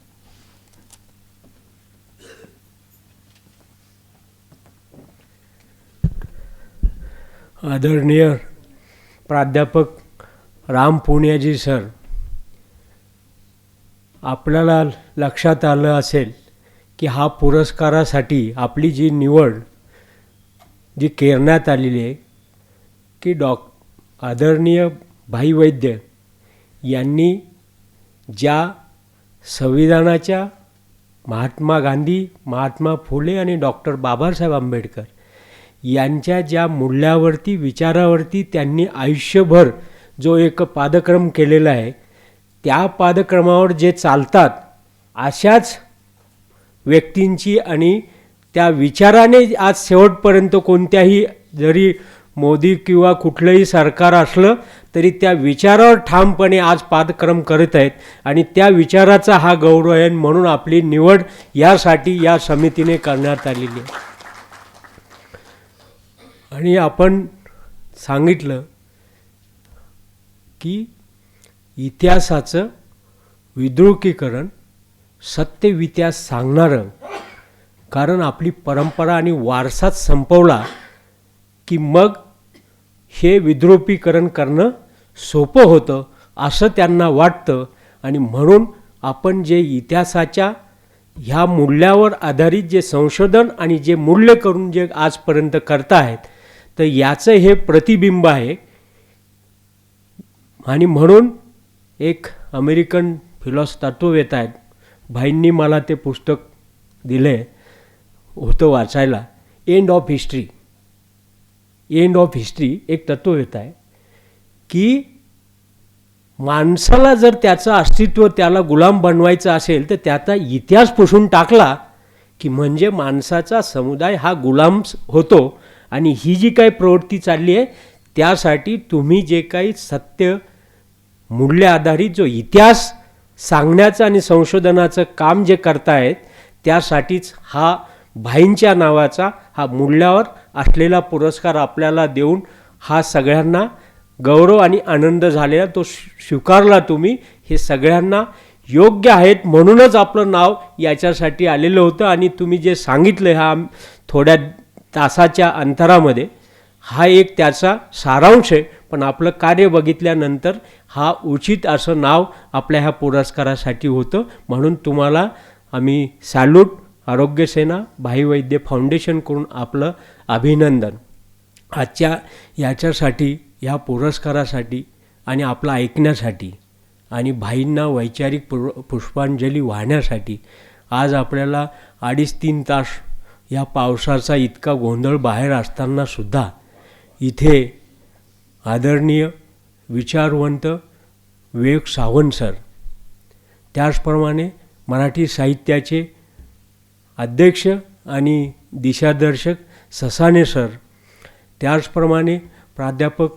S6: आदरणीय प्राध्यापक राम पुण्याजी सर, आपल्याला लक्षात आलं असेल की हा पुरस्कारासाठी आपली जी निवड जी करण्यात आलेली आहे की आदरणीय भाई वैद्य यांनी ज्या संविधानाच्या महात्मा गांधी, महात्मा फुले आणि डॉक्टर बाबासाहेब आंबेडकर यांच्या ज्या मूल्यावरती, विचारावरती त्यांनी आयुष्यभर जो एक पादक्रम केलेला आहे, त्या पादक्रमावर जे चालतात अशाच व्यक्तींची आणि त्या विचाराने आज शेवटपर्यंत कोणत्याही जरी मोदी किंवा कुठलंही सरकार असलं तरी त्या विचारावर ठामपणे आज पादक्रम करत आहेत आणि त्या विचाराचा हा गौरव आहे. म्हणून आपली निवड यासाठी या समितीने करण्यात आलेली आहे. आणि आपण सांगितलं की इतिहासाचं विद्रुकीकरण, सत्यवित्यास सांगणारं, कारण आपली परंपरा आणि वारसाच संपवला की मग हे विद्रुपीकरण करणं सोपं होतं असं त्यांना वाटतं. आणि म्हणून आपण जे इतिहासाच्या ह्या मूल्यावर आधारित जे संशोधन आणि जे मूल्य करून जे आजपर्यंत करतायत तर याचं हे प्रतिबिंब आहे. आणि म्हणून एक अमेरिकन तत्ववेत्ता आहेत, भाईंनी मला ते पुस्तक दिलं होतं वाचायला, end of history. End of history एक तत्ववेत्ता आहे की माणसाला जर त्याचं अस्तित्व त्याला गुलाम बनवायचं असेल तर त्याचा इतिहास पुसून टाकला की म्हणजे माणसाचा समुदाय हा गुलाम होतो. आणि ही जी काही प्रवृत्ती चालली आहे त्यासाठी तुम्ही जे काही सत्य मूल्य आधारित जो इतिहास सांगण्याचं आणि संशोधनाचं काम जे करतायत त्यासाठीच हा भाईंच्या नावाचा हा मूल्यावर असलेला पुरस्कार आपल्याला देऊन हा सगळ्यांना गौरव आणि आनंद झालेला तो स्वीकारला तुम्ही. हे सगळ्यांना योग्य आहेत म्हणूनच आपलं नाव याच्यासाठी आलेलं होतं. आणि तुम्ही जे सांगितलं ह्या थोड्या तासाच्या अंतरामध्ये, हा एक त्याचा सारांश आहे. पण आपलं कार्य बघितल्यानंतर हा उचित असं नाव आपल्या ह्या पुरस्कारासाठी होतं. म्हणून तुम्हाला आम्ही सॅल्यूट, आरोग्यसेना भाई वैद्य फाउंडेशनकडून आपलं अभिनंदन. आजच्या याच्यासाठी, ह्या पुरस्कारासाठी आणि आपलं ऐकण्यासाठी आणि भाईंना वैचारिक पुष्पांजली वाहण्यासाठी आज आपल्याला 2.5-3 तास या पावसाचा इतका गोंधळ बाहेर असतानासुद्धा इथे आदरणीय विचारवंत विवेक सावंत सर, त्याचप्रमाणे मराठी साहित्याचे अध्यक्ष आणि दिशादर्शक ससाणे सर, त्याचप्रमाणे प्राध्यापक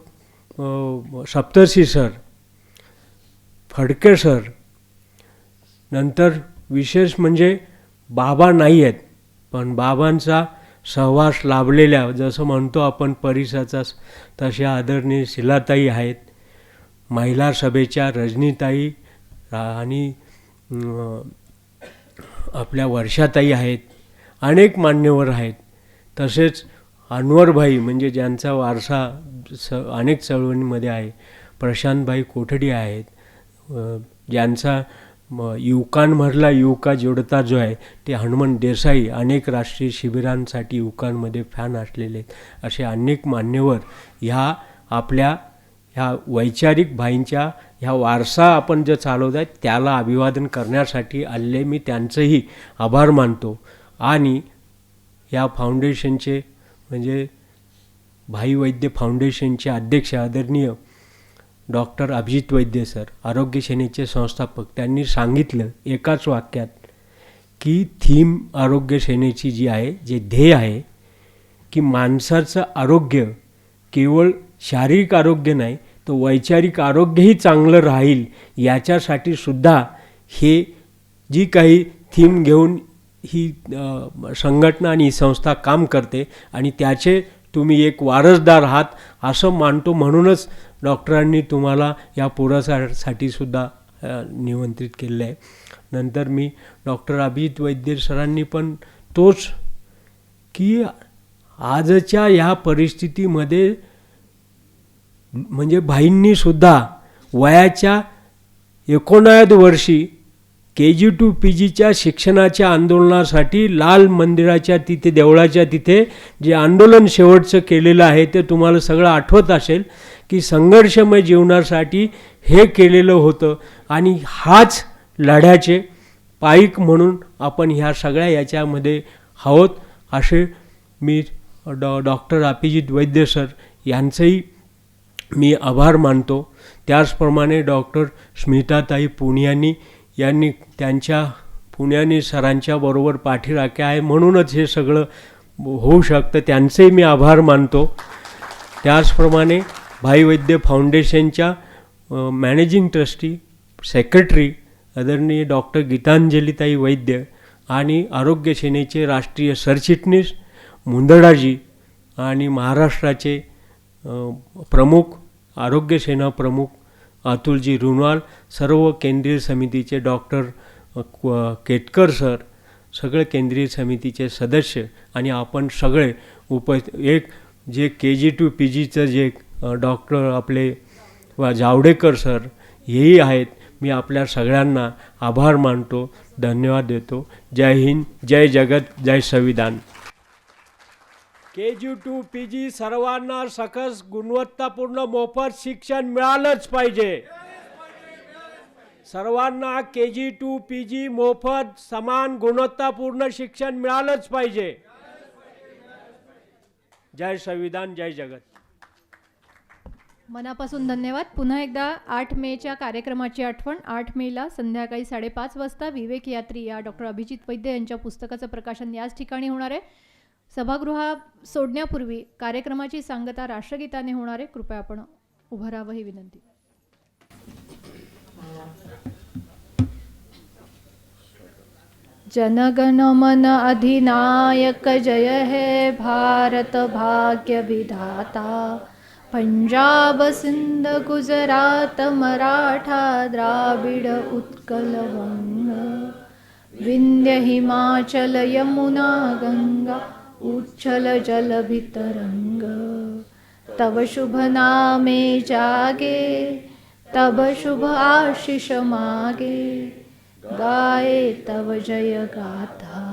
S6: सप्तर्षी सर, फडके सर, नंतर विशेष म्हणजे बाबा नाही आहेत पण बाबांचा सहवास लाभलेल्या, जसं म्हणतो आपण परिसाचा, तशा आदरणीय शिलाताई आहेत, महिला सभेच्या रजनीताई आणि आपल्या वर्षाताई आहेत, अनेक मान्यवर आहेत. तसेच अनवरभाई म्हणजे ज्यांचा वारसा अनेक चळवळींमध्ये आहे, प्रशांतभाई कोठडी आहेत, ज्यांचा युवकांमधला युवका जोडता जो आहे ते हनुमंत देसाई, अनेक राष्ट्रीय शिबिरांसाठी युवकांमध्ये फॅन असलेले आहेत. असे अनेक मान्यवर ह्या आपल्या ह्या वैचारिक भाईंच्या ह्या वारसा आपण जे चालवत आहेत त्याला अभिवादन करण्यासाठी आले. मी त्यांचंही आभार मानतो. आणि या फाउंडेशनचे म्हणजे भाई वैद्य फाउंडेशनचे अध्यक्ष आदरणीय डॉक्टर अभिजित वैद्य सर, आरोग्य सेनेचे संस्थापक, त्यांनी सांगितलं एकाच वाक्यात की थीम आरोग्य सेनेची जी आहे, जे ध्येय आहे की माणसाचं आरोग्य केवळ शारीरिक आरोग्य नाही तर वैचारिक आरोग्यही चांगलं राहील, याच्यासाठी सुद्धा हे जी काही थीम घेऊन ही संघटना आणि ही संस्था काम करते आणि त्याचे तुम्ही एक वारसदार आहात असं मानतो. म्हणूनच डॉक्टरांनी तुम्हाला या पुरस्कारासाठी सुद्धा निमंत्रित केलेलं आहे. नंतर मी डॉक्टर अभिजित वैद्य सरांनी पण तोच की आजच्या ह्या परिस्थितीमध्ये म्हणजे भाईंनी सुद्धा वयाच्या 19व्या वर्षी KG to PGच्या शिक्षणाच्या आंदोलनासाठी लाल मंदिराच्या तिथे, देवळाच्या तिथे जे आंदोलन शेवटचं केलेलं आहे ते तुम्हाला सगळं आठवत असेल की संघर्षमय जीवनासाठी हे केलेलं होतं. आणि हाच लढ्याचे पाईक म्हणून आपण ह्या सगळ्या याच्यामध्ये आहोत. असे मी डॉक्टर अभिजित वैद्य सर यांचंही मी आभार मानतो. त्याचप्रमाणे डॉक्टर स्मिताताई पुनियानी यांनी त्यांच्या पुण्यानी सरांच्या बरोबर पाठीराखे आहे म्हणूनच हे सगळं होऊ शकतं, त्यांचेही मी आभार मानतो. त्याचप्रमाणे भाई वैद्य फाउंडेशनच्या मॅनेजिंग ट्रस्टी, सेक्रेटरी आदरणीय डॉक्टर गीतांजलीताई वैद्य आणि आरोग्य सेनेचे राष्ट्रीय सरचिटणीस मुंदडाजी आणि महाराष्ट्राचे प्रमुख, आरोग्य सेना प्रमुख अतुलजी रुनवाल, सर्व केंद्रीय समितीचे डॉक्टर केतकर सर, सगळे केंद्रीय समितीचे सदस्य आणि आपण सगळे एक जे KG to PGचं जे डॉक्टर आपले जावडेकर सर हेही आहेत. मी आपल्या सगळ्यांना आभार मानतो, धन्यवाद देतो. जय हिंद, जय जगत, जय संविधान. KG to PG सर्वांना सकस गुणवत्तापूर्ण मोफत शिक्षण मिळालंच पाहिजे. सर्वांना KG to PG मोफत समान गुणवत्तापूर्ण शिक्षण मिळालंच पाहिजे. जय संविधान, जय जगत.
S3: मनापासून धन्यवाद. पुन्हा एकदा 8 मेच्या कार्यक्रमाची आठवण. 8 मेला संध्याकाळी 5:30 वाजता विवेक यात्री या डॉक्टर अभिजित वैद्य यांच्या पुस्तकाचं प्रकाशन याच ठिकाणी होणार आहे. सभागृह सोडण्यापूर्वी कार्यक्रमाची सांगता राष्ट्रगीताने होणार आहे. कृपया आपण उभं राहावं ही विनंती. जनगण मन अधिनायक जय हे भारत भाग्य विधाता, पंजाब सिंध गुजरात मराठा द्राविड उत्कल वंग विंध्य हिमाचल यमुना गंगा उच्छल जल भितरंग तव शुभ नामे जागे तब शुभ आशीष मागे गाए तव जय गाथा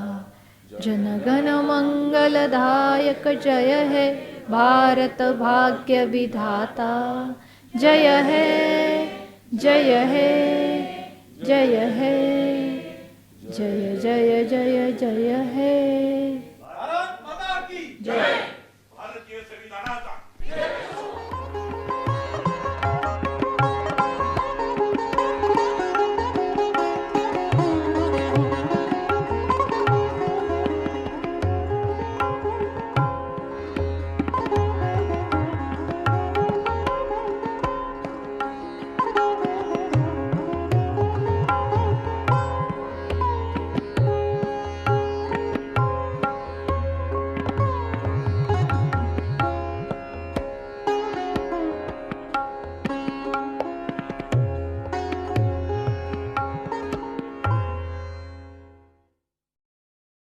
S3: जनगण मंगलदायक जय है भारत भाग्य विधाता जय है जय है जय है जय जय जय जय है
S7: भारत माता की जय. भारतीय संविधानाचा